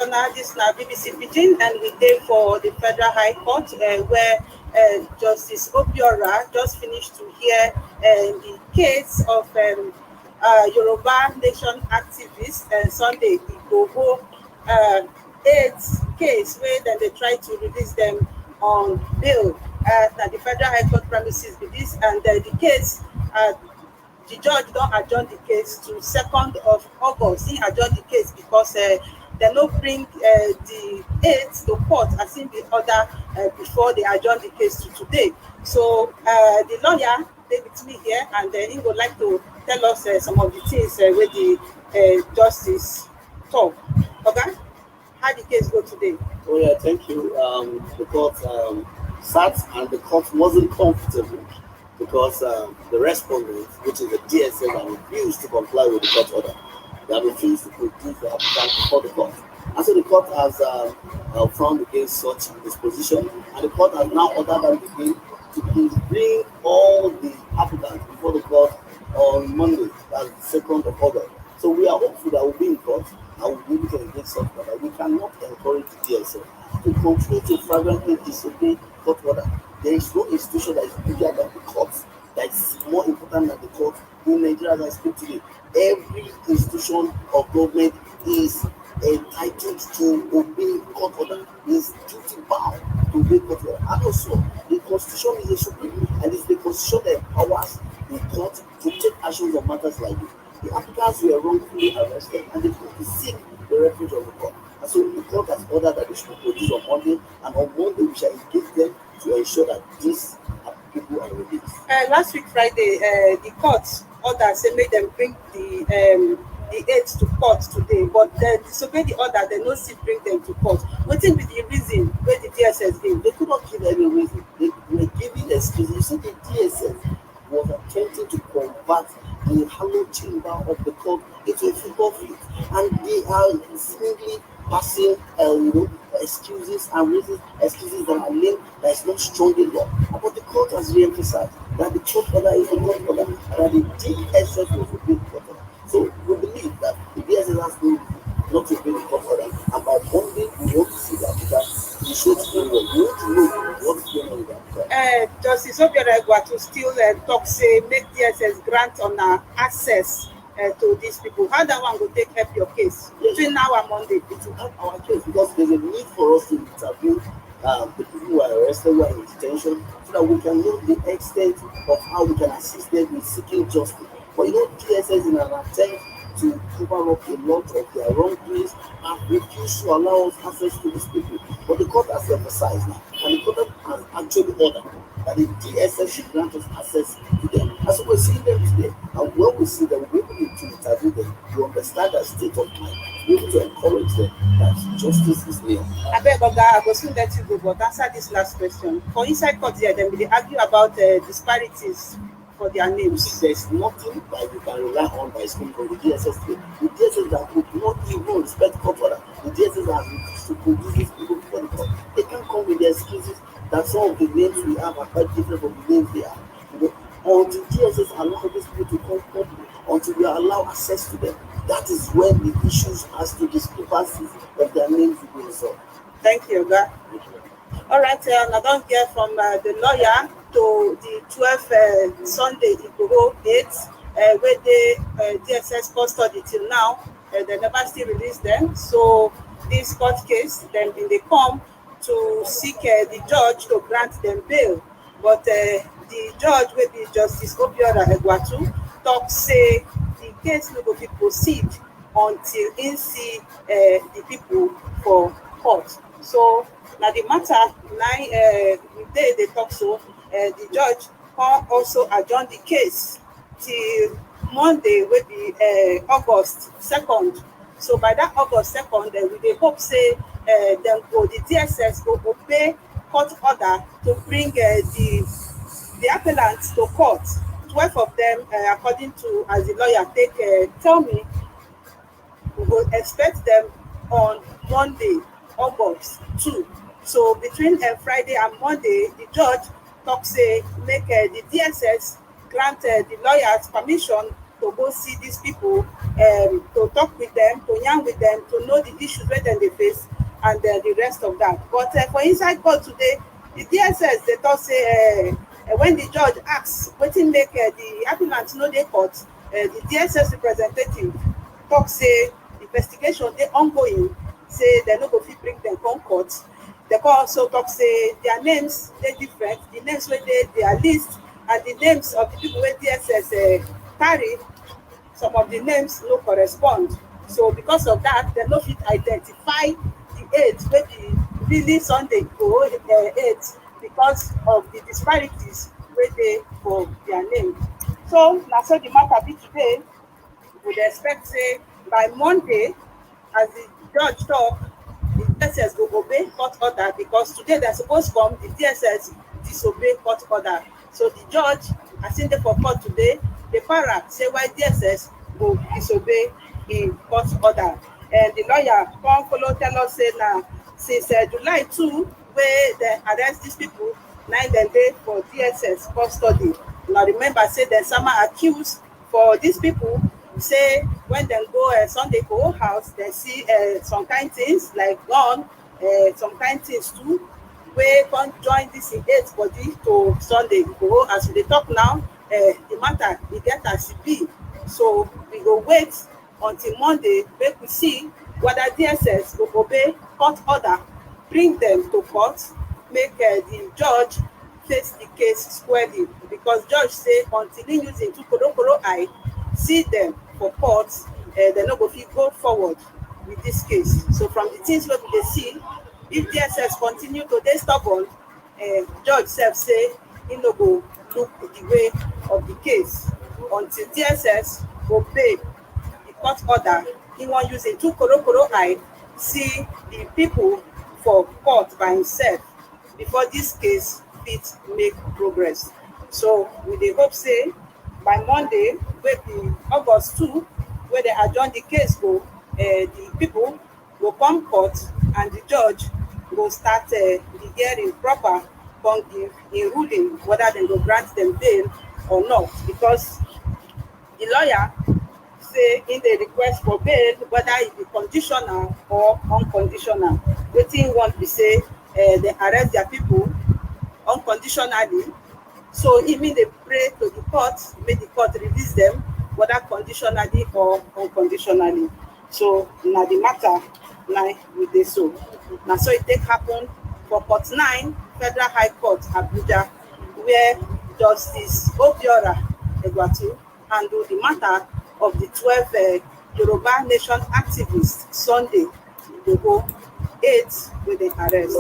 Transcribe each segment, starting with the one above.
This now BBC Pidgin, and we dey for the Federal High Court, where Justice Obiora just finished to hear the case of Yoruba Nation activist Sunday Igboho, 8 case where then they try to release them on bail at the Federal High Court premises with this, and the case. The judge don't adjourn the case to 2nd of August. He adjourned the case because they no bring the 8th to court as in the order before they adjourn the case to today. So the lawyer dey with me here, and he would like to tell us some of the things where the justice talk. Okay, how the case go today? Oh yeah, thank you. The court sat and the court wasn't comfortable because the respondent, which is the DSS, that refused to comply with the court order. They have refused to produce the applicant before the court. And so the court has frowned against such disposition, and the court has now ordered them to please bring all the applicants before the court on Monday, that's the 2nd of August. So we are hopeful that we'll be in court and we'll be able to engage such order. We cannot encourage the DSS to continue to flagrantly disobey court order. There is no institution that is bigger than the court, that is more important than the court in Nigeria as I speak today. Every institution of government is entitled to obey court order, is duty bound to obey court order. And also, the constitution is a supreme, and it's the constitution that empowers the court to take actions on matters like this. The applicants were wrongfully arrested, and they could to seek the refuge of the court. And so the court has ordered that they should produce on Monday, and on Monday we shall engage them to ensure that these people are released. Last week Friday, the court order say make them bring the 8th to court today, but they disobey the order. They no still bring them to court. Wetin be the reason where the DSS give? They could not give any reason. They were giving excuses. You see, the DSS was attempting to convert the hallowed chamber of the court into a football field, and they are seemingly passing excuses and raising excuses that are linked that is not strong enough. But the court has re-emphasized that the court order is a court order, and that the DSS was obeying the court order. So we believe that the DSS has not to obey the court order, and by Monday we want to see that we should know what's going on with that. Justice Obiora to still talk say make DSS grant on access to these people. How that one will take help your case between now and Monday? It will help our case because there's a need for us to interview the people who are arrested, who are in detention, so that we can know the extent of how we can assist them in seeking justice. But DSS, in an attempt to cover up a lot of their wrongdoings, and refuse to allow us access to these people. But the court has emphasized now, and the court has actually ordered that the DSS should grant us access to them. And so we're seeing them today, and when we see them, we're able to interview them, to understand their state of mind, we're able to encourage them that justice is near. Abeg Oga, I go soon let you go, but answer this last question. For inside court here, then they argue about disparities for their names. There's nothing that you can rely on that is coming from the DSS today. The DSS that would not even respect court order, the DSS that refused to produce these people before the court, they can come with their excuses that some of the names we have are quite different from the names they are. Until DSS allow these people to come public, until we allow access to them, that is when the issues as to discrepancies of their names will be resolved. Thank you, Oga. All right, I don't hear from the lawyer to the 12th Sunday Igboho 8, where the DSS custody till now, they never still release them. So this court case, then they come to seek the judge to grant them bail. But the judge will be Justice Obiora Egwatu talk say the case no go fit proceed until he see the people for court. So now the matter now they talk so the judge can also adjourn the case till Monday will be August 2nd. So by that August 2nd, we dey hope say the DSS go obey court order to bring the appellants to court. 12 of them, according to as the lawyer tell me, we will expect them on Monday, August 2. So between Friday and Monday, the judge talk say make the DSS grant the lawyers permission to go see these people, to talk with them, to yarn with them, to know the issues wey dem dey face and the rest of that. But for inside court today, the DSS dey talk say when the judge ask wetin make the applicant no dey court, the DSS representative talk say investigation dey ongoing, say dem no go fit bring dem come court. Dem come also talk say their names dey different, the names wey dey their list and the names of the people wey DSS carry, some of the names no correspond. So because of that, dem no fit identify the age wey be really Sunday Igboho age because of the disparities wey dey for their name. So na so the matter be today. We dey expect say by Monday, as the judge talk, the DSS go obey court order because today dem suppose come, the DSS disobey court order. So the judge, as im dey for court today, dey para say why DSS go disobey im court order. And the lawyer come follow tell us say na since July 2 wey dem arrest these people, na dem dey for DSS custody. Now remember say dem sama accuse for these people say when dem go Sunday Igboho house, dem see some kind things like gun, some kind things too, wey come join this hate body to Sunday Igboho. As we dey talk now, the matter e get as e be. So we go wait until Monday make we see whether DSS go obey court order, bring them to court, make the judge face the case squarely, because judge say until he use him two koro eye see them for court, they no go fit go forward with this case. So from the things wey we dey see, if DSS continue to dey stubborn, judge sef say he no go look the way of the case until DSS obey the court order. He wan use him two koro eye see the people for court by himself before this case fit make progress. So we dey hope say by Monday, wey be August 2, wey dey adjourn the case go, the people go come court and the judge go start the hearing proper, come give a ruling whether dem go grant them bail or not, because the lawyer say in the request for bail whether it be conditional or unconditional. Wetin he want be say they arrest their people unconditionally, so he mean they pray to the court make the court release them whether conditionally or unconditionally. So na the matter na we dey so. Na so it take happen for Court 9 Federal High Court Abuja, where Justice Obiora Egwatu handle the matter of the 12 Yoruba Nation activists Sunday Igboho 8 wey dem arrest.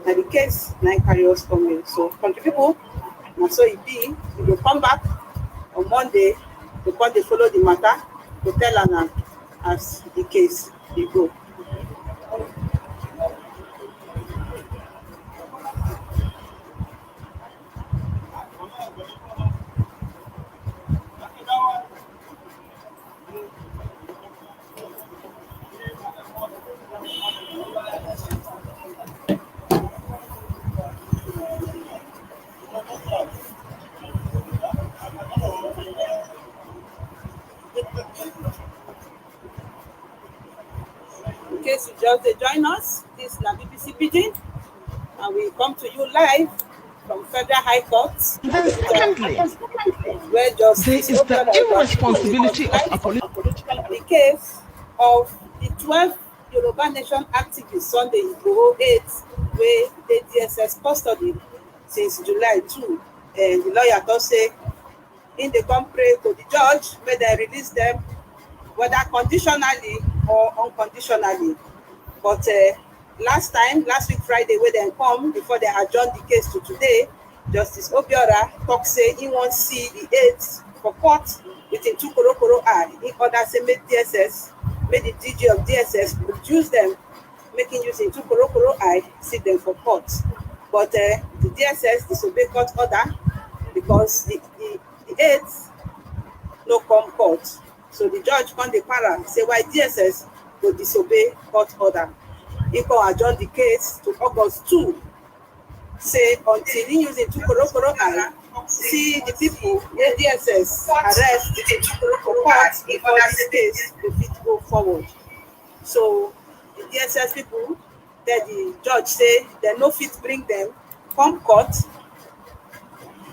Na the case na carry us come here. So country people, na so e be. We go come back on Monday to come dey follow the matter, to tell una as the case dey go. In case you just join us, this is BBC Pidgin, and we come to you live from Federal High Court. Then secondly, where Justice there is the irresponsibility of a the case of the 12 Yoruba Nation activists Sunday Igboho 8 wey dey DSS custody since July 2. And the lawyer don say in dey come pray to the judge make dem release them whether conditionally or unconditionally. But last week Friday, wey dem come before they adjourn the case to today, Justice Obiora talk say he wan see the aides for court with him two koro eye. He order say make DSS, make the DG of DSS produce them, making use him two koro eye, see them for court. But the DSS disobey court order because the aides no come court. So the judge come dey para say why DSS go disobey court order. He come adjourn the case to August 2, say until he use him two koro eye see the people wey DSS arrest for court before this case go fit go forward. So the DSS people tell the judge say dem no fit bring dem come court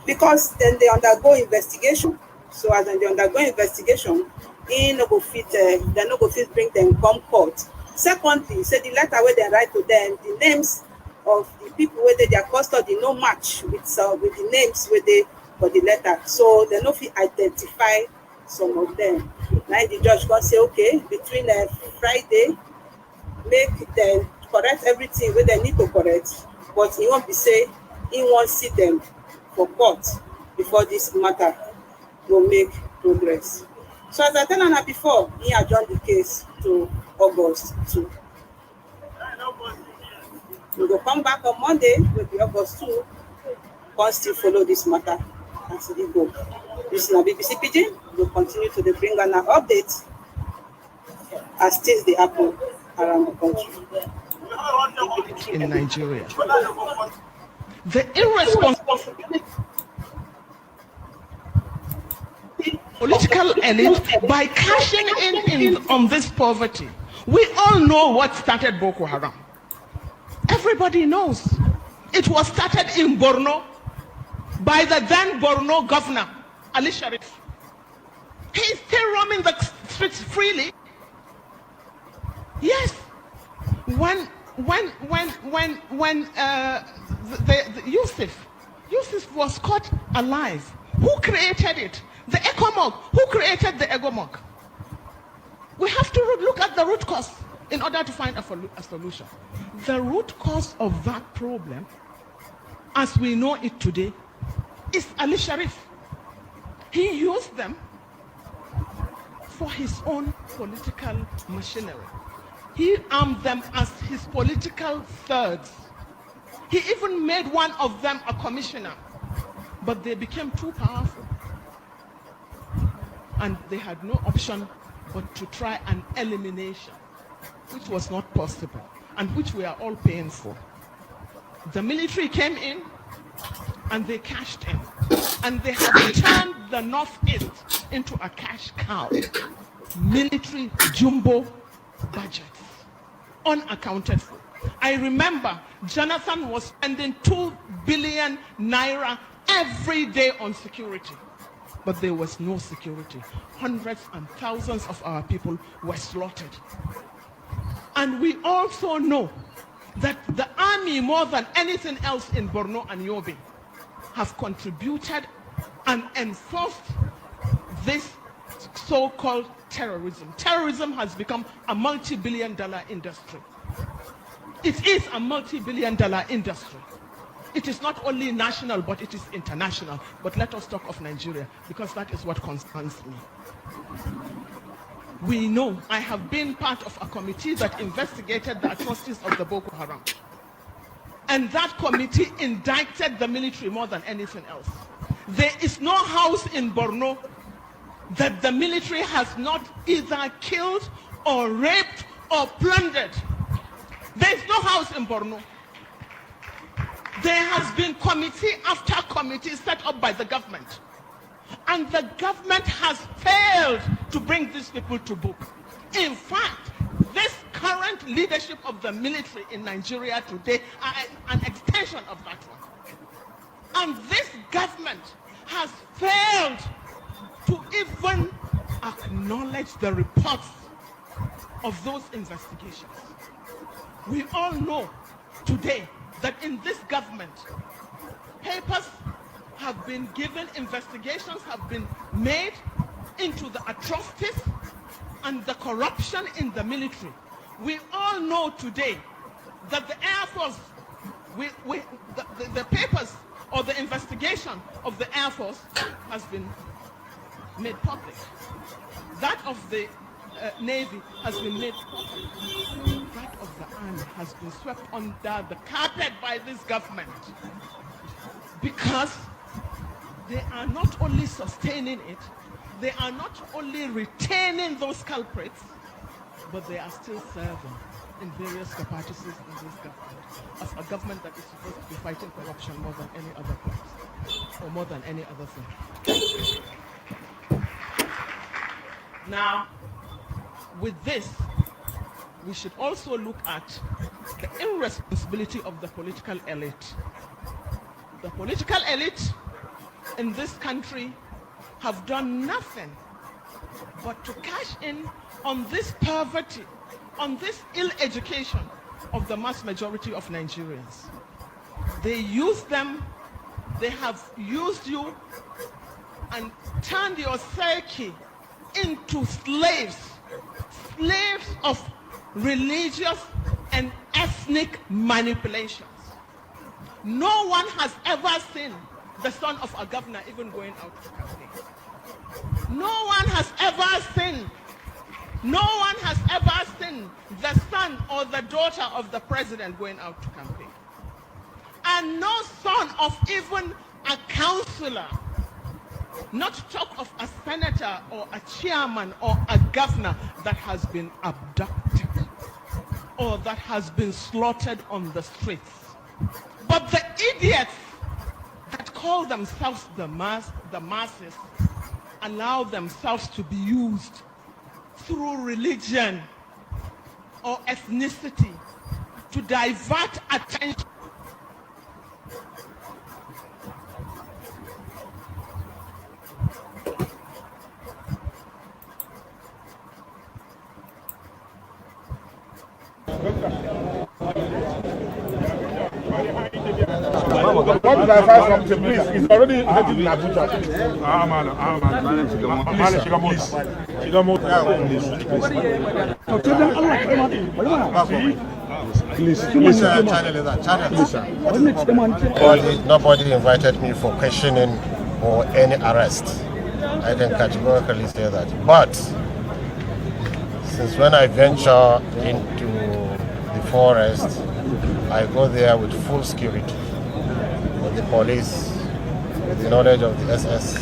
because dem dey undergo investigation. So as dem dey undergo investigation, dem no go fit bring dem come court. Secondly, say the letter wey dem write to dem, the names of the people wey dey their custody no match with the names wey dey for the letter, so dem no fit identify some of dem. Na the judge come say okay, between Friday make dem correct everything wey dem need to correct, but e wan be say e wan see dem for court before this matter go make progress. So as I tell una before, he adjourn the case to August 2. We go come back on Monday, will be August 2, come still follow this matter as e go. This na BBC Pidgin. We will continue to bring an update as things dey happen around the country. In Nigeria, the irresponsibility political elite by cashing in on this poverty. We all know what started Boko Haram. Everybody knows. It was started in Borno by the then Borno governor, Ali Sharif. He's still roaming the streets freely. Yes. When Yusuf was caught alive, who created it? The ECOMOG. Who created the ECOMOG? We have to look at the root cause in order to find a solution. The root cause of that problem, as we know it today, is Ali Sharif. He used them for his own political machinery. He armed them as his political thirds. He even made one of them a commissioner, but they became too powerful. And they had no option but to try an elimination, which was not possible, and which we are all paying for. The military came in, and they cashed in. And they have turned the Northeast into a cash cow. Military jumbo budgets, unaccounted for. I remember Jonathan was spending 2 billion naira every day on security. But there was no security. Hundreds and thousands of our people were slaughtered. And we also know that the army, more than anything else in Borno and Yobe, have contributed and enforced this so-called terrorism. Terrorism has become a multi-billion-dollar industry. It is a multi-billion-dollar industry. It is not only national, but it is international. But let us talk of Nigeria, because that is what concerns me. We know, I have been part of a committee that investigated the atrocities of the Boko Haram. And that committee indicted the military more than anything else. There is no house in Borno that the military has not either killed or raped or plundered. There is no house in Borno. There has been committee after committee set up by the government. And the government has failed to bring these people to book. In fact, this current leadership of the military in Nigeria today are an extension of that one. And this government has failed to even acknowledge the reports of those investigations. We all know today that in this government, papers have been given, investigations have been made into the atrocities and the corruption in the military. We all know today that the Air Force, the papers or the investigation of the Air Force has been made public. That of the Navy has been made public. That of the Army has been swept under the carpet by this government, because they are not only sustaining it, they are not only retaining those culprits, but they are still serving in various capacities in this government, as a government that is supposed to be fighting corruption more than any other place, or more than any other thing. Now, with this, we should also look at the irresponsibility of the political elite. The political elite in this country have done nothing but to cash in on this poverty, on this ill education of the mass majority of Nigerians. They use them, they have used you and turned your psyche into slaves of religious and ethnic manipulations. No one has ever seen the son of a governor even going out to campaign. No one has ever seen the son or the daughter of the president going out to campaign. And no son of even a councillor, not to talk of a senator or a chairman or a governor, that has been abducted or that has been slaughtered on the streets. But the idiots that call themselves the masses allow themselves to be used through religion or ethnicity to divert attention. What did I find from the police? It's already headed in Abuja. Nobody invited me for questioning or any arrest. I can categorically say that. But since when I venture into the forest, I go there with full security, with the police, with the knowledge of the SS,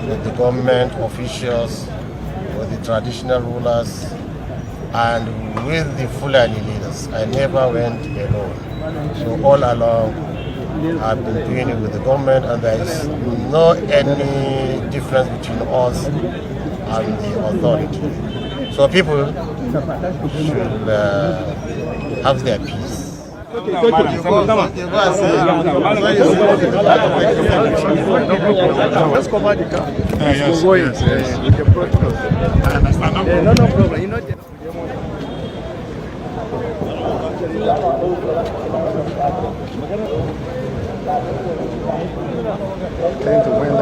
with the government officials, with the traditional rulers, and with the Fulani leaders. I never went alone. So all along, I've been doing it with the government, and there is no any difference between us and the authority. So people should have their peace. Let's cover the car. Yes. No problem. You know.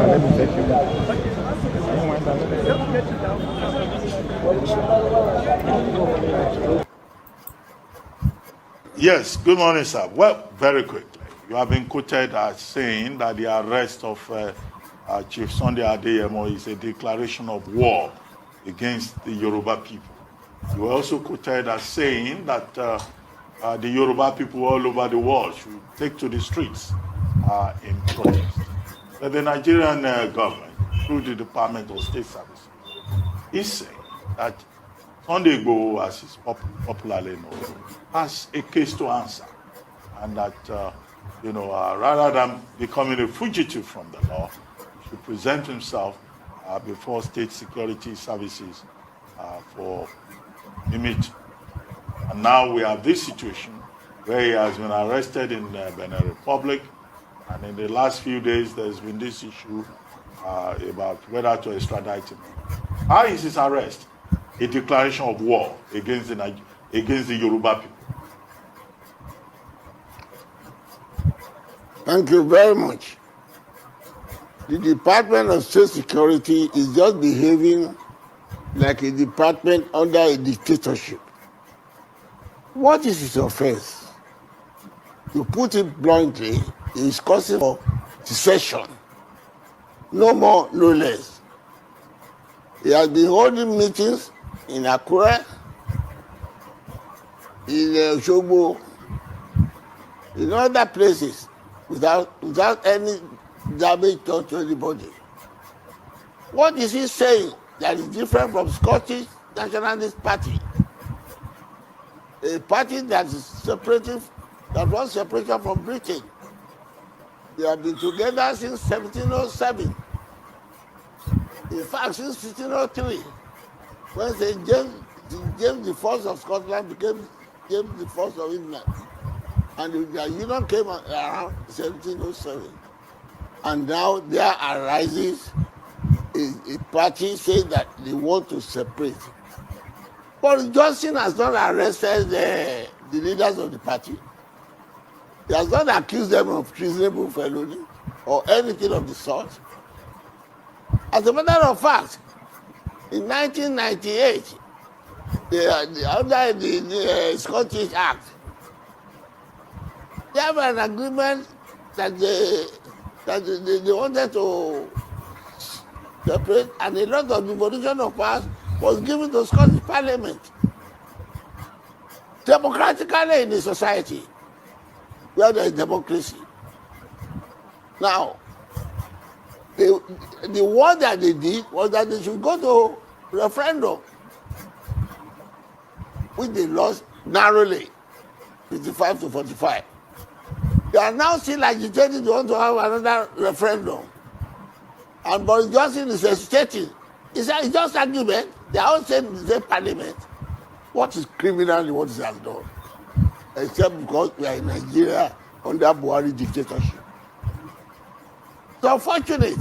Let me take you. Yes, good morning, sir. Well, very quickly, you have been quoted as saying that the arrest of Chief Sunday Adeyemo is a declaration of war against the Yoruba people. You were also quoted as saying that the Yoruba people all over the world should take to the streets in protest. But the Nigerian government, through the Department of State Services, is saying that Sunday Igboho, as is popularly known, has a case to answer, and that rather than becoming a fugitive from the law, he should present himself before state security services for image. And now we have this situation where he has been arrested in Benin Republic, and in the last few days there's been this issue about whether to extradite him. How is his arrest a declaration of war against the Yoruba people? Thank you very much. The Department of State Security is just behaving like a department under a dictatorship. What is his offense? To put it bluntly, he is causing for secession. No more, no less. He has been holding meetings in Akure, in Osogbo, in other places without any damage done to anybody. What is he saying that is different from Scottish Nationalist Party? a party that is separating, that was separated from Britain. They have been together since 1707. In fact, since 1603, when St. James the First of Scotland became James the First of England, and the union came around 1707. And now there arises a party saying that they want to separate. But Johnson has not arrested the leaders of the party. He has not accused them of treasonable felony or anything of the sort. As a matter of fact, in 1998, under the Scottish Act, they have an agreement that they wanted to separate, and a lot of devolution of powers was given to Scottish Parliament. Democratically in the society, where there is democracy. Now, the one that they did was that they should go to referendum, which they lost narrowly, 55 to 45. They are now still agitating to want to have another referendum. And Boris Johnson is hesitating. It's just argument. They are all saying in the same parliament. What is criminal and what is has done? Except because we are in Nigeria under Buhari dictatorship. So unfortunate.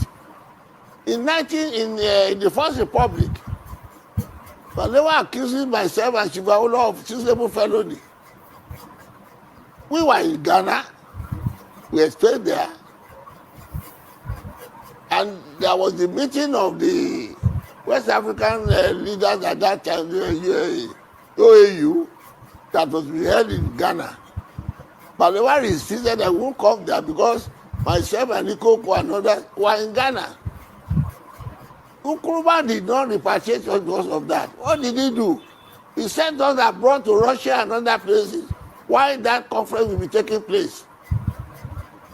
In the First Republic, but they were accusing myself and Shivaola of treasonable felony. We were in Ghana. We stayed there. And there was the meeting of the West African leaders at that time, the OAU, that was held in Ghana. But they were insisted I won't come there because myself and Nikoko and others were in Ghana. Nkrumah did not repatriate us because of that. What did he do? He sent us abroad to Russia and other places. Why that conference will be taking place?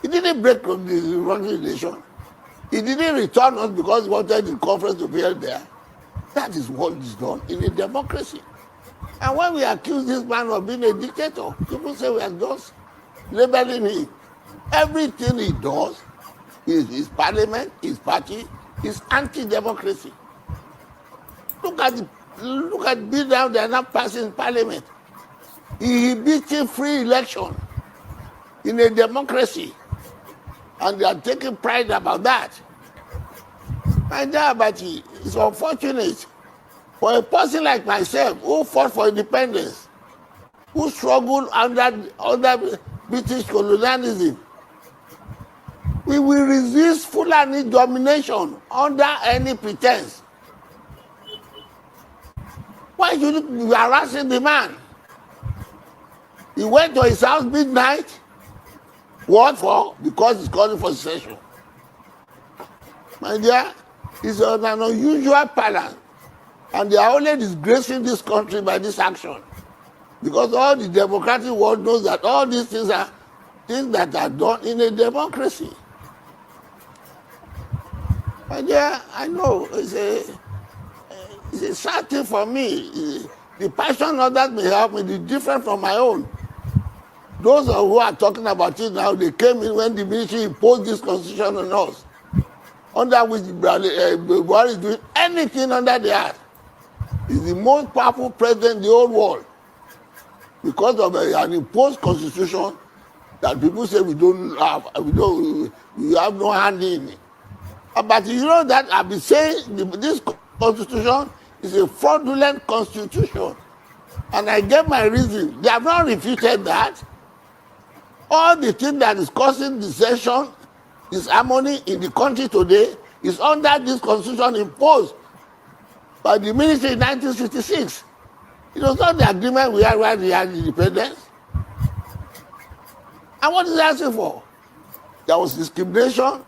He didn't break the relation. He didn't return us because he wanted the conference to be held there. That is what is done in a democracy. And when we accuse this man of being a dictator, people say we are just labeling him. Everything he does, his parliament, his party, is anti-democracy. Look at bill now they are not passing parliament. Inhibiting free election in a democracy. And they are taking pride about that. My dear Abati, it's unfortunate for a person like myself who fought for independence, who struggled under British colonialism. We will resist Fulani domination under any pretense. Why should you be harassing the man? He went to his house midnight. What for? Because he's calling for secession. My dear, it's an unusual pattern. And they are only disgracing this country by this action. Because all the democratic world knows that all these things are things that are done in a democracy. My dear, I know it's a sad thing for me. The passion others may have may be different from my own. Those who are talking about it now, they came in when the military imposed this constitution on us, under which Buhari is doing anything under the earth. He's the most powerful president in the whole world because of an imposed constitution that people say we have no hand in it. But you know that I've been saying this constitution is a fraudulent constitution. And I gave my reason. They have not refuted that. All the thing that is causing dissension, disharmony in the country today is under this constitution imposed by the military in 1966. It was not the agreement we had when we had independence. And what is it asking for? There was discrimination,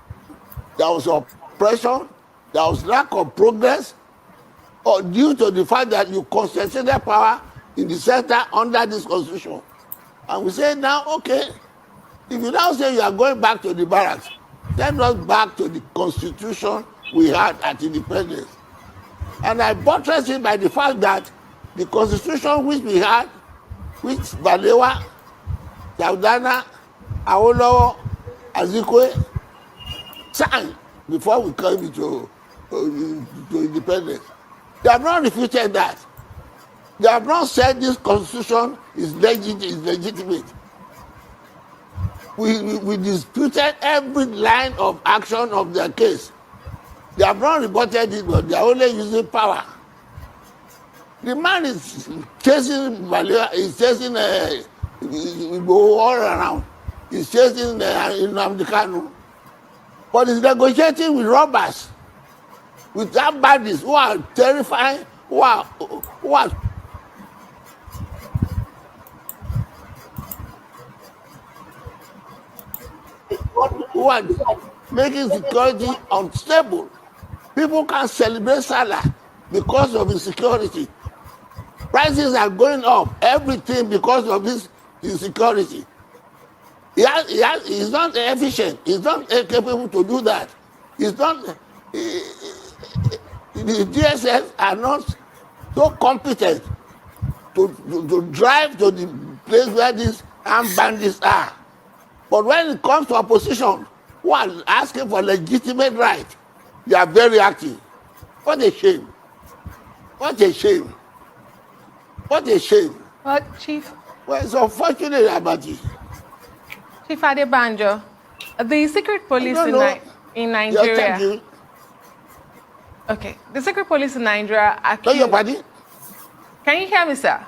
there was oppression, there was lack of progress, or due to the fact that you concentrated power in the center under this constitution. And we say now, okay, if you now say you are going back to the barracks, send us back to the constitution we had at independence. And I buttress it by the fact that the constitution which we had which Balewa, Saudana, Awolowo, Azikwe signed before we came to independence. They have not refuted that. They have not said this constitution is legitimate. We disputed every line of action of their case. They have not rebutted it, but they are only using power. The man is chasing Balewa, he's chasing we go all around. He's chasing Nnamdi Kanu. But he's negotiating with robbers, with bandits who are terrifying, who are making security unstable. People can't celebrate Salah because of insecurity. Prices are going up, everything because of this insecurity. He's not efficient. He's not capable to do that. He's not. The DSS are not so competent to drive to the place where these armed bandits are. But when it comes to opposition, who are asking for legitimate right, they are very active. What a shame. What a shame. What a shame. Well, Chief. Well, it's unfortunate about it. Chief Adebanjo, the secret police in Nigeria. Yes, thank you. Okay, the secret police in Nigeria Beg your pardon? Can you hear me, sir?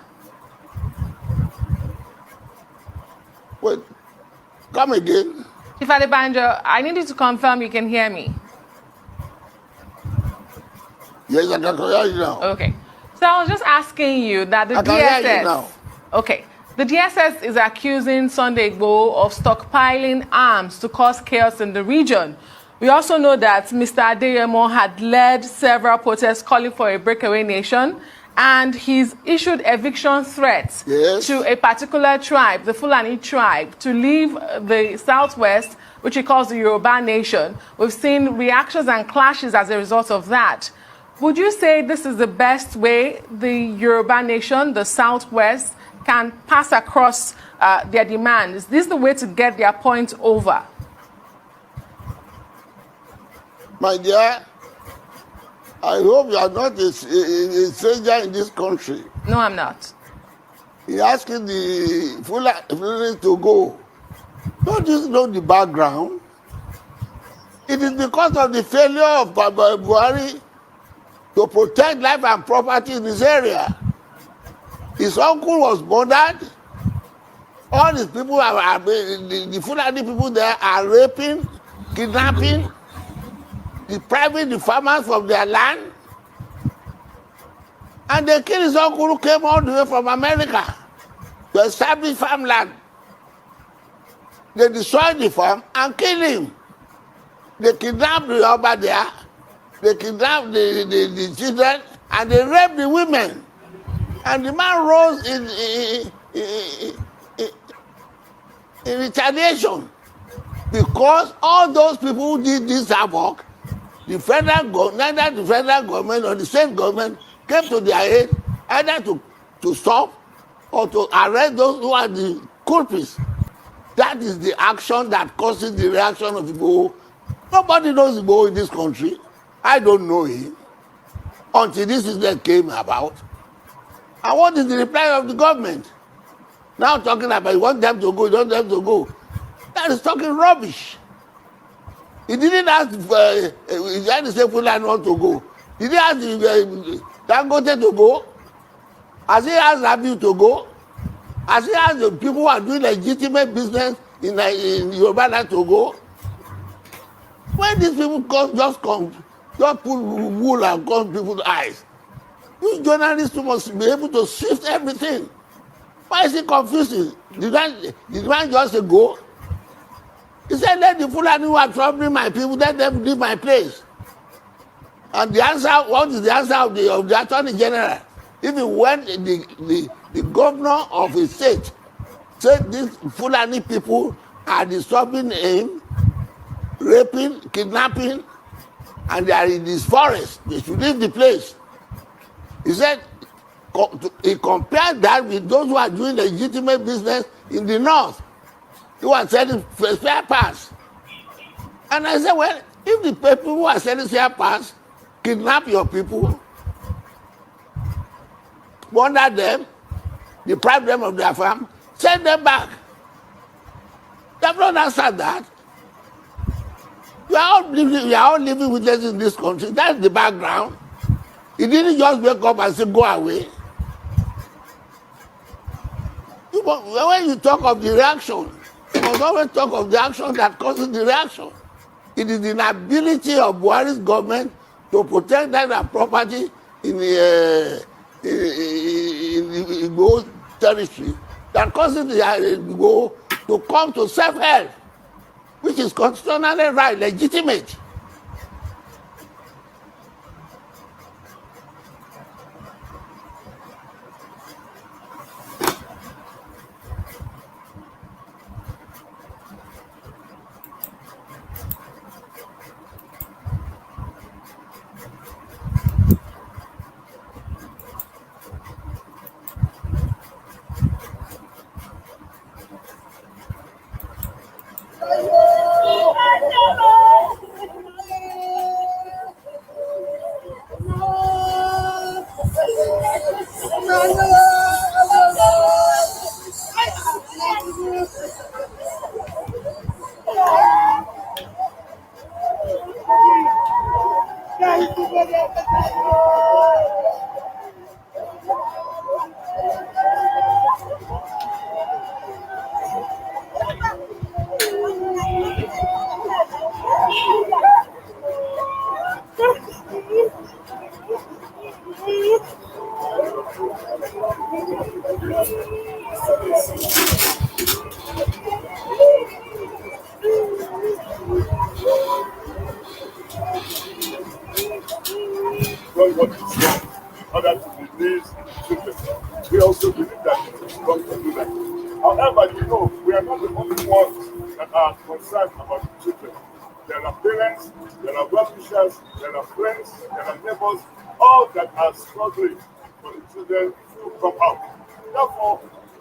Wait, come again. Chief Adebanjo, I need you to confirm you can hear me. Yes, I can hear you now. Okay. So I was just asking you that the I can hear you now. Okay. The DSS is accusing Sunday Igboho of stockpiling arms to cause chaos in the region. We also know that Mr. Adeyemo had led several protests calling for a breakaway nation, and he's issued eviction threats to a particular tribe, the Fulani tribe, to leave the southwest, which he calls the Yoruba nation. We've seen reactions and clashes as a result of that. Would you say this is the best way the Yoruba nation, the southwest, can pass across their demands? Is this the way to get their point over? My dear, I hope you are not a stranger in this country. No, I'm not. He asking the Fulani to go. Don't you know the background? It is because of the failure of Buhari to protect life and property in this area. His uncle was murdered. All these people the Fulani people there are raping, kidnapping, depriving the farmers from their land. And they killed his uncle who came all the way from America to establish farmland. They destroyed the farm and killed him. They kidnapped the Yoruba there. They kidnapped the children and they raped the women. And the man rose in retaliation because all those people who did this havoc, neither the federal government or the state government came to their aid either to stop or to arrest those who are the culprits. That is the action that causes the reaction of Igboho. Nobody knows Igboho in this country. I don't know him until this incident came about. And what is the reply of the government? Now talking about you want them to go, you want them to go. That is talking rubbish. He didn't ask if Fulani want to go. Did he ask Dangote to go? Has he asked Rabiu to go? Has he asked the people who are doing legitimate business in Yoruba land to go? When these people just put wool and come people's eyes, you journalists must be able to shift everything. Why is it confusing? Did man just say go? He said, let the Fulani who are troubling my people, let them leave my place. And the answer, what is the answer of the Attorney General? Even when the governor of a state said these Fulani people are disturbing him, raping, kidnapping, and they are in this forest, they should leave the place. He said, he compared that with those who are doing legitimate business in the north, who are selling spare parts. And I said, well, if the people who are selling spare parts kidnap your people, murder them, deprive them of their farm, send them back. You have not answered that. We are all living with us in this country. That's the background. He didn't just wake up and say, go away. When you talk of the reaction, you must always talk of the action that causes the reaction. It is the inability of Buhari's government to protect their property in the Igbo territory that causes the Igbo to come to self-help, which is constitutionally right, legitimate. We also believe that it is wrong to do that. However, you know, we are not the only ones that are concerned about the children. There are parents, there are well-wishers, there are friends, there are neighbors, all that are struggling for the children to come out. Therefore,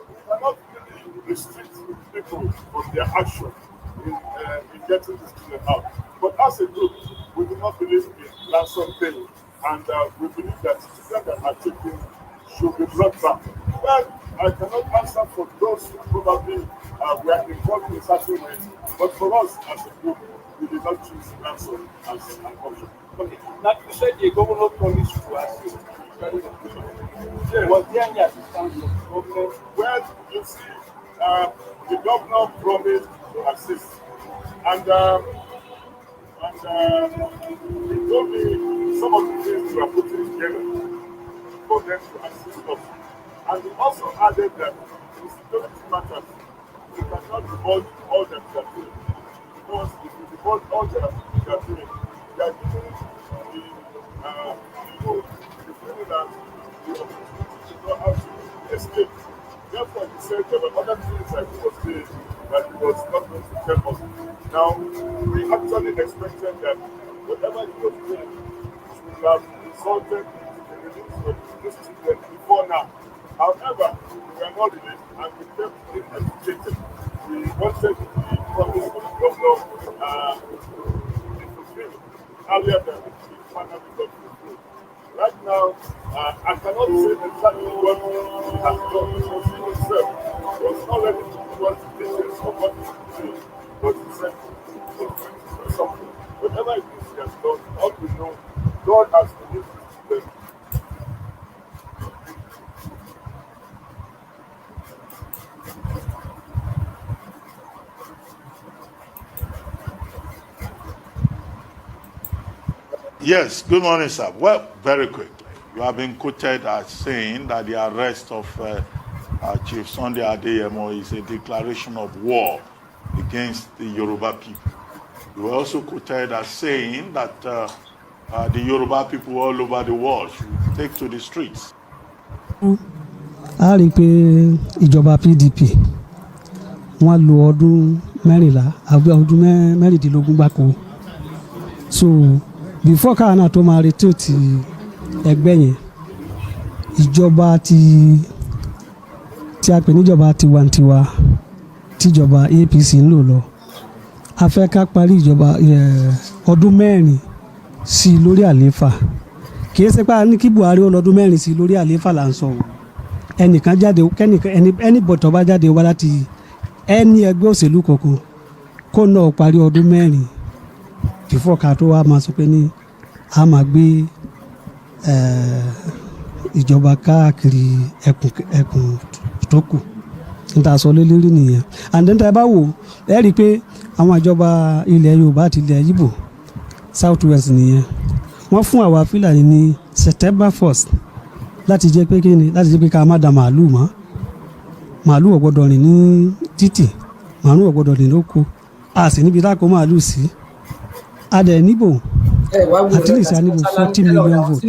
we cannot really restrict people from their action in getting these children out. But as a group, we do not believe in ransom paying, and we believe that children that are taken should be brought back. Well, I cannot answer for those who probably were involved in certain ways, but for us as a group, we did not choose ransom as an option. Okay. Now, you said the governor promised to assist. Yes. Was there any assistance from the government? Well, you see, the governor promised to assist, and he told me some of the things we are putting together for them to assist us. And he also added that in security matters, we cannot divulge all that we are doing. Because if we divulge all that we are doing, we are giving the criminals the opportunity to know how to escape. Therefore, he said there were other things that he was saying that he was not going to tell us. Now, we actually expected that whatever he was doing should have resulted in the release of these children before now. However, we are not released and we kept it agitated. We wanted the promise of the governor to fulfill earlier than the finally got fulfilled. Right now, I cannot say exactly what he has done because he himself was not ready to give us details of what he was doing, but he said he was going to do something. Whatever it is he has done, all we know, God has released them. Yes, good morning, sir. Well, very quickly, you have been quoted as saying that the arrest of Chief Sunday Adeyemo is a declaration of war against the Yoruba people. You were also quoted as saying that the Yoruba people all over the world should take to the streets. A rí i pé ìjọba PDP wọ́n lo ọdún mẹ́rìnlá ọdún mẹ́rìndínlógún gbáko. So before káwọn náà tó máa retí ẹgbẹ́ yẹn ìjọba tí a pè níjọba tiwantiwa tíjọba APC ń lò lọ a fẹ́ ká parí ìjọba ọdún 4 sí lórí àlééfà kì í ṣe pé a ní kí Buhari ó lọ́dún 4 sí lórí àlééfà là ń sọ o ẹnìkan jáde ẹni bọ̀tọ̀ bá jáde wá láti ẹni ẹgbẹ́ òṣèlú kankan kó náà parí ọdún 4 before ká tó wá máa sọ pé ní a máa gbé ìjọba káàkiri ẹkùn tó kù níta sọ lé lérí nìyẹn and then tá a bá wò ẹ rí i pé àwọn ìjọba ilẹ̀ Yorùbá àti ilẹ̀ Ìgbò South West nìyẹn wọ́n fún àwa Fúlàní ní September 1st láti jẹ́ pé kíni láti jẹ́ pé ká má da màálù mọ́ màálù ò gbọ́dọ̀ rìn ní títì màálù ò gbọ́dọ̀ rìn lóko a sì níbi táko màálù sí adẹ̀ níbò at least a níbò 40 million vote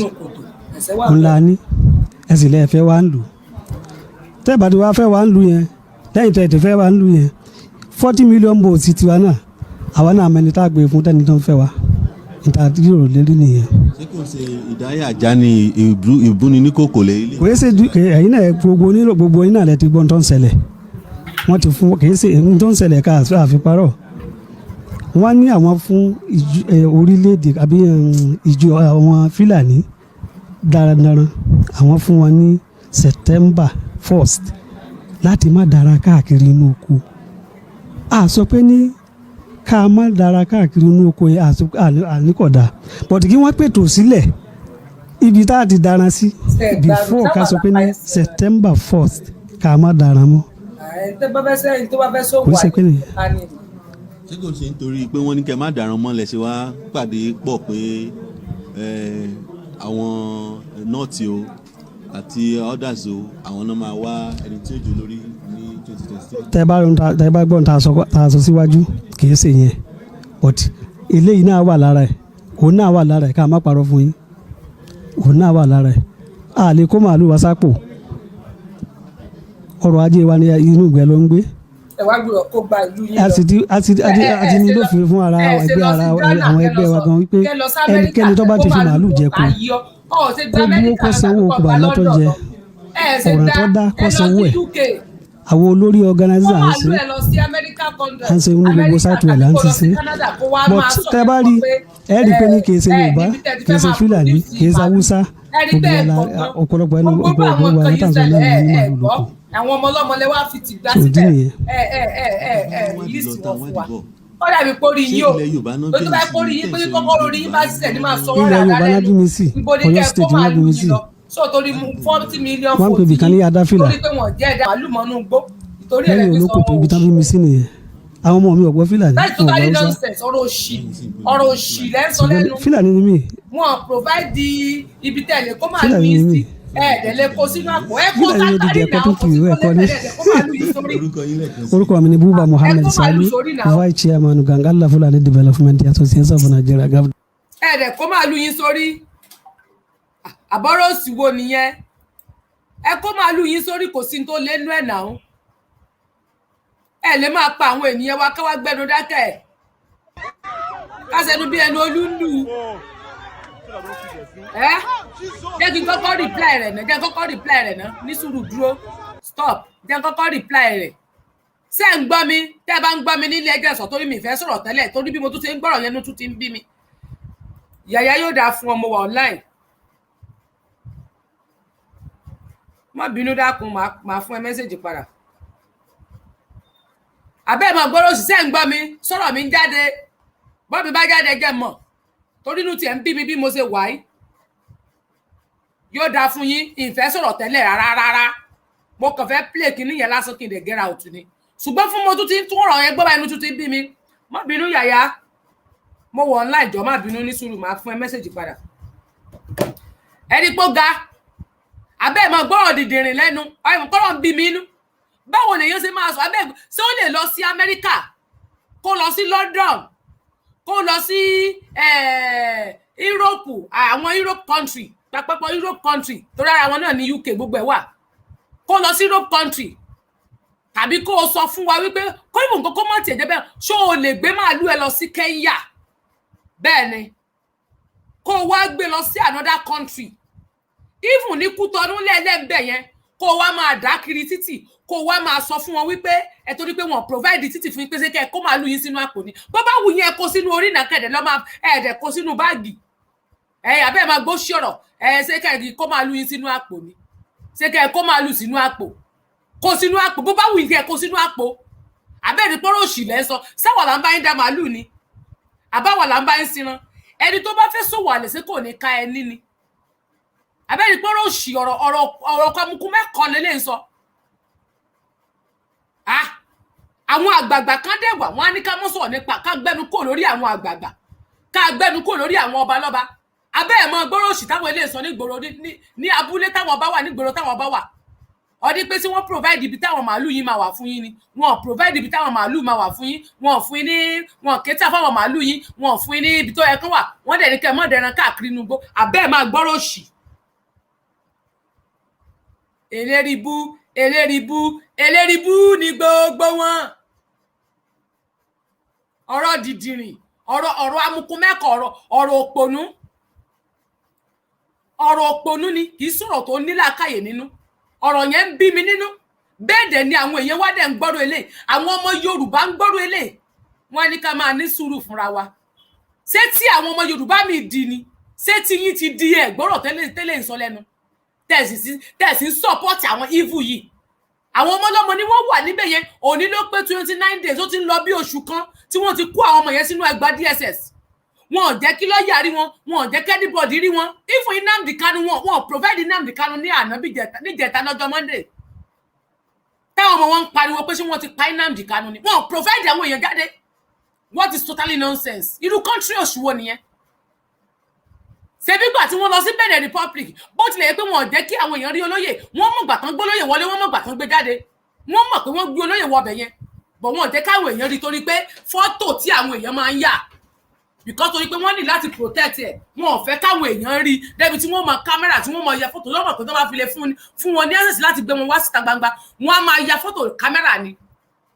ńlá ní ẹ̀sìn lẹ́ẹ̀fẹ́ wa ń lù tẹ́ẹ̀bàdì wa fẹ́ wa ń lù yẹn lẹ́yìn tẹ́ẹ̀tẹ̀ fẹ́ wa ń lù yẹn 40 million votes tiwa náà àwa náà mẹni tá a gbé fún tẹ́ni tó ń fẹ́ wa níta yóò lérí nìyẹn. ṣé kò ṣe ìdáyà já ní ìbúni ní kòkò lè ilé. kò yẹ ṣe ẹ̀yin náà gbogbo yín náà lẹ ti gbọ́n tó ń ṣẹlẹ̀ wọ́n ti fún kì í ṣe ohun tó ń ṣẹlẹ̀ ká àfiparọ́ wọ́n ní àwọn fún orílẹ̀-èdè àbí ìjọ àwọn Fúlàní darandaran àwọn fún wọn ní September 1st láti má dára káàkiri inú oko a sọ pé ní ká má dára káàkiri inú oko yẹn àníkọ̀dá but kí wọ́n pètò sílẹ̀ ibi tá a ti dára sí before ká sọ pé ní September 1st ká má dára mọ́ kò sí pé ní. ṣé kò ṣe nítorí pé wọ́n ní kẹ́ má dára mọ́ lẹ̀ ṣe wá pàdé pọ̀ pé àwọn nọ́ọ̀tì o àti others o àwọn náà máa wá ẹni tí ó jù lórí ní 2023. tẹ́ bá gbọ́n tá a sọ síwájú kì í ṣe yẹn but eléyìí náà wà lára ẹ̀ òun náà wà lára ẹ̀ ká má parọ́ fún yín òun náà wà lára ẹ̀ a lè kó màálù wá sápò ọrọ̀ ajé wa ní inú ìgbẹ́ ló ń gbé. ẹ wá gbọ́dọ̀ kó gba ìlú yín lọ. a ti ní lófin fún ara àwọn ẹgbẹ́ wa gan wípé ẹnikẹ́ni tó bá ti fi màálù jẹ kó dúró kó sanwó okùn bàálà tó jẹ ọ̀ràn tó dá kó sanwó ẹ̀ àwọn olórí organizer à ń ṣe ní gbogbo Southwest là ń ti ṣe but tẹ bá rí ẹ rí pé ní kì í ṣe Yorùbá kì í ṣe Fúlàní kì í ṣe Haúsá ọ̀pọ̀lọpọ̀ ẹnu gbogbo wa ní tàǹsán náà ní màálù lóko àwọn ọmọ ọlọ́mọ lẹ́wọ́ fi ti gbá síbẹ̀ lísì wọn fún wa ó dàbí pórí yín o lójú bá pórí yín pé kọ́kọ́ lórí yín bá ṣiṣẹ́ ní máa sọ wọ́n rà lálẹ́ yìí ibo ní kẹ́ kó màálù yín lọ so torí 40 million wọ́n pè bìkan ní adáfìlà torí pé wọ́n jẹ́ ẹ̀dá màálù mọ́nú gbó torí ẹ̀ lẹ́yìn olóko ibi tán bí mi sí nìyẹn àwọn ọmọ mi ọ̀gbọ́n Fúlàní láti tó kárí nonsense ọ̀rọ̀ òṣì lẹ́sọ̀ lẹ́nu Fúlàní ni mí wọ́n provide ibi tẹ̀lé kó màálù yín sí ẹ̀ẹ́dẹ̀lẹ̀ kó sínú àpò ẹ̀kọ́ sátárì náà kó sínú ẹ̀ẹ́dẹ̀lẹ̀ kó màálù yín sórí. orúkọ mi ni Buba Muhammed Salu vice chairman Gangala Fulani Development Association of Nigeria. ẹ̀ẹ́dẹ̀ kó màálù yín sórí àbọ̀rọ̀ òsì wo nìyẹn ẹ kó màálù yín sórí kò sí tó lẹ́nu ẹ̀ náà ẹ lè máa pa àwọn ènìyàn wa káwá gbẹnu dákẹ́ ẹ̀ kásẹ̀nu bí ẹnu olúndù jẹ́ kí n kọ́kọ́ reply rẹ̀ náà ní sùúrù dúró stop jẹ́ n kọ́kọ́ reply rẹ̀ ṣé ń gbọ́ mi tẹ́ ẹ bá ń gbọ́ mi nílé ẹjọ́ ẹ̀sọ́ torí mi ìfẹ́ sọ̀rọ̀ tẹ́lẹ̀ torí bí mo tún ti ń gbọ́rọ̀ yẹn tún ti ń bí mi yàyà yóò dáa fún ọmọ wa online má bínú dákun máa fún ẹ mẹ́sẹ̀jì padà àbẹ́ mọ̀ gbọ́dọ̀ òṣìṣẹ́ ń gbọ́ mi sọ̀rọ̀ mi ń jáde bọ́ọ̀bì bá jáde jẹ́ mọ̀ torí inú tiẹ̀ ń bí mi bí mo ṣe wà yìí yóò dáa fún yín ìfẹ́ sọ̀rọ̀ tẹ́lẹ̀ rárá mo kàn fẹ́ play kínní yẹn lásán kí n dẹ̀ get out ni ṣùgbọ́n fún mo tún ti tún ọ̀rọ̀ yẹn gbọ́ bá inú tún ti bí mi má bínú yàyà mo wọ̀ online jọ má bínú ní sùúrù máa fún ẹ mẹ́sẹ̀jì padà ẹni pó ga abẹ́ mọ̀ gbọ́rọ̀ dìdìrìn lẹ́nu ọ̀yẹ̀mọ̀ kọ́rọ̀ ń bí mi inú báwo lèyàn ṣe máa sọ abẹ́ ṣé ó lè lọ sí Amẹ́ríkà kó lọ sí London kó lọ sí Europe àwọn Europe country pápápọ̀ Europe country torí ara wọn náà ní UK gbogbo ẹ̀ wà kó lọ sí Europe country tàbí kó o sọ fún wa wípé kó ìmọ̀ nǹkan kó má tiẹ̀ jẹ́ bẹ́ẹ̀ ṣó o lè gbé màálù ẹ lọ sí Kenya bẹ́ẹ̀ ni kó o wá gbé lọ sí another country even ní Kútọ̀nù lẹ́lẹ́ńbẹ̀ yẹn kó wá máa dá kiri títì kó wá máa sọ fún wọn wípé ẹ torí pé wọn provide títì fún pé ṣé kẹ́ kó máa lù yín sínú àpò ni bó bá wù yín ẹ kó sínú orí náà kẹ̀dẹ̀ lọ́ máa ẹ̀ẹ́dẹ̀ kó sínú báàgì abẹ́ máa gbó ṣọ̀rọ̀ ṣé kẹ́ kó máa lù yín sínú àpò ni ṣé kẹ́ kó máa lù sínú àpò kó sínú àpò bó bá wù yín kẹ́ kó sínú àpò abẹ́ẹ̀ni pọ́rọ̀ òṣì lẹ́ sọ sáwà là ń bá yín dá màálù ni àbáwà là ń bá yín sinran ẹni tó bá fẹ́ sòwò àlè sí kò ní ka ẹni ni abẹ́ẹ̀ni pọ́rọ̀ òṣì ọ̀rọ̀ kọmukú mẹ́kọ̀ọ́ lélẹ́ ń sọ àwọn àgbààgbà kan dẹ̀ wà wọ́n á ní ká mọ́ sọ̀rọ̀ nípa ká gbẹ́nu kò lórí àwọn àgbààgbà ká gbẹ́nu kò lórí àwọn ọba lọ́ba abẹ́ẹ̀ mọ gbọ́rọ̀ òṣì táwọn eléyìí sọ nígboro ní abúlé táwọn bá wà nígboro táwọn bá wà ọdí pé tí wọ́n provide ibi táwọn màálù yín máa wà fún yín ni wọ́n provide ibi táwọn màálù máa wà fún yín wọ́n fún yín ní wọ́n kéta fáwọn màálù yín wọ́n fún yín ní ibi tó yẹ kán wà wọ́n dẹ̀ ní kẹ́ mọ́ dẹran káàkiri nugbó abẹ́ẹ̀ máa gbọ́rọ̀ òṣì eléribú ni gbogbo wọn ọ̀rọ̀ dìdìrìn ọ̀rọ̀ amukumẹ́kọ̀ ọ̀rọ̀ òpònú ni kì í sọ̀rọ̀ tó nílàákàyè nínú ọ̀rọ̀ yẹn ń bí mi nínú bẹ́ẹ̀ dẹ̀ ni àwọn èèyàn wá dẹ̀ ń gbọ́rọ̀ eléyìí àwọn ọmọ Yorùbá ń gbọ́rọ̀ eléyìí wọ́n ní ká máa ní sùúrù fúnra wa ṣé tí àwọn ọmọ Yorùbá mi di ni ṣé tí yín ti di ẹ̀ gbọ́rọ̀ tẹ́lẹ̀ ń sọ lẹ́nu tẹ̀sí ń support àwọn evil yìí àwọn ọmọ ọlọ́mọ ni wọ́n wà níbẹ̀ yẹn òní ló pé 29 days ó ti ń lọ bí oṣù kan tí wọ́n ti kó àwọn ọmọ yẹn sínú ẹgbàá DSS wọn ò jẹ́ kí lọ́ọ̀yà rí wọn wọn ò jẹ́ kí anybody rí wọn ifun Nnamdi Kanu wọn provide Nnamdi Kanu ní àná níjẹta lọ́jọ́ Monday táwọn ọmọ wọn ń pariwo pé ṣé wọ́n ti pa Nnamdi Kanu ni wọn provide àwọn èèyàn jáde what is totally nonsense irú country òṣùwò nìyẹn ṣebí gbà tí wọ́n lọ sí Benin Republic bó tilẹ̀ yẹ pé wọn ò jẹ́ kí àwọn èèyàn rí olóyè wọ́n mọ̀ gbà tán gbólóyè wọlé wọ́n mọ̀ gbà tán gbé jáde wọ́n mọ̀ pé wọ́n gbé olóyè wọbẹ̀ yẹn bọ̀ wọn ò jẹ́ káwọn èèyàn rí torí pé fọ́tò tí àwọn èèyàn máa ń yà because torí pé wọ́n ní láti protect ẹ̀ wọn ò fẹ́ káwọn èèyàn rí débi tí wọ́n mọ kámẹ́rà tí wọ́n mọ ya fọ́tò lọ́mọ pé tó bá fi lè fún wọn ní access láti gbé wọn wá síta gbangba wọ́n á máa ya fọ́tò kámẹ́rà ni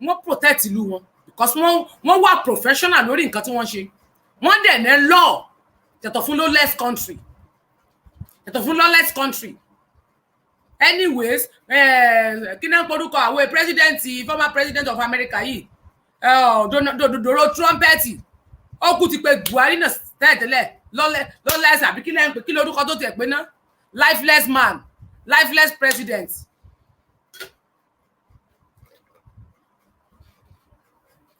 wọ́n protect ìlú wọn because wọ́n wà professional lórí nǹkan tí wọ́n ṣe wọ́n dẹ̀ ní law yàtọ̀ fún lawless country anyways kí náà porúkọ àwọn former president of America yìí Donald Trump ó kú ti pé Buhari náà tẹ́lẹ̀ lawless àbí kí lẹ́yìn pé kí lórúkọ tó tiẹ̀ pé ná lifeless man lifeless president.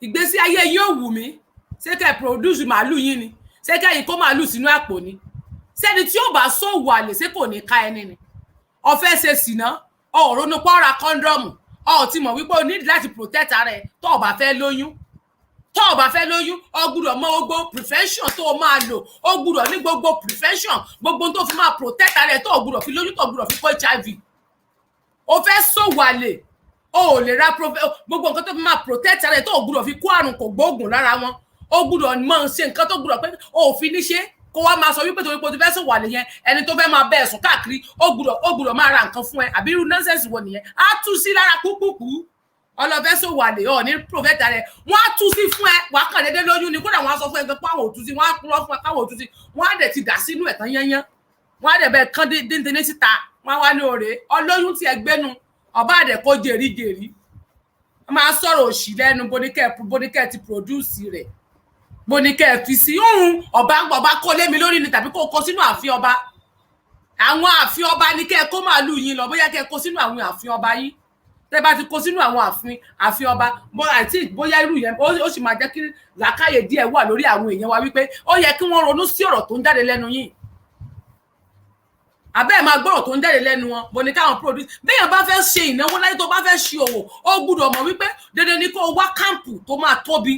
ìgbésí ayé yóò wù mí ṣé kẹ́ produce màálù yín ni ṣé kẹ́yìn kó màálù sínú àpò ni sẹ́ni tí ó bá sòwò àlè ṣé kò ní ká ẹni ni ọ̀fẹ́ ṣe sìná ọ̀rọ̀ ní pọ́ra kọ́ńdọ́ọ̀mù ti mọ̀ wípé o need láti protect ara ẹ̀ tó o bá fẹ́ lóyún o gbọ́dọ̀ mọ gbogbo prevention tó o máa lò o gbọ́dọ̀ ní gbogbo prevention gbogbo tó fi máa protect ara ẹ̀ tó o gbọ́dọ̀ fi lóyún tó o gbọ́dọ̀ fi kó HIV o fẹ́ sòwò àlè o lè ra gbogbo nǹkan tó fi máa protect ara ẹ̀ tó o gbọ́dọ̀ fi kó àrùn kò gbóògùn lára wọn o gbọ́dọ̀ mọ̀ ṣe nǹkan tó gbọ́dọ̀ pé o fi ní ṣe kó wá máa sọ wípé torí pé o ti fẹ́ sòwò àlè yẹn ẹni tó fẹ́ máa bẹ ẹ̀sùn káàkiri o gbọ́dọ̀ máa ra nǹkan fún ẹ àbí irú nonsense wo nìyẹn á tú sí lára kúkúkú ọlọ́fẹ́ sòwò àlè ọ̀ ní protect ara ẹ̀ wọ́n á tú sí fún ẹ wàá kàn déédéé lóyún ni kódà wọ́n á sọ fún ẹ pé káwọn ò tú sí wọ́n á kúrọ́ fún ẹ káwọn ò tú sí wọ́n á dẹ̀ ti dà sínú ẹ̀ tán yányán wọ́n á dẹ̀ bẹ́ẹ̀ kán díndín síta wọ́n á wá ní òrè ọlóyún tí ẹ gbénu ọba àdẹ̀ kó jèríjèrí wọ́n máa sọ̀rọ̀ òṣì lẹ́nu boníkẹ́ ti produce rẹ̀ boníkẹ́ fi sí ọba kó lé mi lórí ni tàbí kó kó sínú ààfin ọba àwọn ààfin ọba ní kẹ́ kó màálù yín lọ bóyá kẹ́ kó sínú àwọn ààfin ọba yín tẹ́ bá ti kó sínú àwọn ààfin ọba bóyá irú yẹn ó sì máa jẹ́ kí làákàyè díẹ̀ wà lórí àwọn èèyàn wa wípé ó yẹ kí wọ́n ronú sí ọ̀rọ̀ tó ń jáde lẹ́nu yín àbẹ́ẹ̀ máa gbọ́rọ̀ tó ń jáde lẹ́nu wọn bó ní káwọn produce béèyàn bá fẹ́ ṣe ìnáwó láyé tó bá fẹ́ ṣe òwò ó gbúdọ̀ mọ̀ wípé dandan ni kó wá káàmpù tó máa tóbi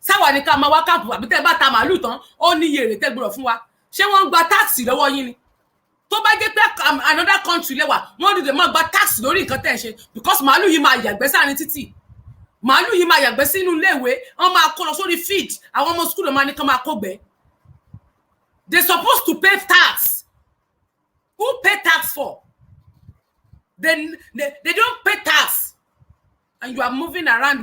sáwà ní ká máa wá káàmpù àbí tẹ́ bá ta màálù tán ó ní iye èrè tẹ́ gbọ́dọ̀ fún wa ṣé wọ́n ń gba táàsì lọ́wọ́ yín ni tó bá jẹ́ pé another country lẹ́wà wọ́n dìde máa gba tax lórí nǹkan tẹ́ ẹ ṣe because màálù yìí máa yàgbẹ́ sáàrin títì màálù yìí máa yàgbẹ́ sínú iléèwé wọ́n máa kó lọ sórí feed àwọn ọmọ school máa ní kán máa kó gbẹ́ they supposed to pay tax who pay tax for they don't pay tax and you are moving around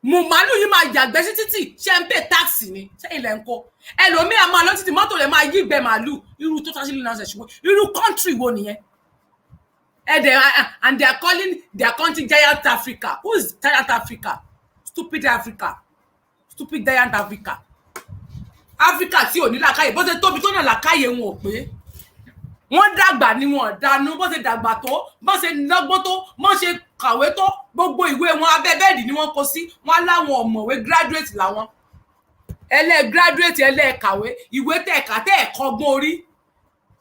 màálù yìí máa yàgbẹ́ sí títì ṣé ń pay tax ni ṣé ilẹ̀ ń kó ẹlòmíì a máa lọ títì mọ́tò rẹ̀ máa yí ìgbẹ́ màálù irú totally nonsense ṣùgbọ́n irú country wo nìyẹn and they are calling their country giant Africa. Who is giant Africa? Stupid Africa. Stupid giant Africa. Africa tí ò ní làákàyè bó ṣe tóbi tó náà làákàyè wọn ò pé wọ́n dàgbà ni wọ́n dànù bó ṣe dàgbà tó bó ṣe lọ́gbọ́n tó bó ṣe kàwé tó gbogbo ìwé wọn abẹ́ bẹ́ẹ̀dì ni wọ́n kó sí wọ́n láwọn ọ̀mọ̀wé graduate làwọn graduate kàwé ìwé tẹ̀ka tẹ̀ kọ́gbọ́n orí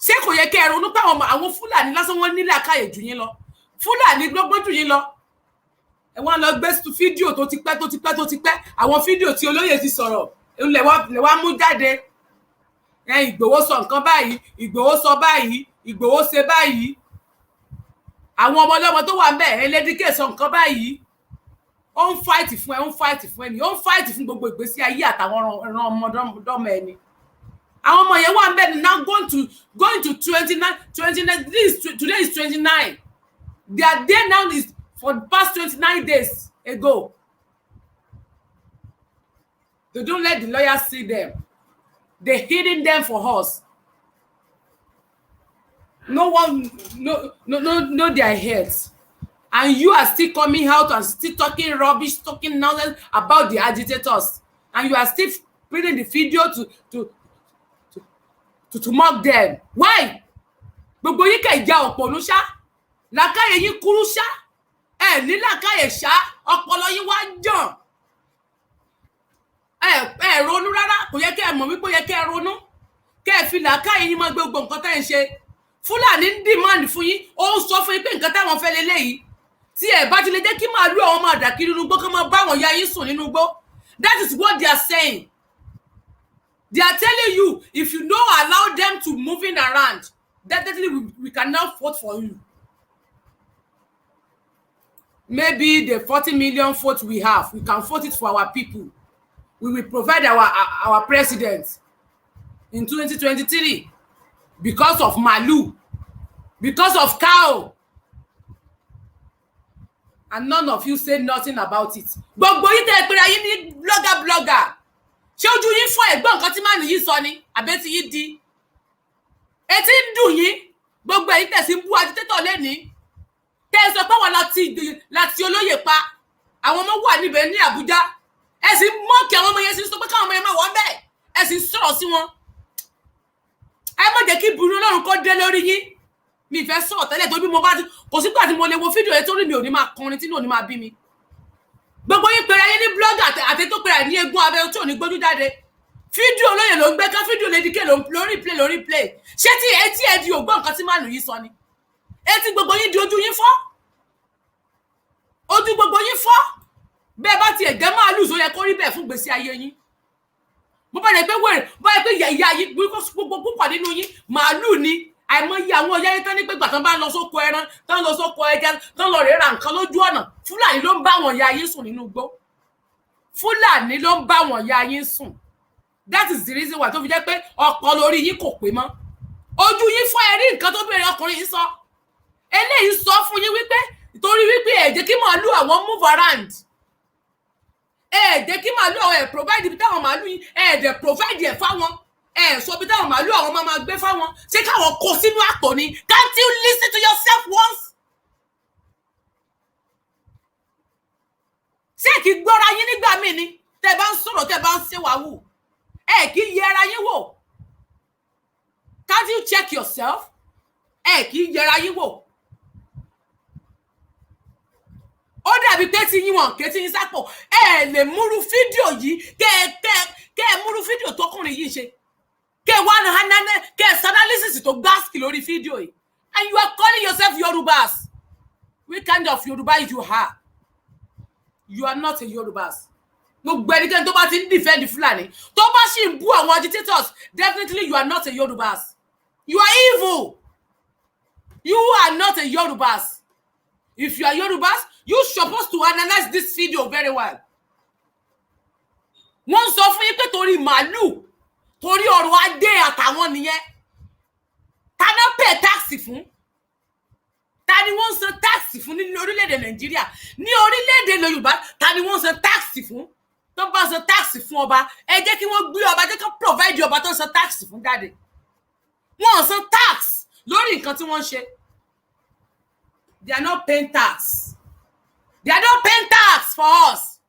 ṣé kò yẹ kí ẹ ronú pé àwọn Fúlàní lásán wọn ní làákàyè jù yín lọ Fúlàní gbọ́gbọ́n jù yín lọ ẹ wọ́n lọ gbé fídíò tó ti pẹ́ àwọn fídíò tí olóyè ti sọ̀rọ̀ lè wá mú jáde Ìgbòho sọ nǹkan báyìí Ìgbòho sọ báyìí Ìgbòho ṣe báyìí àwọn ọmọ ọlọ́mọ tó wà ń bẹ̀ Elédìkè sọ nǹkan báyìí ó ń fight fún ẹni ó ń fight fún gbogbo ìgbésí ayé àtàwọn ọ̀ràn ọmọdọ́mọ ẹni àwọn ọmọ yẹn wà ń bẹ̀ now going to 29 today is 29 their day now is for the past 29 days ago. They don't let the lawyers see them. They're hiding them for us. No one know their heads. And you are still coming out and still talking rubbish, talking nonsense about the agitators. And you are still putting the video to mock them. Why? Gbogbo yín kẹ́ ìjà òpònú ṣá. Làákàyè yín kúrú ṣá. Ní làákàyè ṣá. Ọpọlọ yín wá jàn. Ronú rárá kò yẹ kẹ́ ẹ mọ̀ wípé yẹ kẹ́ ẹ ronú kẹ́ ẹ fi làákàyè yín máa gbogbo nǹkan tẹ́ ẹ ń ṣe Fúlàní ń demand fún yín ó ń sọ fún yín pé nǹkan táwọn fẹ́ leléyìí tí ẹ bá ti lè jẹ́ kí màálù àwọn máa dà kiri nínú igbó kán máa bá wọn ya yín sùn nínú igbó. That is what they are saying. They are telling you if you don't allow them to moving around definitely we cannot vote for you. Maybe the 40 million votes we have we can vote it for our people. We will provide our president in 2023 because of Malu, because of cow. And none of you say nothing about it. Gbogbo yín tẹ́ pé ayé ní blogger. Ṣé ojú yín fọ́ ẹ̀gbọ́n nǹkan tí màálù yìí sọ ni? Àbẹ́tí yín di. Etí ń dùn yín. Gbogbo yín tẹ́ sí bú agitator lẹ́ni. Tẹ́ sọ pé wọ́n láti olóyè pa. Àwọn ọmọ wà níbẹ̀ ní Àbújá. Ẹ sì mọ́ọ̀kì àwọn ọmọ yẹn sì sọ pé káwọn ọmọ yẹn máa wọ́n bẹ́ẹ̀ ẹ sì sọ̀rọ̀ sí wọn. Ẹ má jẹ́ kí ìbínú Ọlọ́run kó dé lórí yín. Mi fẹ́ sọ̀rọ̀ tẹ́lẹ̀ tó bí mo bá ti kò sígbà tí mo lè wo fídíò yẹn torí mi ò ní máa kọrin tí ní ò ní máa bí mi. Gbogbo yín pera yín ní blogger àti tó pera ní egun abẹ́ tí ò ní gbójú jáde. Fídíò olóyè ló ń gbé ká fídíò Lédìkè lórí play. Ṣé tí etí ẹ di ògbọ́n nǹkan tí màálù yìí sọ ni? Etí gbogbo yín di ojú yín fọ́. Ojú gbogbo yín fọ́. Bẹ́ẹ̀ bá ti ẹ̀gẹ́ màálù só yẹ kó rí bẹ́ẹ̀ fún gbèsè ayé yín. Bó bá yẹ pé ìyá yìí gbogbo púpọ̀ nínú yín màálù ni àìmọye àwọn ọ̀yá yín tán ní pé gbà tán bá lọ sóko ẹran tán lọ sóko ẹja tán lọ rẹ̀ ra nǹkan lójú ọ̀nà Fúlàní ló ń bá wọn ìyá yín sùn nínú igbó. Fúlàní ló ń bá wọn ìyá yín sùn. That is the reason why tó fi jẹ́ pé ọpọlọ orí yín kò pé mọ́. Ojú yín fọ́ ẹ rí nǹkan tó bẹ̀rẹ̀ ọkùnrin yìí sọ. Eléyìí sọ fún yín wípé torí wípé ẹ jẹ́ kí màálù àwọn move around. Jẹ́ kí màálù àwọn provide bí táwọn màálù yìí dẹ̀ provide ẹ̀ fáwọn sọ bí táwọn màálù àwọn máa gbé fáwọn ṣé káwọn kó sínú àpò ni. Can't you listen to yourself once? Ṣé kí gbọ́ra yín nígbà míì ni tẹ́ bá ń sọ̀rọ̀ tẹ́ bá ń ṣe wàhù kí yẹra yín wò. Can't you check yourself? Kí yẹra yín wò. Ó dàbí pé tí yín wọn ké tí yín sápò lè múrú fídíò yìí kẹ́ múrú fídíò tọkùnrin yìí ṣe kẹ́ wá kẹ́ analysis tó gbáàsì lórí fídíò yìí and you are calling yourself Yorubas. What kind of Yoruba you are? You are not a Yorubas. Gbogbo ẹnikẹ́ni tó bá ti ń defend Fúlàní tó bá sì ń bú àwọn agitators definitely you are not a Yorubas. You are evil. You are not a Yorubas. If you are Yorubas, you're supposed to analyze this video very well. Wọ́n sọ fún yín pé torí màálù, torí ọrọ̀ ajé àtàwọn nìyẹn. Ta ná pay tax fún? Ta ta ni wọ́n san tax fún ní orílẹ̀-èdè Nàìjíríà ní orílẹ̀-èdè Yorùbá ta ni wọ́n san tax fún tó bá san tax fún ọba ẹ jẹ́ kí wọ́n gbé ọba jẹ́ kí wọ́n provide ọba tó san tax fún jáde wọ́n san tax lórí nǹkan tí wọ́n ṣe. They are not paying tax. They are not paying tax for us.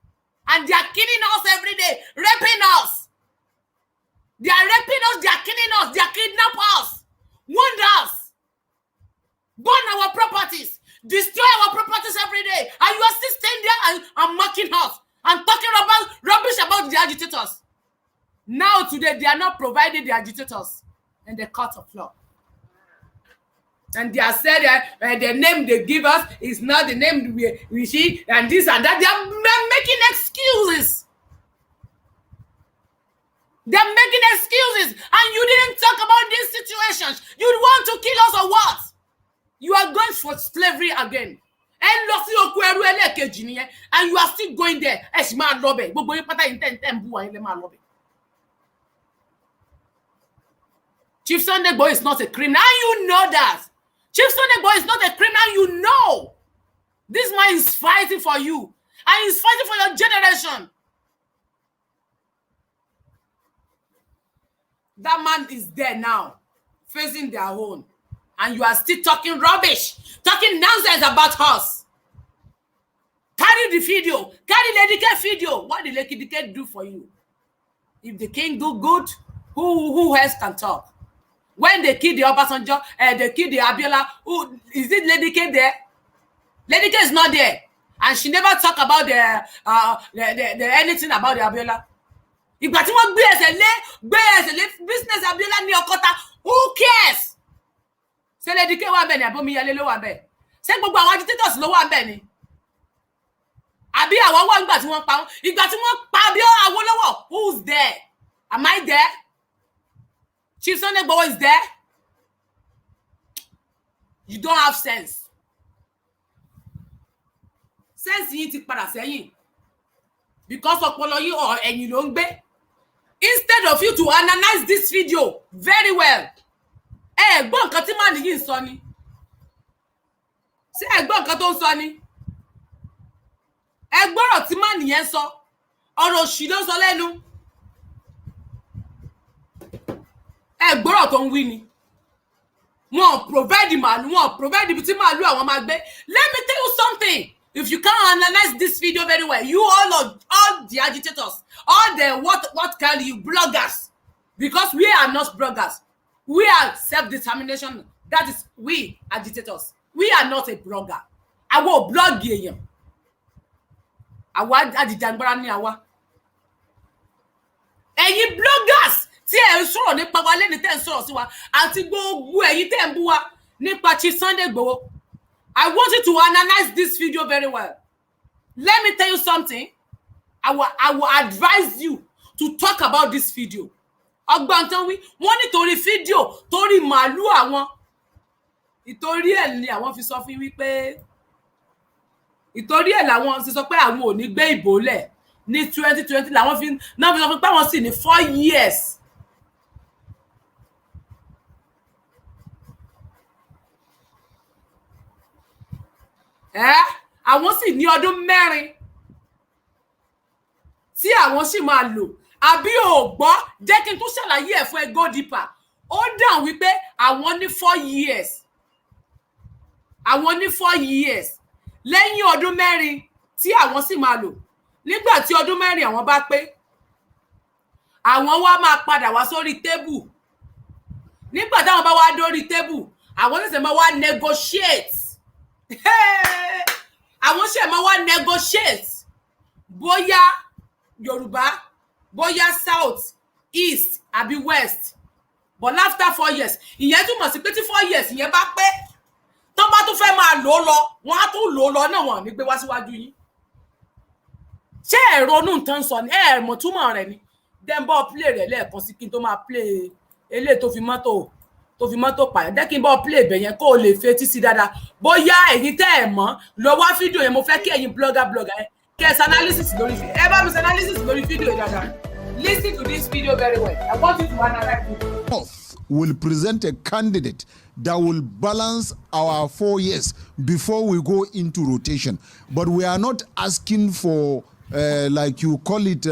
And they are killing us every day, raping us. They are raping us, they are killing us, they are kidnapping us, wound us, burn our properties, destroy our properties every day. And you are still staying there and mocking us and talking about rubbish about the agitators. Now today, they are not providing the agitators in the court of law. And they are said that the name they give us is not the name we see, and this and that. They are making excuses. They are making excuses, and you didn't talk about these situations. You want to kill us or what? You are going for slavery again. And you are still going there. Chief Sunday Igboho is not a criminal. You know that. Chief Sunday Igboho is not a criminal. You know. This man is fighting for you. And he's fighting for your generation. That man is there now, facing their own. And you are still talking rubbish, talking nonsense about us. Carry the video. Carry Lady K video. What did Lady K do for you? If the king do good, who else can talk? When they kill the Obasanjo, they kill the Abiola, who is it? Lady K there? Lady K is not there, and she never talk about the anything about the Abiola. Ìgbà tí wọ́n gbé ẹsẹ̀ lé business Abiola ní Ọ̀kọ́ta, who cares? Ṣé Lady K wà bẹ́ẹ̀ ni Abomiyale ló wà bẹ́ẹ̀? Ṣé gbogbo àwọn agitators ló wà bẹ́ẹ̀ ni? Àbí àwọn wọ́n ìgbà tí wọ́n pa wọ́n? Ìgbà tí wọ́n pa Awólọ́wọ̀, who's there? Am I there? Chief Sunday Igboho is there? You don't have sense. Sense yìí ti padà sẹ́yìn. Because ọpọlọ yìí or ẹ̀yìn ló ń gbé. Instead of you to analyze this video very well. Gbọ́ nǹkan tí màá nìyí ń sọ ni. Ṣé gbọ́ nǹkan tó ń sọ ni? Gbọ́rọ̀ tí màá nìyẹn sọ. Ọ̀rọ̀ òṣì ló sọ lẹ́nu. Gbọ́rọ̀ tó ń wí ni. Wọ́n provide màálù, wọ́n provide ibi tí màálù àwọn máa gbé. Let me tell you something. If you can't analyze this video very well, you all the agitators, all the what call you bloggers, because we are not bloggers. We are self-determination. That is we agitators. We are not a blogger. I will blog you. Àwa ajijangbara ni àwa. Ẹ̀yin bloggers tí ẹ ń sọ̀rọ̀ nípa wa lẹ́ni tẹ́ ń sọ̀rọ̀ sí wa àti gbogbo ẹ̀yin tẹ́ ń bú wa nípa Chief Sunday Igboho. I want you to analyze this video very well. Let me tell you something. I will advise you to talk about this video. Ọgbọ́n tán wí, wọ́n nítorí fídíò torí màálù àwọn. Ìtorí ẹ̀ ni àwọn fi sọ fún wípé ìtorí ẹ̀ làwọn sì sọ pé àwọn ò ní gbé ìbò lẹ̀ ní 2020 làwọn fi náà fi sọ pé àwọn sì ní 4 years. Àwọn sì ní ọdún 4 tí àwọn sì máa lò. Àbí ò gbọ́ jẹ́ kí n tún ṣàlàyé ẹ̀ fún ẹ go deeper. Ó dàn wípé àwọn ní 4 years. Àwọn ní 4 years. Lẹ́yìn ọdún 4 tí àwọn sì máa lò. Nígbà tí ọdún 4 àwọn bá pé, àwọn wá máa padà wá sórí tébù. Nígbà táwọn bá wá dórí tébù, àwọn ṣẹ̀ṣẹ̀ máa wá negotiate. Àwọn ṣe máa wá negotiate bóyá Yorùbá, bóyá South, East àbí West. But after 4 years, ìyẹn túmọ̀ sí pé tí 4 years ìyẹn bá pé, tó bá tún fẹ́ máa lò lọ, wọ́n á tún lò lọ náà wọ́n ní gbé wá síwájú yín. Ṣé ẹ ronú nǹkan sọ ni? Ẹ mọ̀ túmọ̀ rẹ̀ ni. Then bọ́ play rẹ̀ lẹ́ẹ̀kan sí kí n tó máa play eléyìí tó fi mọ́tò pààyàn. Jẹ́ kí n bọ́ play ibẹ̀ yẹn kó o lè fetí sí dáadáa. Bóyá ẹ̀yin tẹ́ ẹ̀ mọ̀ lọ wá fídíò yẹn, mo fẹ́ kí ẹ̀yin blogger yẹn kẹ́ ẹ analysis lórí fídíò. Ẹ bá mi analysis lórí fídíò yẹn dáadáa. Listen to this video very well. I want you to analyze it. will present a candidate that will balance our 4 years before we go into rotation. But we are not asking for, like you call it,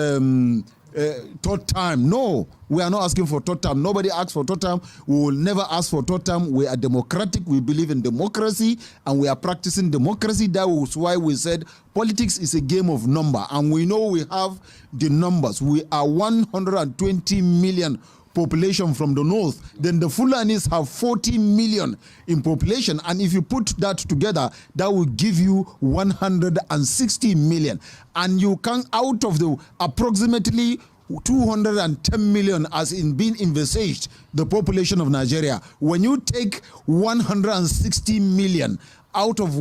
third time. No, we are not asking for third time. Nobody asks for third time. We will never ask for third time. We are democratic. We believe in democracy, and we are practicing democracy. That was why we said politics is a game of number, and we know we have the numbers. We are 120 million population from the north. Then the Fulanis have 40 million in population, and if you put that together, that will give you 160 million. And you can, out of the approximately 210 million as in being envisaged the population of Nigeria, when you take 160 million out of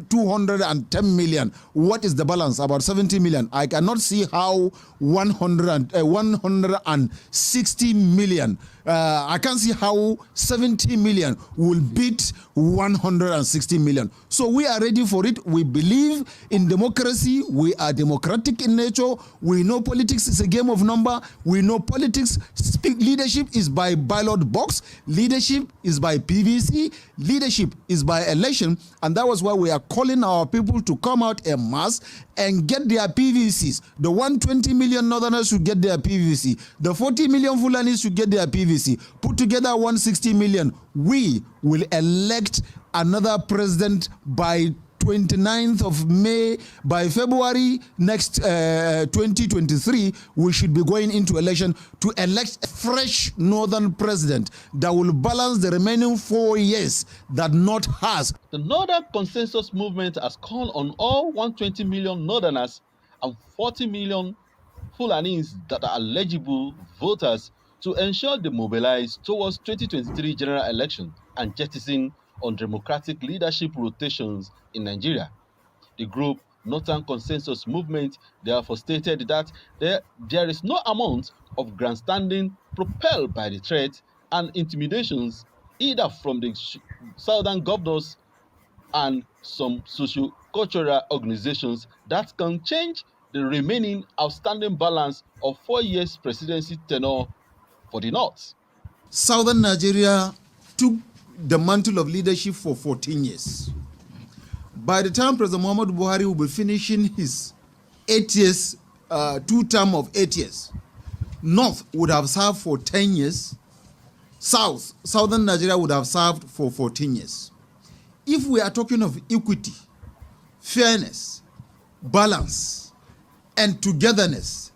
210 million, what is the balance? About 70 million. I cannot see how 160 million, I can't see how 70 million will beat 160 million. So we are ready for it. We believe in democracy. We are democratic in nature. We know politics is a game of number. We know politics, leadership is by ballot box. Leadership is by PVC. Leadership is by election. And that was why we are calling our people to come out en masse and get their PVCs. The 120 million Northerners should get their PVC. The 40 million Fulanis should get their PVC. Put together 160 million. We will elect another president by 29th of May. By February next 2023, we should be going into election to elect a fresh northern president that will balance the remaining 4 years that North has. The Northern Consensus Movement has called on all 120 million Northerners and 40 million Fulanis that are eligible voters to ensure they mobilize towards 2023 general election and jettison on democratic leadership rotations in Nigeria. The group Northern Consensus Movement therefore stated that there is no amount of grandstanding propelled by the threat and intimidations either from the southern governors and some socio-cultural organizations that can change the remaining outstanding balance of 4 years presidency tenure for the North. Southern Nigeria took the mantle of leadership for 14 years. By the time President Muhammadu Buhari will be finishing his 8 years, 2 term of 8 years, North would have served for 10 years, Southern Nigeria would have served for 14 years. If we are talking of equity, fairness, balance, and togetherness,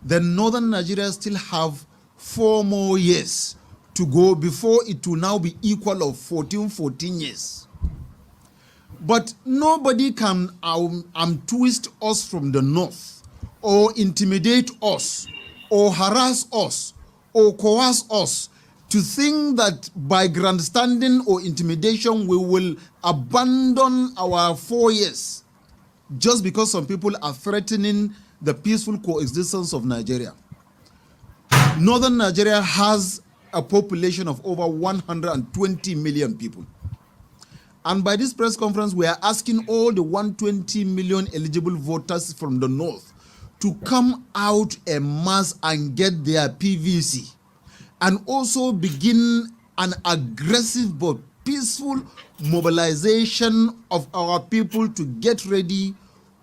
then Northern Nigeria still have 4 more years to go before it will now be equal of 14 years. But nobody can twist us from the north, or intimidate us, or harass us, or coerce us to think that by grandstanding or intimidation we will abandon our 4 years just because some people are threatening the peaceful coexistence of Nigeria. Northern Nigeria has a population of over 120 million people. And by this press conference, we are asking all the 120 million eligible voters from the north to come out en masse and get their PVC, and also begin an aggressive but peaceful mobilization of our people to get ready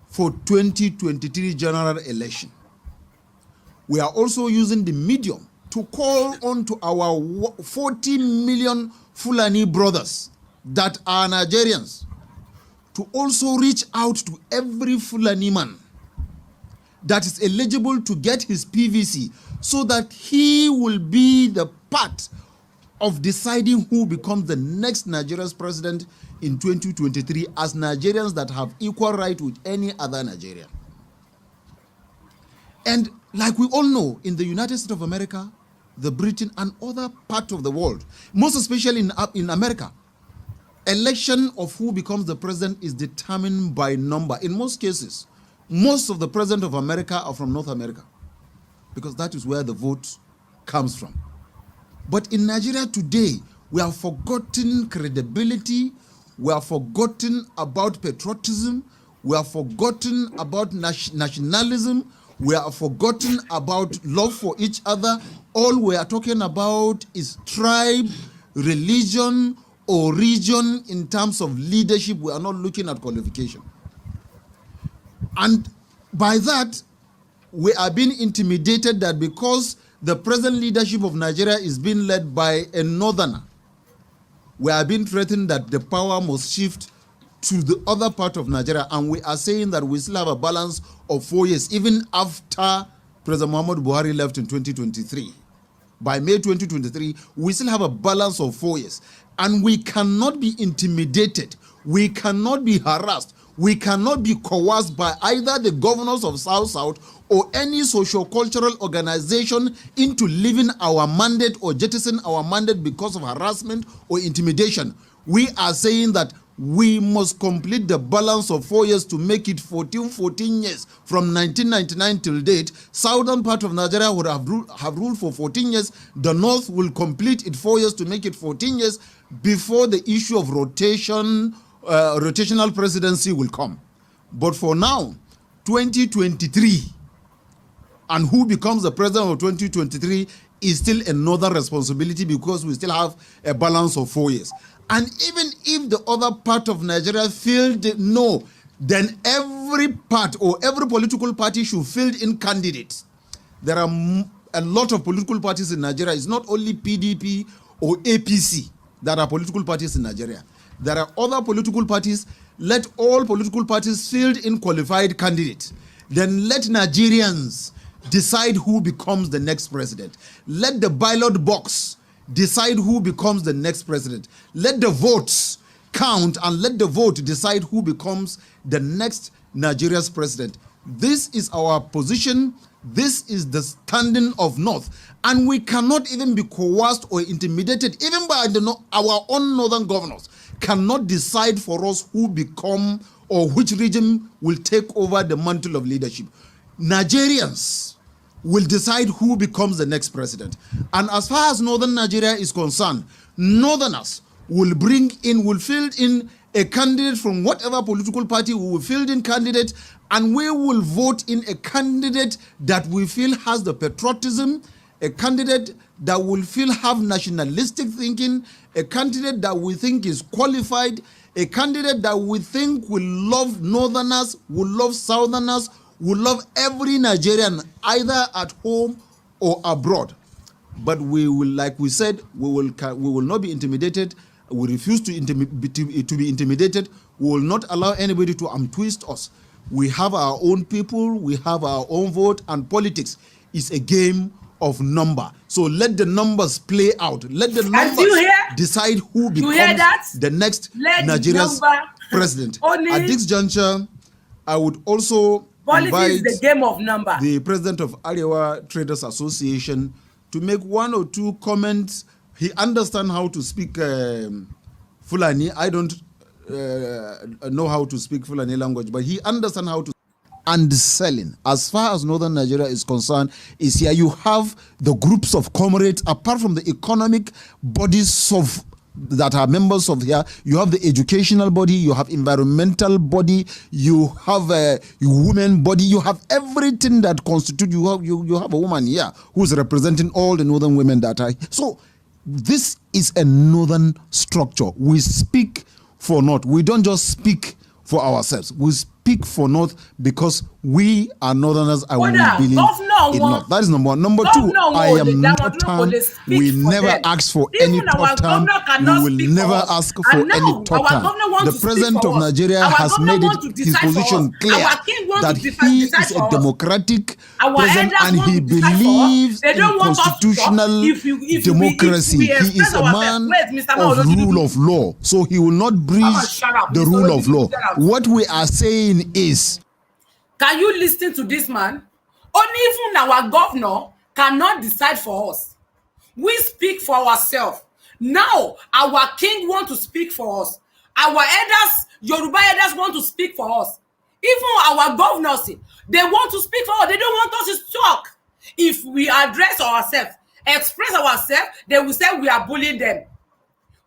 for 2023 general election. We are also using the medium to call on to our 40 million Fulani brothers that are Nigerians to also reach out to every Fulani man that is eligible to get his PVC, so that he will be the part of deciding who becomes the next Nigeria's president in 2023 as Nigerians that have equal right with any other Nigerian. And like we all know, in the United States of America, the Britain, and other parts of the world, most especially in America, election of who becomes the president is determined by number. In most cases, most of the presidents of America are from North America, because that is where the vote comes from. But in Nigeria today, we have forgotten credibility, we have forgotten about patriotism, we have forgotten about nationalism, We are forgotten about love for each other. All we are talking about is tribe, religion, or region in terms of leadership. We are not looking at qualification. And by that, we are being intimidated that because the present leadership of Nigeria is being led by a northerner, we are being threatened that the power must shift to the other part of Nigeria, and we are saying that we still have a balance of 4 years, even after President Muhammadu Buhari left in 2023. By May 2023, we still have a balance of 4 years, and we cannot be intimidated, we cannot be harassed, we cannot be coerced by either the governors of South or any socio-cultural organization into leaving our mandate or jettison our mandate because of harassment or intimidation. We are saying that we must complete the balance of 4 years to make it 14 years from 1999 till date. Southern part of Nigeria would have ruled for 14 years. The North will complete it 4 years to make it 14 years before the issue of rotational presidency will come. But for now, 2023, and who becomes the president of 2023 is still another responsibility because we still have a balance of 4 years. And even if the other part of Nigeria filled no, then every part or every political party should field in candidates. There are a lot of political parties in Nigeria. It's not only PDP or APC that are political parties in Nigeria. There are other political parties. Let all political parties field in qualified candidates. Then let Nigerians decide who becomes the next president. Let the ballot box decide who becomes the next president. Let the votes count and let the vote decide who becomes the next Nigeria's president. This is our position. This is the standing of North. And we cannot even be coerced or intimidated, even by our own northern governors cannot decide for us who become or which region will take over the mantle of leadership. Nigerians will decide who becomes the next president. And as far as northern Nigeria is concerned, northerners will field in a candidate from whatever political party. We will field in candidate, and we will vote in a candidate that we feel has the patriotism, a candidate that will feel have nationalistic thinking, a candidate that we think is qualified, a candidate that we think will love northerners, will love southerners, will love every Nigerian, either at home or abroad. But we will, like we said, we will not be intimidated. We refuse to be intimidated. We will not allow anybody to twist us. We have our own people, we have our own vote, and politics is a game of number. So let the numbers play out. Let the numbers decide who becomes the next Nigeria's president. At this juncture, I would also invite the game of number. The president of Arewa Traders Association to make one or two comments. He understands how to speak Fulani. I don't know how to speak Fulani language, but he understands how to. And selling, as far as northern Nigeria is concerned, is here you have the groups of comrades. Apart from the economic bodies that are members of here, you have the educational body, you have environmental body, you have a women body, you have everything that constitutes. You have a woman here who's representing all the northern women that are. So this is a northern structure. We speak for North. We don't just speak for ourselves. We speak for North because we are Northerners and we believe in North. That is number one. Number two, I am not term. We never ask for any top term. We will never ask for any top term. The president of Nigeria has made it his position clear that he is a democratic president and he believes in constitutional democracy. He is a man of rule of law. So he will not breach the rule of law. What we are saying is, can you listen to this man? Only even our governor cannot decide for us. We speak for ourselves. Now, our king wants to speak for us. Our elders, Yoruba elders want to speak for us. Even our governors, they want to speak for us. They don't want us to talk. If we address ourselves, express ourselves, they will say we are bullying them.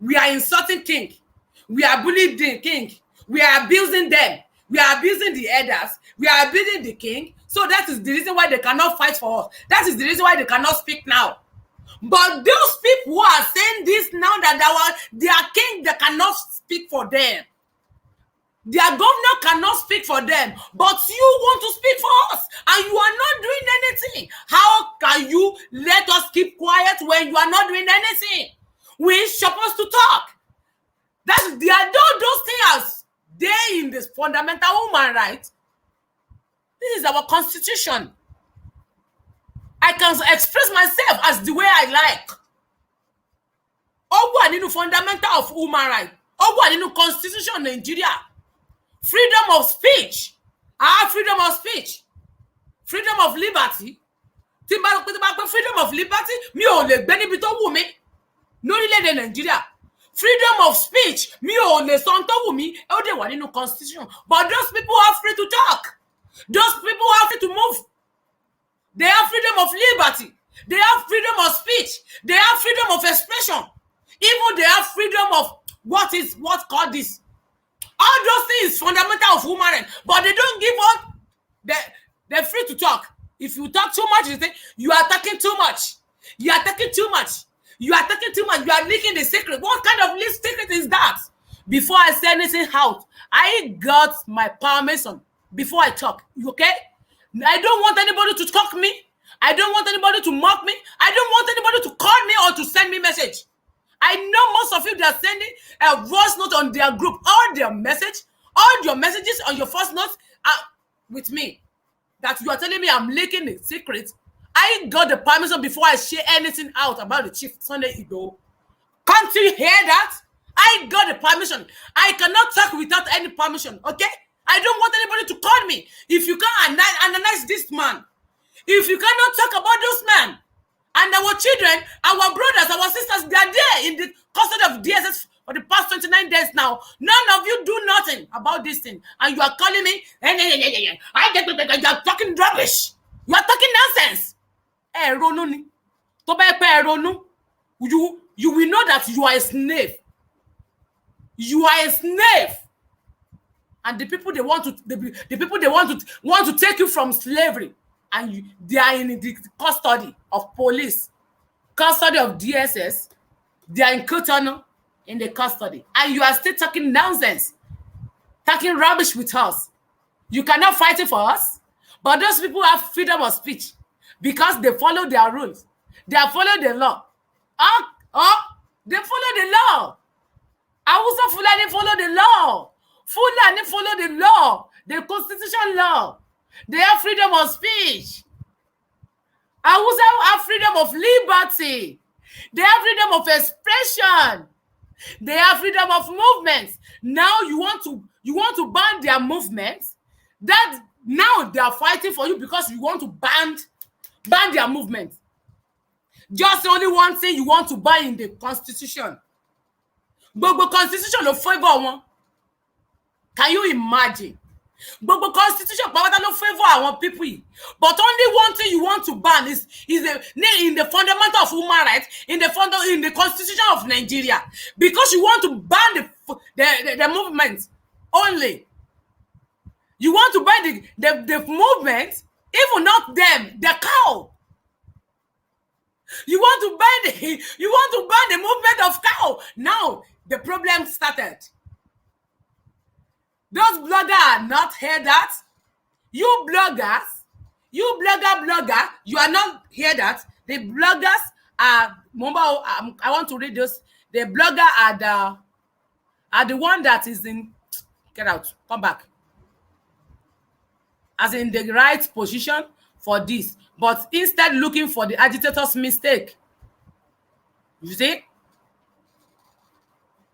We are insulting king. We are bullying the king. We are abusing them. we are abusing the elders, we are abusing the king. So that is the reason why they cannot fight for us. That is the reason why they cannot speak now. But those people who are saying this now that their king, they cannot speak for them. Their governor cannot speak for them, but you want to speak for us, and you are not doing anything. How can you let us keep quiet when you are not doing anything? We're supposed to talk. They are those things they in this fundamental human right. This is our constitution. I can express myself as the way I like. What in the fundamental of human right? What in the constitution of Nigeria? Freedom of speech. Freedom of speech. Freedom of liberty. Freedom of liberty. Mi ò lè gbé níbi tó wù mí. Lórílẹ̀-èdè Nigeria. Freedom of speech. Mi ò lè sọ ohun tó wù mí. Ó dẹ̀ wà nínú constitution. But those people are free to talk. Those people are free to move. They have freedom of liberty. They have freedom of speech. They have freedom of expression. Even they have freedom of what called this. All those things fundamental of human rights, but they don't give up. They're free to talk. If you talk too much, you say you are talking too much. You are talking too much. You are talking too much. You are leaking the secret. What kind of secret is that? Before I say anything out, I got my permission before I talk. You okay? I don't want anybody to talk me. I don't want anybody to mock me. I don't want anybody to call me or to send me message. I know most of you, they are sending a voice note on their group. All your messages on your first note are with me. That you are telling me I'm leaking the secret. I got the permission before I share anything out about the Chief Sunday Igboho. Can't you hear that? I got the permission. I cannot talk without any permission, okay? I don't want anybody to call me. If you can't analyze this man, if you cannot talk about those men, and our children, our brothers, our sisters, they are there in the custody of DSS for the past 29 days now. None of you do nothing about this thing. And you are calling me, you are talking rubbish. You are talking nonsense. You will know that you are a slave. You are a slave. And the people they want to take you from slavery. And they are in the custody of police, custody of DSS. They are in Cotonou in the custody. And you are still talking nonsense, talking rubbish with us. You cannot fight it for us. But those people have freedom of speech because they follow their rules. They follow the law. They follow the law. Hausa Fulani follow the law. Fulani follow the law, the constitution law. They have freedom of speech. Hausa have freedom of liberty. They have freedom of expression. They have freedom of movement. Now you want to ban their movements. That now they are fighting for you because you want to ban their movement. Just only one thing you want to ban in the constitution. But constitution no favor one. Can you imagine? But constitution no favor our people. But only one thing you want to ban is in the fundamental of human rights, in the constitution of Nigeria, because you want to ban the movement only. You want to ban the movement, even not them, the cow. You want to ban the movement of cow. Now the problem started. Those bloggers are not hear that. You blogger, you are not hear that. The bloggers are. I want to read this. The blogger are the one that is in. Get out. Come back. As in the right position for this, but instead looking for the agitator's mistake. You see?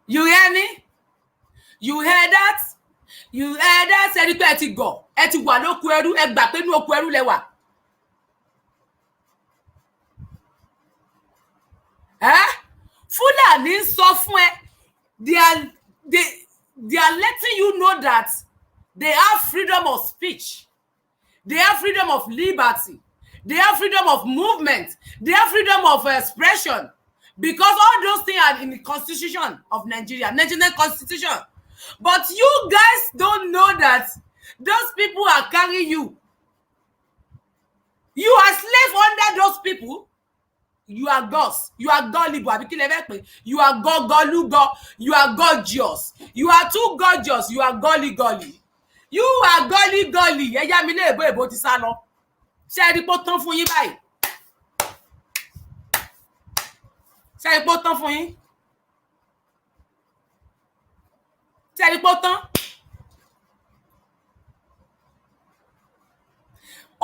You hear me? You hear that? You hear that? Say it to go. Eti wa lo ku eru, e gba pe nu oku eru lewa. Fulani sọ fún ẹ. They are letting you know that they have freedom of speech. They have freedom of liberty. They have freedom of movement. They have freedom of expression. Because all those things are in the constitution of Nigeria, Nigerian constitution. But you guys don't know that those people are carrying you. You are slave under those people. You are gods. You are gullible. You are gogolugo. You are gorgeous. You are too gorgeous. You are golly. You are golly. Ẹ̀yà mi lè bo ti sá lọ. Ṣé rí pó tán fún yín báyìí? Ṣé rí pó tán fún yín? Ṣé rí pó tán?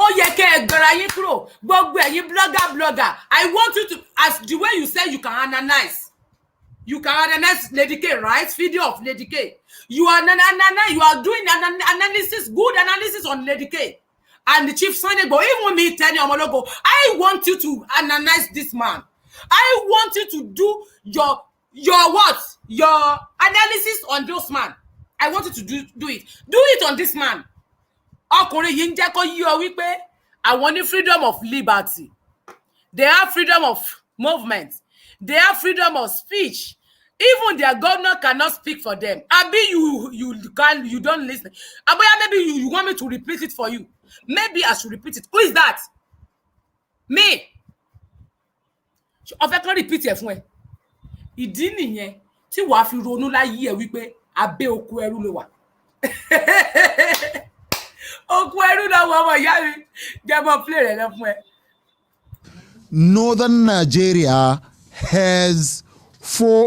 Oh, yeah, blogger. I want you to, as the way you say you can analyze. You can analyze Lady K, right? Video of Lady K. You are doing an analysis, good analysis on Lady K. And the Chief Sunday, but even me telling you, I want you to analyze this man. I want you to do your what? Your analysis on this man. I want you to do it. Do it on this man. Ọkùnrin yìí ń jẹ́ kó yí ọ wípé àwọn ní freedom of liberty. They have freedom of movement. They have freedom of speech. Even their governor cannot speak for them. Abi, you don't listen. Aboya, maybe you want me to repeat it for you. Maybe I should repeat it. Who is that? Me. Ọ̀fẹ́ kan repeat ẹ̀ fún ẹ. Ìdí nìyẹn tí wàá fi ronú láyé ẹ wípé abẹ́ oko ẹrú ló wà. Northern Nigeria has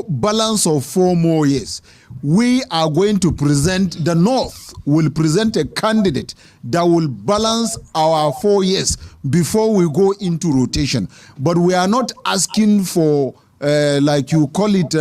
balance of 4 more years. We are going to present, the North will present a candidate that will balance our 4 years before we go into rotation. But we are not asking for, like you call it,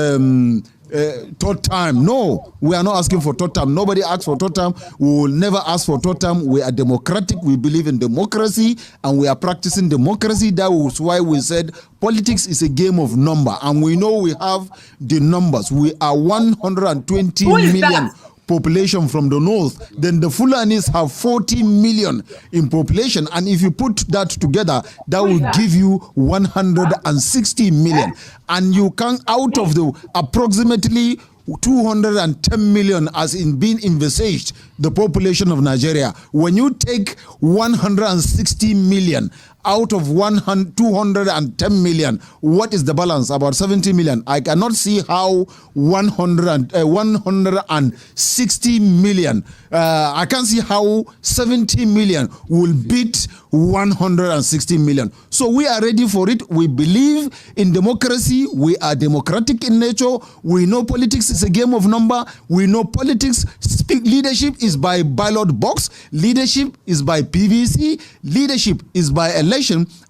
third time. No, we are not asking for third time. Nobody asks for third time. We will never ask for third time. We are democratic. We believe in democracy and we are practicing democracy. That was why we said politics is a game of number, and we know we have the numbers. We are 120 million population from the north. Then the Fulanis have 40 million in population, and if you put that together, that will give you 160 million. And you can, out of the approximately 210 million as in being envisaged, the population of Nigeria, when you take 160 million out of 210 million, what is the balance? About 70 million. I cannot see how 160 million, I can't see how 70 million will beat 160 million. So we are ready for it. We believe in democracy. We are democratic in nature. We know politics is a game of number. We know politics, leadership is by ballot box. Leadership is by PVC. Leadership is by election.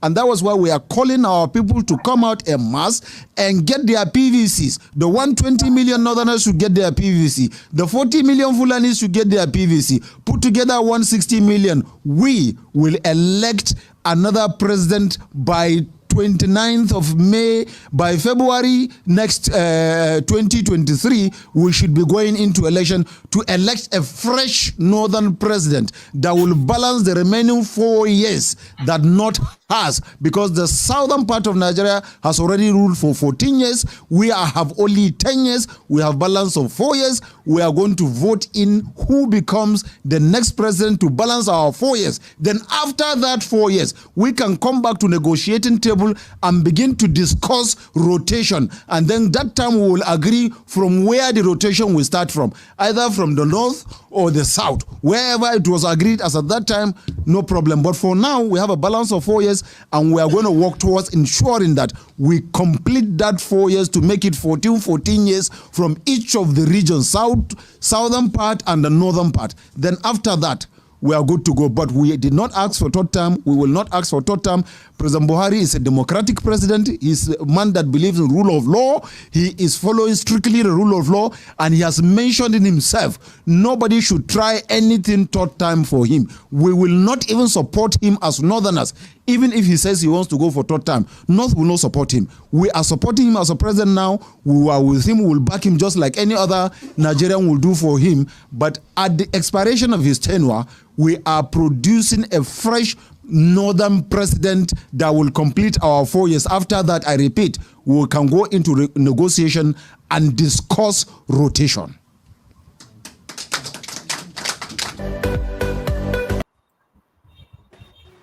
And that was why we are calling our people to come out en masse and get their PVCs. The 120 million Northerners should get their PVC. The 40 million Fulanis should get their PVC. Put together 160 million. We will elect another president by 29th of May. By February next 2023, we should be going into election to elect a fresh northern president that will balance the remaining 4 years that North has, because the southern part of Nigeria has already ruled for 14 years. We have only 10 years. We have balance of 4 years. We are going to vote in who becomes the next president to balance our 4 years. Then after that 4 years, we can come back to negotiating table and begin to discuss rotation. And then that time we will agree from where the rotation will start from, either from the north or the south. Wherever it was agreed as at that time, no problem. But for now, we have a balance of 4 years, and we are going to work towards ensuring that we complete that 4 years to make it 14 years from each of the regions, southern part and the northern part. Then after that, we are good to go. But we did not ask for third term. We will not ask for third term. President Buhari is a democratic president. He's a man that believes in rule of law. He is following strictly the rule of law, and he has mentioned in himself, nobody should try anything third time for him. We will not even support him as Northerners. Even if he says he wants to go for third time, North will not support him. We are supporting him as a president now. We are with him. We will back him just like any other Nigerian will do for him. But at the expiration of his tenure, we are producing a fresh northern president that will complete our 4 years. After that, I repeat, we can go into negotiation and discuss rotation.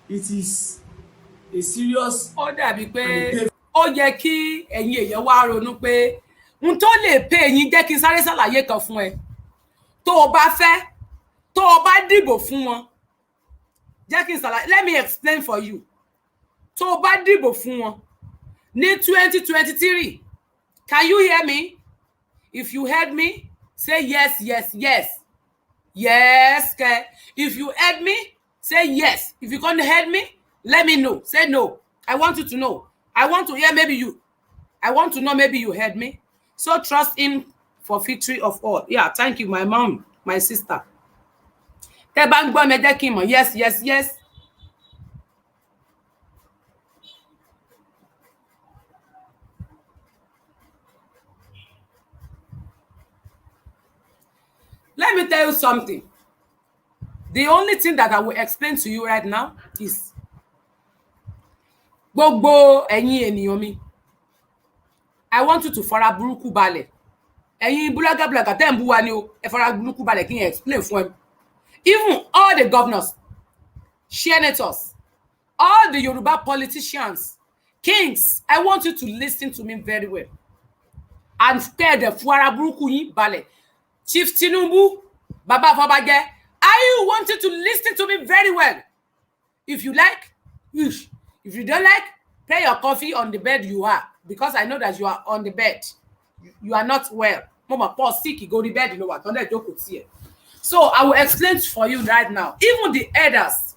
It is a serious. Ó dàbí pé ó yẹ kí ẹ̀yin èèyàn wá ronú pé n tó lè pè yín jẹ́ kí n sáré ṣàlàyé kan fún ẹ. Tó o bá fẹ́, tó o bá dìbò fún wọn, jẹ́ kí n ṣàlàyé. Let me explain for you. Tó o bá dìbò fún wọn ní 2023, can you hear me? If you heard me, say yes, yes, yes. Yes, okay. If you heard me, say yes. If you can't hear me, let me know. Say no. I want you to know. I want to hear maybe you. I want to know maybe you heard me. So trust him for victory of all. Yeah, thank you, my mom, my sister. Tẹ́ bá ń gbọ́ mi jẹ́ kí n mọ̀. Yes, yes, yes. Let me tell you something. The only thing that I will explain to you right now is gbogbo ẹ̀yin ènìyàn mi. I want you to fara burúkú balẹ̀. Ẹ̀yin búlágàbúlágà tẹ́ ń bú wa ni o. Ẹ fara burúkú balẹ̀ kí n explain fún ẹ. Even all the governors, senators, all the Yoruba politicians, kings, I want you to listen to me very well. And kẹ́ ẹ fara burúkú yín balẹ̀. Chief Tinubu, Baba Afọbajẹ, I want you to listen to me very well. If you like, if you don't like, pay your coffee on the bed you are, because I know that you are on the bed. You are not well. Mama, Paul sick, you go to bed, you know what? So I will explain for you right now. Even the elders.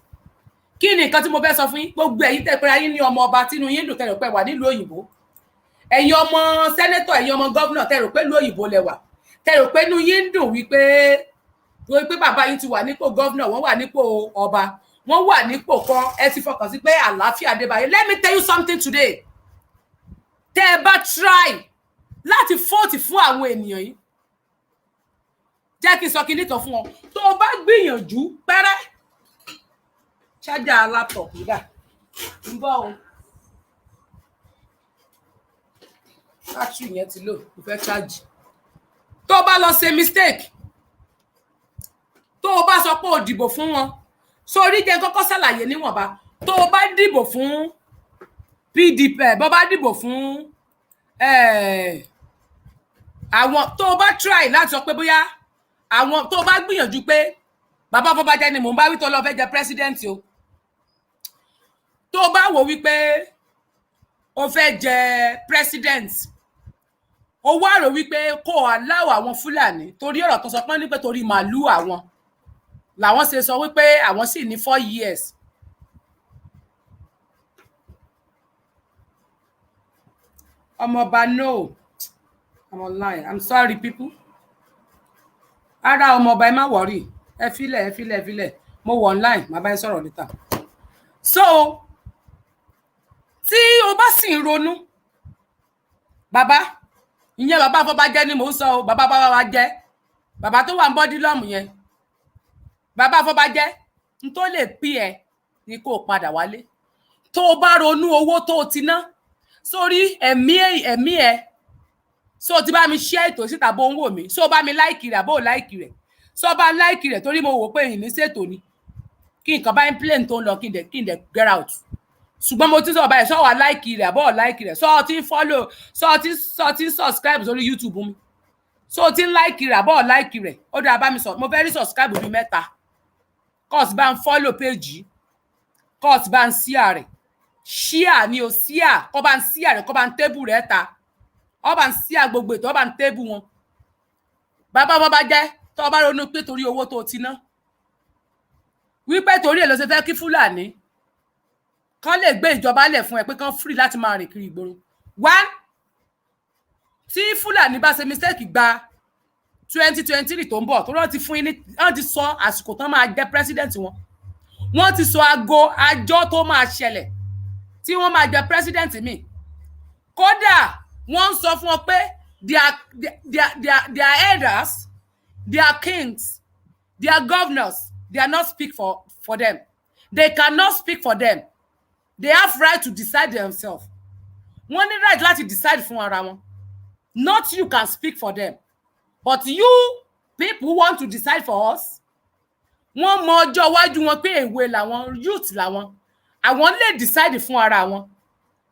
Kí ni nǹkan tí mo fẹ́ sọ fún yín? Gbogbo ẹ̀yin tẹ́ pé ayé ní ọmọ ọba tínú yín dùn tẹ́ rò pé wà nílùú òyìnbó. Ẹ̀yin ọmọ senator, ẹ̀yin ọmọ governor tẹ́ rò pé ìlú òyìnbó lẹ wà. Tẹ́ rò pé inú yín dùn wípé bàbá yín ti wà nípò governor, wọ́n wà nípò ọba, wọ́n wà nípò kan, ẹ ti fọkàn sí pé àlàáfíà dé báyìí. Let me tell you something today. Tẹ́ bá try láti vote fún àwọn ènìyàn yìí. Jẹ́ kí n sọ kíní kan fún ọ. Tó bá gbìyànjú pẹ́rẹ́. Charger laptop nígbà. Ń bọ̀ o. Battery yẹn ti lò, mo fẹ́ charge. Tó bá lọ ṣe mistake. Tó bá sọ pé o dìbò fún wọn. Sórí jẹ́ kọ́kọ́ ṣàlàyé níwọ̀nba. Tó bá dìbò fún PDP, bó bá dìbò fún àwọn tó bá try láti sọ pé bóyá àwọn tó bá gbìyànjú pé bàbá Afọbajẹ ni mò ń bá wí tó lọ fẹ́ jẹ president o. Tó bá wò wí pé ó fẹ́ jẹ president. Ó wá rò wí pé kó allow àwọn Fúlàní torí ọ̀rọ̀ tó sọ pé ní pé torí màálù àwọn làwọn ṣe sọ wí pé àwọn sì ní 4 years. Ọmọọba no. I'm online. I'm sorry people. Ara ọmọọba ẹ má worry. Ẹ filẹ̀. Mo wọ online, màá bá yín sọ̀rọ̀ later. So, tí o bá sì ń ronú, bàbá, ìyẹn bàbá Afọbajẹ ni mò ń sọ o, bàbá Afọbajẹ. Bàbá tó wà ń body lọ́mù yẹn. Bàbá Afọbajẹ, n tó lè pí ẹ ni kó padà wálé. Tó bá ronú owó tó ti ná sórí ẹ̀mí ẹ. So ti bá mi share ètò síta bó ń wò mí. So bá mi like rẹ̀ bó like rẹ̀. So bá like rẹ̀ torí mo wò pé ìní ṣètò ni. Kí nǹkan bá ń plane tó ń lọ kí n dẹ̀ get out. Ṣùgbọ́n mo ti sọ báyìí so wà like rẹ̀ bó like rẹ̀. So ti follow, so ti subscribe sórí YouTube mi. So ti like rẹ̀ bó like rẹ̀. Ó dá bá mi sọ. Mo fẹ́ rí subscribe bí 3. Cause bá ń follow page. Cause bá ń share rẹ̀. Share ni o share. Kó bá ń share rẹ̀, kó bá ń table rẹ̀ ta. Ó bá ń share gbogbo ètò, ó bá ń table wọn. Bàbá Afọbajẹ tó bá ronú pé torí owó tó ti ná. Wí pé torí ẹ ló ṣe fẹ́ kí Fúlàní kán lè gbé ìjọba lẹ̀ fún ẹ pé kán free láti máa rìn kiri ìgboro. One, tí Fúlàní bá ṣe mistake gba 2023 tó ń bọ̀ tó rántí fún yín wọ́n ti sọ àsìkò tán máa jẹ́ president wọn. Wọ́n ti sọ àjọ tó máa ṣẹlẹ̀ tí wọ́n máa jẹ́ president mi. Kódà wọ́n ń sọ fún wọn pé their elders, their kings, their governors, they are not speak for them. They cannot speak for them. They have right to decide themselves. Wọ́n ní right láti decide fún ara wọn. Not you can speak for them. But you people who want to decide for us, wọ́n mọ ọjọ́ iwájú wọn pé èwe làwọn youth làwọn àwọn lè decide fún ara wọn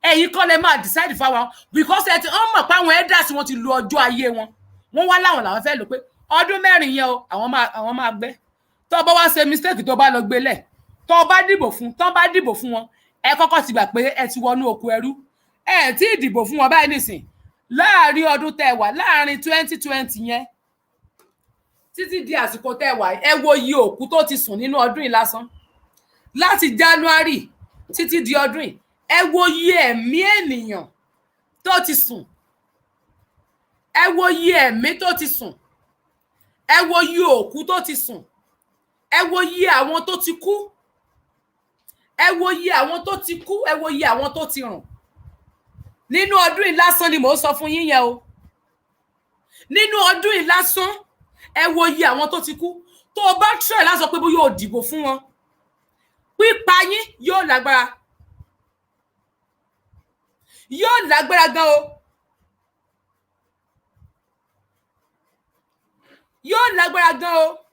ẹ̀yin kọ́ lẹ máa decide fún àwọn because ẹ ti wọ́n mọ̀ pé àwọn elders wọn ti lo ọjọ́ ayé wọn wọ́n wá láwọn làwọn fẹ́ lò pé ọdún 4 yẹn o àwọn máa gbé tó bá wá ṣe mistake tó bá lọ gbélẹ̀ tó bá dìbò fún wọn ẹ kọ́kọ́ ti gbà pé ẹ ti wọnú oko ẹrú ẹ tí ìdìbò fún wọn báyìí nìsín láàrin ọdún tẹ́ wà láàrin 2020 yẹn títí di àsìkò tẹ́ wà ẹ wo iye òkú tó ti sùn nínú ọdún yìí lásán láti January títí di ọdún yìí ẹ wo iye ẹ̀mí ènìyàn tó ti sùn ẹ wo iye ẹ̀mí tó ti sùn ẹ wo iye òkú tó ti sùn ẹ wo iye àwọn tó ti kú ẹ wo iye àwọn tó ti kú ẹ wo iye àwọn tó ti rùn nínú ọdún yìí lásán ni mò ń sọ fún yín yẹn o nínú ọdún yìí lásán ẹ wo iye àwọn tó ti kú tó o bá try láti sọ pé bóyá o dìbò fún wọn pípa yín yóò lágbára gan o yóò lágbára gan o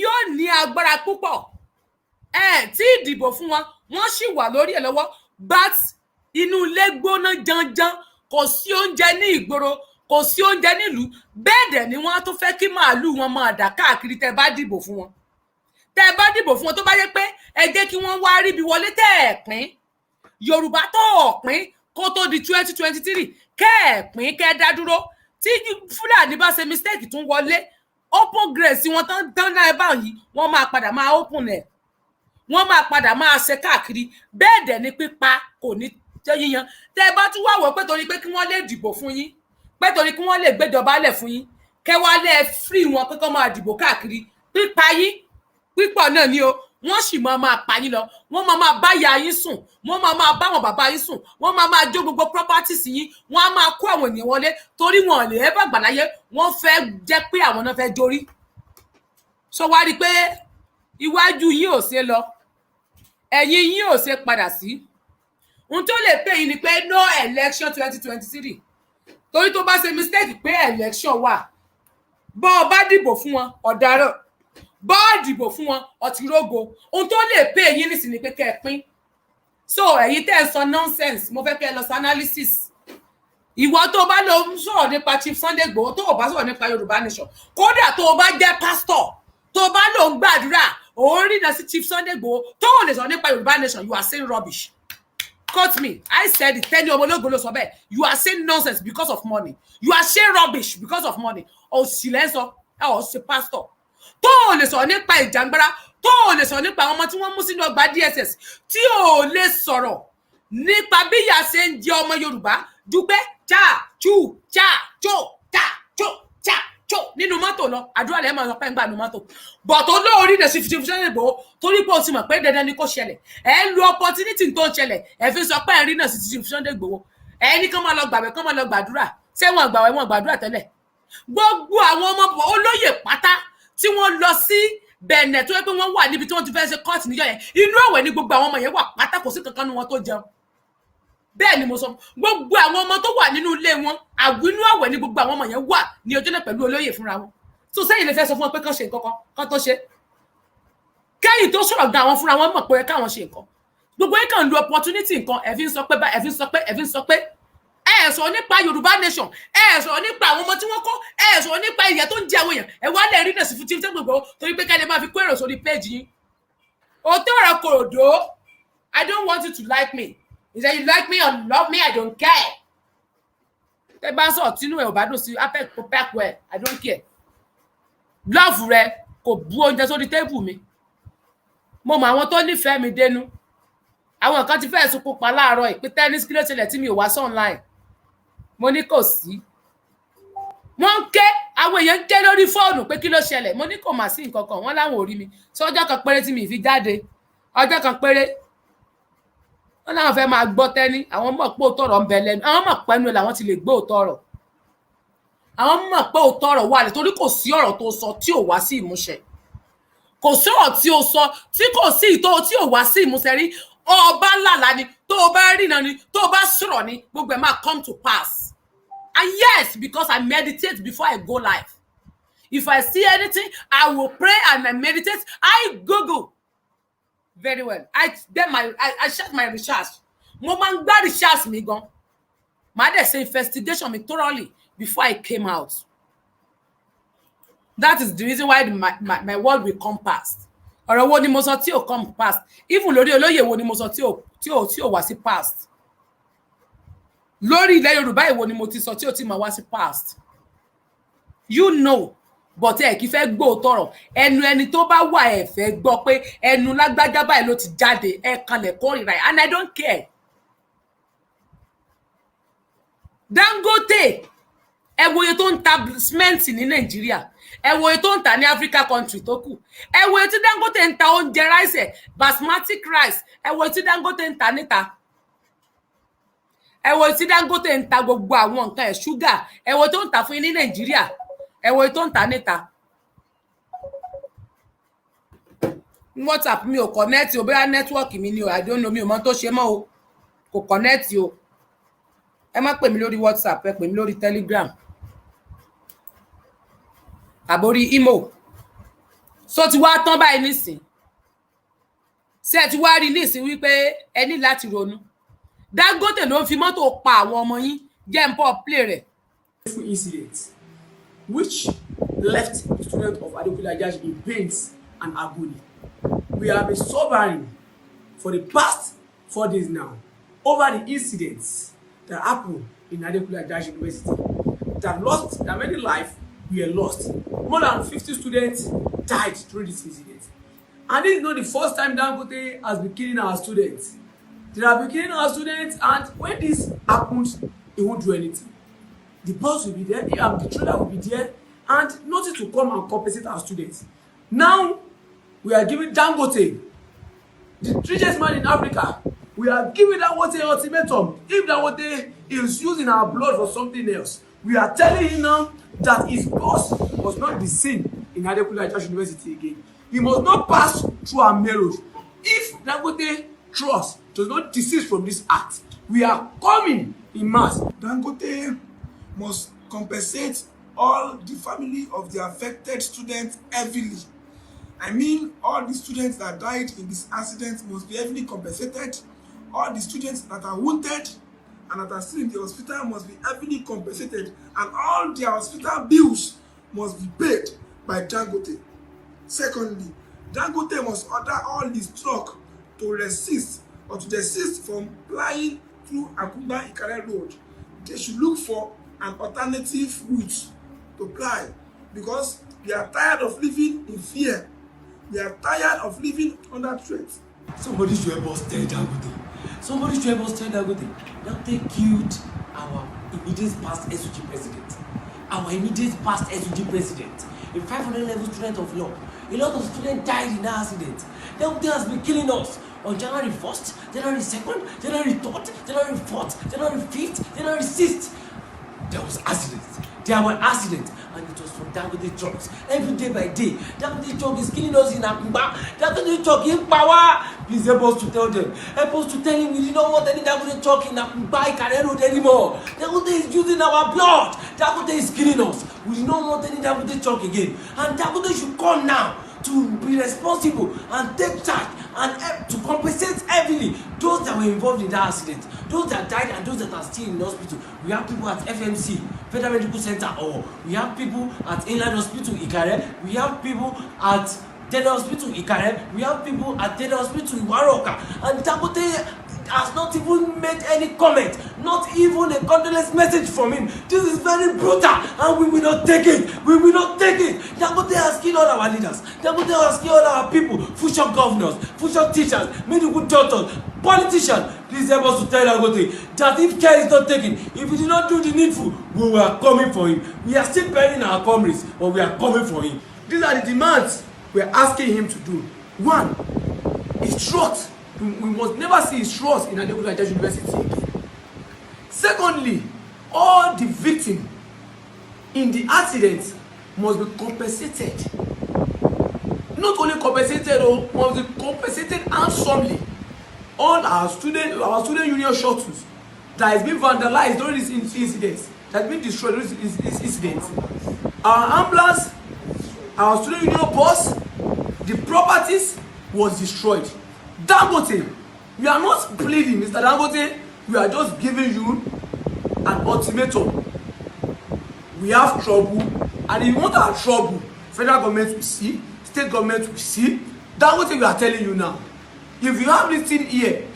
yóò ní agbára púpọ̀ tí ìdìbò fún wọn wọ́n sì wà lórí ẹ̀ lọ́wọ́ but inú ilé gbóná janjan kò sí oúnjẹ ní ìgboro kò sí oúnjẹ nílùú bẹ́ẹ̀ dẹ̀ ni wọ́n á tún fẹ́ kí màálù wọn máa dà káàkiri tẹ́ bá dìbò fún wọn tó bá yẹ pé ẹ jẹ́ kí wọ́n wá ríbi wọlé tẹ́ ẹ̀ pín Yorùbá tó ọ̀pín kó tó di 2023 kẹ́ ẹ̀ pín kẹ́ dá dúró tí Fúlàní bá ṣe mistake tún wọlé open grace wọn tán náà báyìí wọ́n máa padà máa open ẹ̀ wọ́n máa padà máa ṣe káàkiri bẹ́ẹ̀ dẹ̀ ni pípa kò ní jẹ́ yíyan tẹ́ bá tún wá wò pé torí pé kí wọ́n lè dìbò fún yín pé torí kí wọ́n lè gbéjọba lẹ̀ fún yín kẹ́ wá lè free wọn pé kó máa dìbò káàkiri pípa yín pípọ̀ náà ni o wọ́n sì máa pa yín lọ wọ́n máa bá ìyá yín sùn wọ́n máa bá wọn bàbá yín sùn wọ́n máa jó gbogbo properties yín wọ́n á máa kó àwọn ènìyàn wọlé torí wọn ò lè ẹ́ bàgbà láyé wọ́n fẹ́ jẹ́ pé àwọn náà fẹ́ jórí so wá rí i pé iwájú yín ò ṣe lọ ẹ̀yìn yín ò ṣe padà sí ohun tó lè pè yín ni pé no election 2023 torí tó bá ṣe mistake pé election wà bọ́ ọ bá dìbò fún wọn ọ̀daràn bọ́ ọ dìbò fún wọn ọ̀tìrógo ohun tó lè pè yín nísìn ni pé kẹ́ ẹ pín so ẹ̀yin tẹ́ ẹ sọ nonsense mo fẹ́ kẹ́ ẹ lọ sí analysis ìwọ tó bá lọ sọ̀rọ̀ nípa Chief Sunday Igboho tó o bá sọ̀rọ̀ nípa Yorùbá nation kódà tó o bá jẹ́ pastor tó o bá lọ ń gbàdúrà òun rí náà sí Chief Sunday Igboho tó o lè sọ nípa Yorùbá nation you are saying rubbish quote me I said it tẹ́ni ọmọ ológun ló sọ bẹ́ẹ̀ you are saying nonsense because of money you are saying rubbish because of money òsìlẹ̀ sọ ẹ ọ̀ ṣe pastor tó o lè sọ nípa ìjàngbara tó o lè sọ nípa àwọn ọmọ tí wọ́n mú sínú ọgbà DSS tí o lè sọ̀rọ̀ nípa bí ìyà ṣe ń jẹ ọmọ Yorùbá dúpẹ́ cha chu cha cho cha cho cha cho nínú mọ́tò lọ àdúrà lẹ́ẹ̀ máa sọ pé ń gbà nínú mọ́tò bọ̀t olóorí dẹ̀ sí fi ṣe Igboho torí pé o ti mọ̀ pé dandan ni kò ṣẹlẹ̀ ẹ lu opportunity tó ń ṣẹlẹ̀ ẹ fi sọ pé ẹ rí náà sí fi Sunday Igboho ẹ ní kán máa lọ gbàgbẹ́ kán máa lọ gbàdúrà ṣé wọn gbàwẹ̀ wọn gbàdúrà tẹ́lẹ̀ gbogbo àwọn ọmọ olóyè pátá tí wọ́n lọ sí Bẹ̀nẹ̀ tó yẹ pé wọ́n wà níbi tí wọ́n ti fẹ́ ṣe court níjọ́ yẹn inú àwẹ̀ ni gbogbo àwọn ọmọ yẹn wà pátá kò sí kankan nu wọn tó jẹun bẹ́ẹ̀ ni mo sọ gbogbo àwọn ọmọ tó wà nínú ilé wọn àwínú àwẹ̀ ni gbogbo àwọn ọmọ yẹn wà ní ọjọ́ náà pẹ̀lú olóyè fúnra wọn tó sẹ́yìn lè fẹ́ sọ fún wọn pé kán ṣe nǹkan kan tó ṣe kẹ́yìn tó sọ̀rọ̀ gan àwọn fúnra wọn mọ̀ pé káwọn ṣe nǹkan gbogbo yín kàn lu opportunity nǹkan ẹ fi ń sọ pé ẹ sọ nípa Yorùbá nation ẹ sọ nípa àwọn ọmọ tí wọ́n kọ́ ẹ sọ nípa ìyà tó ń jẹ àwọn èèyàn ẹ wá lè rí náà sí fún Chief Sunday Igboho torí pé kẹ́lẹ́ máa fi kó èrò sórí péjì yín òótọ́ ọ̀rọ̀ kòròdó I don't want you to like me is that you like me or love me I don't care tẹ bá ń sọ tínú ẹ ò bá dùn sí apẹ kó pẹkù ẹ I don't care love rẹ kò bu oúnjẹ sórí tébù mi mo mọ àwọn tó nífẹ̀ẹ́ mi dénú àwọn kan ti fẹ́ẹ̀ sunkún pa láàárọ̀ ìpín tennis kí ló ṣẹlẹ̀ tí mi ò wá sí online mo ní kò sí wọ́n ń ké àwọn èèyàn ń ké lórí fóònù pé kí ló ṣẹlẹ̀ mo ní kò mà sí nǹkan kan wọ́n láwọn ò rí mi sọ ọjọ́ kan péré tí mi fi jáde ọjọ́ kan péré wọ́n láwọn fẹ́ máa gbọ́ tẹ́ni àwọn mọ̀ pé òótọ́ ọ̀rọ̀ ń bẹ lẹ́nu àwọn mọ̀ pẹ́nu làwọn ti lè gbọ́ òótọ́ ọ̀rọ̀ àwọn mọ̀ pé òótọ́ ọ̀rọ̀ wà lẹ̀ torí kò sí ọ̀rọ̀ tó sọ tí ò wá sí ìmúṣẹ kò sí ọ̀rọ̀ tí ó sọ tí kò sí ìtọ́ tí ò wá sí ìmúṣẹ rí ọba làlá ni tó o bá rí náà ni tó o bá sọ̀rọ̀ ni gbogbo ẹ̀ máa come to pass and yes because I meditate before I go live If I see anything, I will pray and I meditate. I Google. Very well. I shut my research. Mo máa ń gbá research mi gan. Màá dẹ̀ ṣe investigation me thoroughly before I came out. That is the reason why my word will come past. Ọ̀rọ̀ wo ni mo sọ tí ò come past. Even lórí olóyè wo ni mo sọ tí ò wá sí past. Lórí ilẹ̀ Yorùbá èwo ni mo ti sọ tí ò ti máa wá sí past. You know, but ẹ kì í fẹ́ gbọ́ tọ̀rọ̀. Ẹnu ẹni tó bá wà ẹ fẹ́ gbọ́ pé ẹnu lágbájá báyìí ló ti jáde ẹ kanlẹ̀ kórìíra ẹ̀, and I don't care. Dangote ẹ wo iye tó ń ta cement ní Nàìjíríà, ẹ wo iye tó ń ta ní Africa country tó kù, ẹ wo iye tí Dangote ń ta oúnjẹ rice basmati rice, ẹ wo iye tí Dangote ń ta níta, ẹ wo iye tí Dangote ń ta gbogbo àwọn nǹkan sugar, ẹ wo tó ń ta fún yín ní Nàìjíríà, ẹ wo iye tó ń ta níta. WhatsApp mi ò connect o, bóyá network mi ni o, I don't know, mi ò mọ̀ tó ṣe mọ́ o, kò connect o. Ẹ má pè mí lórí WhatsApp, ẹ pè mí lórí Telegram àbórí imo. So ti wá tán báyìí nísìn, ṣé ti wá rí nísìn wípé ẹ ní láti ronú. Dangote ló ń fi mọ́tò pa àwọn ọmọ yín, jẹ́ ń pọ̀ play rẹ̀. Incident which left the student of Adekunle Ajayi in pains and agony. We have been suffering for the past 4 days now over the incidents that happened in Adekunle Ajayi University that many lives were lost. More than 50 students died through this incident. And this is not the first time Dangote has been killing our students. They have been killing our students, and when this happens, he won't do anything. The boss will be there, the trainer will be there, and nothing to come and compensate our students. Now, we are giving Dangote, the richest man in Africa, we are giving Dangote an ultimatum. If Dangote is using our blood for something else, we are telling him now that his boss must not be seen in Adekunle Ajayi University again. He must not pass through our main road. If Dangote trust does not desist from this act, we are coming in mass. Dangote must compensate all the family of the affected students heavily. I mean, all the students that died in this accident must be heavily compensated. All the students that are wounded and that are still in the hospital must be heavily compensated. And all their hospital bills must be paid by Dangote. Secondly, Dangote must order all his truck to desist from plying through Akumba Ikare Road. They should look for an alternative route to ply, because we are tired of living in fear. We are tired of living under threat. Somebody should help us tell Dangote. Somebody should help us tell Dangote. Dangote killed our immediate past SUG president. Our immediate past SUG president. A 500 level student of law. A lot of students died in that accident. Dangote has been killing us on January 1st, January 2nd, January 3rd, January 4th, January 5th, January 6th. There was accidents. There were accidents, and it was from Dangote trucks. Every day by day, Dangote truck is killing us in Akumba. Dangote truck in power. Please help us to tell them. Help us to tell him we do not want any Dangote truck in Akumba Ikare Road anymore. Dangote is using our blood. Dangote is killing us. We do not want any Dangote truck again. And Dangote should come now to be responsible and take charge and help to compensate heavily those that were involved in that accident, those that died and those that are still in the hospital. We have people at FMC, Federal Medical Center, or we have people at Inland Hospital Ikare, we have people at General Hospital Ikare, we have people at General Hospital Iwaroka, and Dangote has not even made any comment, not even a condolence message from him. This is very brutal, and we will not take it. We will not take it. Dangote has killed all our leaders. Dangote has killed all our people, future governors, future teachers, medical doctors, politicians. Please help us to tell Dangote that if care is not taken, if we do not do the needful, we are coming for him. We are still burying our comrades, but we are coming for him. These are the demands we are asking him to do. One, his trust. We must never see his trust in Adekunle Ajayi University again. Secondly, all the victims in the accident must be compensated. Not only compensated, must be compensated handsomely. All our student union shuttles that has been vandalized during this incident, that has been destroyed during this incident. Our ambulance our student union boss, the properties was destroyed. Dangote, we are not pleading, Mr. Dangote, we are just giving you an ultimatum. We have trouble, and if you want our trouble, federal government will see, state government will see. Dangote, we are telling you now. If you have this thing here,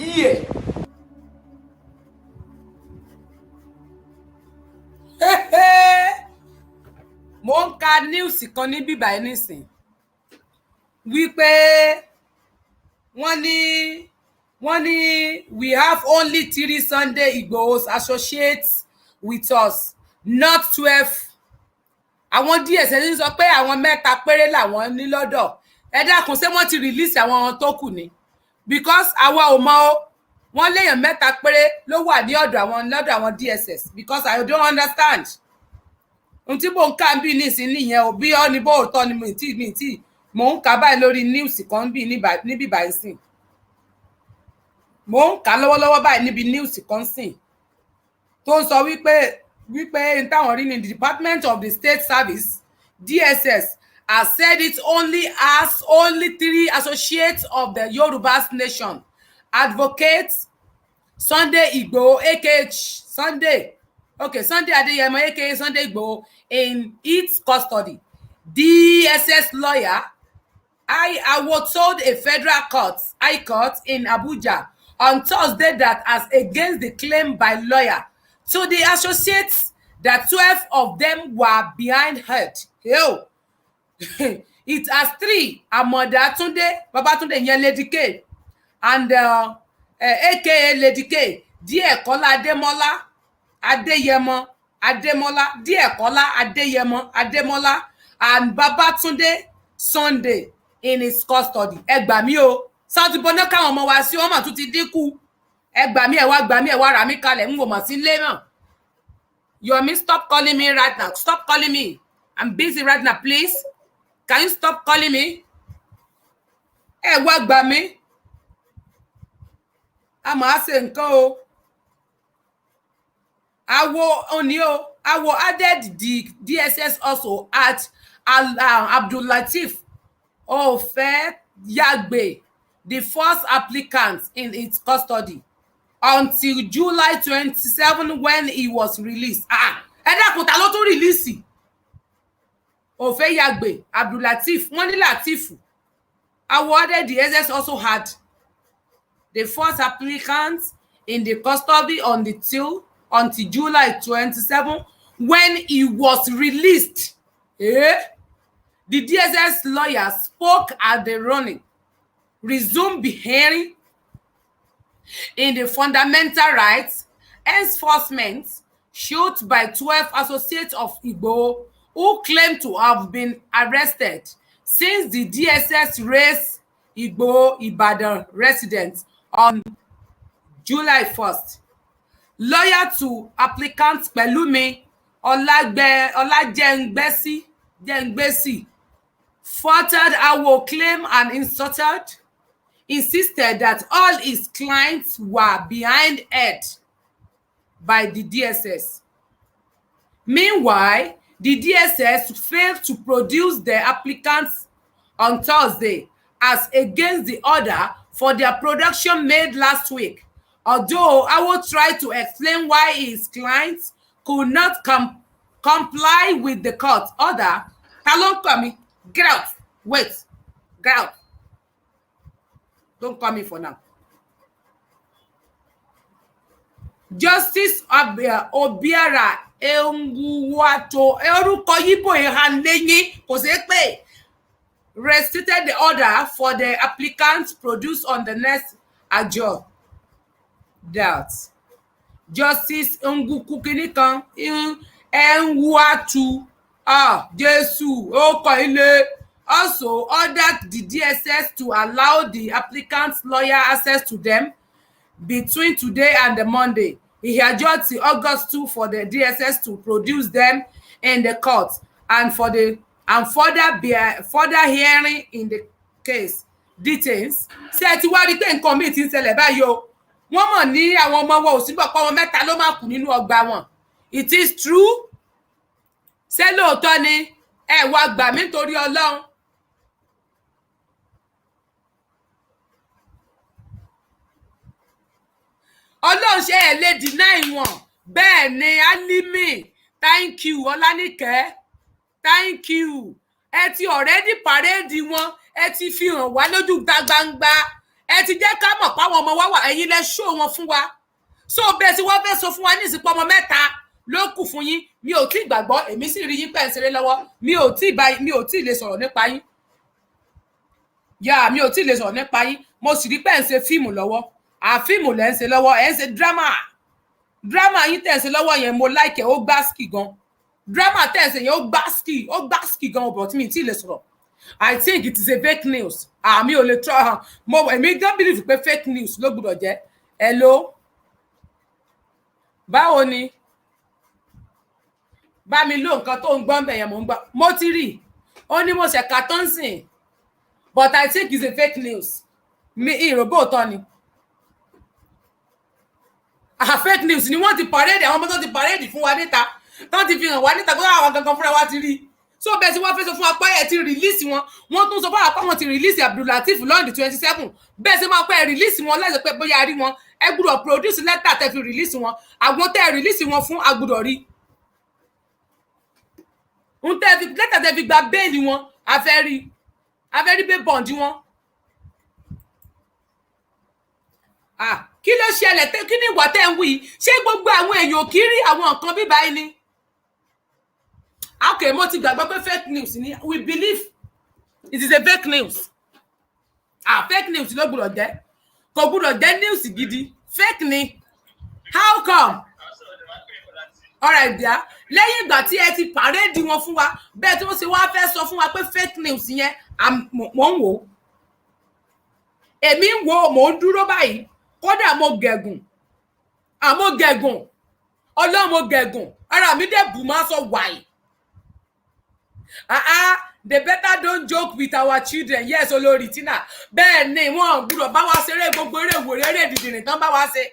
mo ń ka news kan ní bíbá ẹ nísìn wípé wọ́n ní we have only 3 Sunday Igbòhos associates with us, not 12. Àwọn DSS sọ pé àwọn 3 péré làwọn ní lọ́dọ̀. Ẹ dákun ṣé wọ́n ti release àwọn tó kù ni, because àwa ò mọ̀ o. Wọ́n léèyàn 3 péré ló wà ní lọ́dọ̀ àwọn DSS, because I don't understand. Ohun tí mò ń kà bí nísìn nìyẹn o, bí ó ní bó tọ́ ni mi tí mò ń kà báyìí lórí news kan bí níbi báyìí sìn. Mò ń kà lọ́wọ́lọ́wọ́ báyìí níbi news kan sìn tó ń sọ wípé n táwọn rí ní the Department of the State Service DSS has said it only 3 associates of the Yoruba nation advocate Sunday Igboho aka Sunday Adeyemo aka Sunday Igboho in its custody. DSS lawyer I was told a federal high court in Abuja on Thursday that as against the claim by lawyer to the associates that 12 of them were behind her. It has 3, Amoda Tunde, Babatunde ìyẹn Lady K, and aka Lady K, Diekola Adeyemo Ademola, Diekola Adeyemo Ademola, and Babatunde Sunday in his custody. Ẹ gbà mí o, South Bono káwọn ọmọ wa sí wọn mà tún ti dínkù. Ẹ gbà mí, ẹ wá rà mí kalẹ̀, ń wò mà sí lé mọ́. Yomi, stop calling me right now. Stop calling me. I'm busy right now, please. Can you stop calling me? Ẹ wá gbà mí. A máa ṣe nǹkan o. Awo added the DSS also at Abdul Lateef Ofeyagbe, the first applicant in its custody, until July 27 when he was released. Ẹ dákun ta ló tún release? Ofeyagbe, Abdul Lateef, wọ́n ní Lateef. Awarded the DSS also had the first applicant in the custody until July 27 when he was released. The DSS lawyer spoke at the resumed hearing in the fundamental rights enforcement suit by 12 associates of Igboho who claim to have been arrested since the DSS raised Igboho Ibadan residents on July 1st. Lawyer to applicant Pelumi Olajengbesi faltered Awo claim and insisted that all his clients were behind by the DSS. Meanwhile, the DSS failed to produce the applicants on Thursday as against the order for their production made last week. Although Awo tried to explain why his clients could not comply with the court order. Don't call me. Get out. Wait. Get out. Don't call me for now. Justice Obiara Enguwato orúkọ Yíbò ìhànlẹ́yìn kò ṣeé pè restricted the order for the applicants produced on the next adjourned. That Justice Nguku kinikan Enguwatu Jesu Okoile also ordered the DSS to allow the applicants' lawyer access to them between today and the Monday. He adjourned till August 2 for the DSS to produce them in the court and further hearing in the case. Details. Ṣé ti wá rí pé nǹkan míì ti ń ṣẹlẹ̀ báyìí o. Wọ́n mọ̀ ní àwọn ọmọ wọn ò sí gbọ́ pé ọmọ 3 ló máa kù nínú ọgbà wọn. It is true. Ṣé lóòótọ́ ni ẹ wá gbà mí nítorí Ọlọ́run. Ọlọ́run ṣe ẹ̀ lè deny wọn. Bẹ́ẹ̀ ni Alimi, thank you Ọlánìkẹ́, thank you. Ẹ ti already parade wọn, ẹ ti fi hàn wá lójú gbangba, ẹ ti jẹ́ ká mọ̀ páwọn ọmọ wa wà, ẹ̀yin lẹ show wọn fún wa. So bẹ́ẹ̀ tí wọ́n fẹ́ sọ fún wa ní ìsìnkú ọmọ mẹ́ta ló kù fún yín, mi ò tí gbàgbọ́, èmi sì rí yín pẹ́ ń ṣeré lọ́wọ́, mi ò tí lè sọ̀rọ̀ nípa yín. Mi ò tí lè sọ̀rọ̀ nípa yín, mo sì rí pẹ́ ń ṣe fíìmù lọ́wọ́, àfíìmù lẹ́ ń ṣe lọ́wọ́, ẹ̀ ń ṣe drama yín tẹ̀ ń ṣe lọ́wọ́ yẹn mo like ó gbásíkì gan. Drama tẹ̀ ń ṣe yẹn ó gbásíkì gan, but mi tí lè sọ̀rọ̀. I think it is a fake news. Mi ò lè try, èmi don't believe pé fake news ló gbọ́dọ̀ jẹ́. Hello? Báwo ni? Bá mi lo nǹkan tó ń gbọ́n bẹ̀ yẹn mo ń gbọ́. Mo ti rí. Ó ní mo ṣe ka tó ń sìn. But I think it's a fake news. Mi ìròbó òótọ́ ni. Fake news ni wọ́n ti parade, àwọn ọmọ tó ti parade fún wa níta. Tán ti fi hàn wá níta, gbọ́dọ̀ àwọn gangan fúnra wa ti rí. So bẹ́ẹ̀ tí wọ́n fẹ́ sọ fún wa pé ẹ ti release wọn. Wọ́n tún sọ fún wa pé wọ́n ti release Abdulateef lọ́ndì 27. Bẹ́ẹ̀ sì máa pẹ́ release wọn láìsọ pé bóyá rí wọn. Ẹ gbọ́dọ̀ produce letter tẹ́ fi release wọn. Àwọn tẹ́ release wọn fún agbọ́dọ̀ rí. Letter tẹ́ fi gba bail wọn, a fẹ́ rí bail bond wọn. Kí ló ṣẹlẹ̀ kí ni ìwà tẹ́ ń wí? Ṣé gbogbo àwọn èèyàn kì í rí àwọn nǹkan bí báyìí ni? Okay, mo ti gbàgbọ́ pé fake news ni. We believe it is a fake news. Fake news ló gbọ́dọ̀ jẹ́. Kò gbọ́dọ̀ jẹ́ news gidi. Fake ni. How come? All right, dear. Lẹ́yìn ìgbà tí ẹ ti parade wọn fún wa, bẹ́ẹ̀ tí wọ́n ṣe wá fẹ́ sọ fún wa pé fake news yẹn, mo ń wò. Èmi ń wò, mo ń dúró báyìí. Kódà mo gẹ̀gùn. Mo gẹ̀gùn. Ọlọ́run mo gẹ̀gùn. Ara mi dẹ̀ bù máa sọ wàyí. They better don't joke with our children. Yes, Olórí Tina. Bẹ́ẹ̀ ni wọ́n gbọ́dọ̀ bá wa ṣeré gbogbo eré ìwòrè eré ìdìdìrìn tán bá wa ṣe.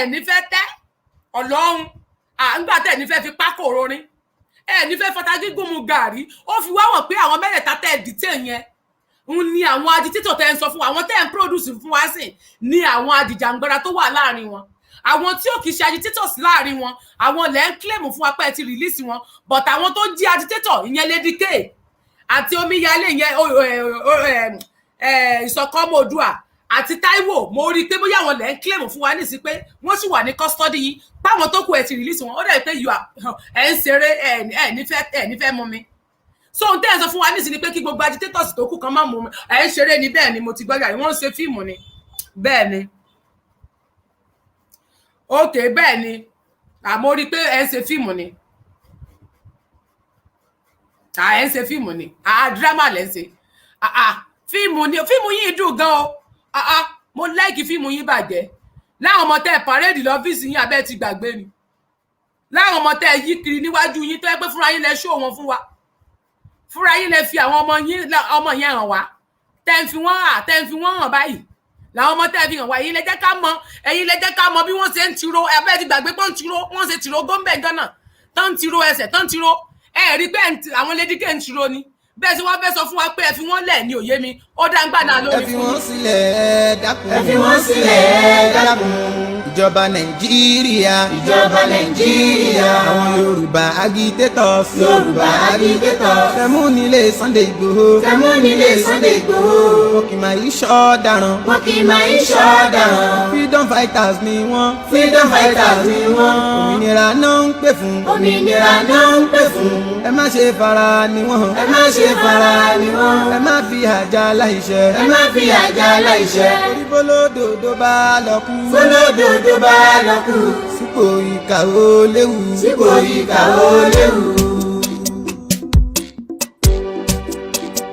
Nífẹ̀ẹ́ tẹ́ Ọlọ́run. Nígbà tẹ́ nífẹ̀ẹ́ fi pákó rorin. Nífẹ̀ẹ́ fata gígùn mu gàrí. Ó fi wá wọ̀n pé àwọn mẹ́rẹ̀ẹ̀ta tẹ́ detain yẹn. Ni àwọn agitator tẹ́ ń sọ fún wa, àwọn tẹ́ ń produce fún wa sí ni àwọn adìjàngbara tó wà láàrin wọn. Àwọn tí ò kìí ṣe agitators láàrin wọn, àwọn lẹ́ ń claim fún wa pé ẹ ti release wọn, but àwọn tó jí agitator ìyẹn Lady K àti Omíyalé ìyẹn Ìṣọ̀kan Oòduà àti Táíwò, mo rí pé bóyá àwọn lẹ́ ń claim fún wa nísì pé wọ́n sì wà ní custody yìí, páwọn tó kù ẹ ti release wọn. Ó dẹ̀ pé ẹ ń ṣeré nífẹ̀ẹ́ mú mi. So ohun tẹ́ ẹ sọ fún wa nísì ni pé kí gbogbo agitators tó kù kan má mú mi. Ẹ ń ṣeré ni, bẹ́ẹ̀ ni mo ti gbọ́dọ̀ wọ́n ń ṣe fíìmù ni. Bẹ́ẹ̀ ni. Okay, bẹ́ẹ̀ ni. Mo rí pé ẹ ń ṣe fíìmù ni. Ẹ ń ṣe fíìmù ni. Drama lẹ ń ṣe. Fíìmù ni. Fíìmù yìí dùn gan o. Mo like fíìmù yìí bàjẹ́. Láwọn ọmọ tẹ́ parade lọ́fíìsì yín abẹ́ ti gbàgbé ni. Láwọn ọmọ tẹ́ yí kiri níwájú yín tó yẹ pé fúnra yín lẹ show wọn fún wa. Fúnra yín lẹ fi àwọn ọmọ yẹn hàn wá. Tẹ́ ń fi wọ́n hàn báyìí. Làwọn ọmọ tẹ́ fi hàn wá, ẹ̀yin lẹ jẹ́ ká mọ̀ bí wọ́n ṣe ń tiro. Ẹbẹ́ ti gbàgbé pọ́n tiro, wọ́n ṣe tiro gómìnà gánà tán tiro ẹsẹ̀ tán tiro. Rí pé àwọn Lady K ń tiro ni. Bẹ́ẹ̀ tí wọ́n fẹ́ sọ fún wa pé ẹ fi wọ́n lẹ̀ ní òye mi. Ó dá ń gbà náà lórí. Ẹ fi wọ́n sílẹ̀ dákun. Ẹ fi wọ́n sílẹ̀ dákun. Ìjọba Nàìjíríà. Ìjọba Nàìjíríà. Àwọn Yorùbá agitators. Yorùbá agitators. Tẹ̀mú nílé Sunday Igboho. Tẹ̀mú nílé Sunday Igboho. Wọ́n kì máa yí ṣọ́ dáràn. Wọ́n kì máa yí ṣọ́ dáràn. Freedom fighters ni wọ́n. Freedom fighters ni wọ́n. Òmìnira náà ń pè fún. Òmìnira náà ń pè fún. Ẹ má ṣe fara ni wọ́n. Ẹ má ṣe fara ni wọ́n. Ẹ má fi àjà láìṣẹ́. Ẹ má fi àjà láìṣẹ́. Orí bólódòdó bá lọ kú. Bólódòdó bá lọ kú. Sípò ìkà ó léwu. Sípò ìkà ó léwu.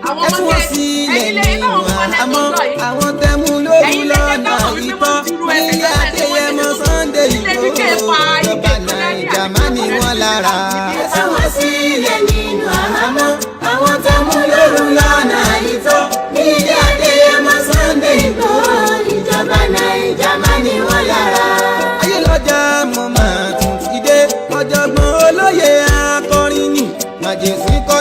Ẹ fún wọn sílẹ̀ nínú àhámọ́. Àwọn tẹ̀mú lóru lọ́nà ìtọ́. Nílé Adéyẹmọ Sunday Igboho. Ìjọba Nàìjà má ní wọn lára. Ẹ fún wọn sílẹ̀ nínú àhámọ́. Àwọn tẹ̀mú lóru lọ́nà ìtọ́. Nílé Adéyẹmọ Sunday Igboho. Ìjọba Nàìjà má ní wọn lára. Ayé lọ́jà mo máa tún ti dé. Ọ̀jọ̀gbọ́n olóye akọrin ni. Màjèsí kọ́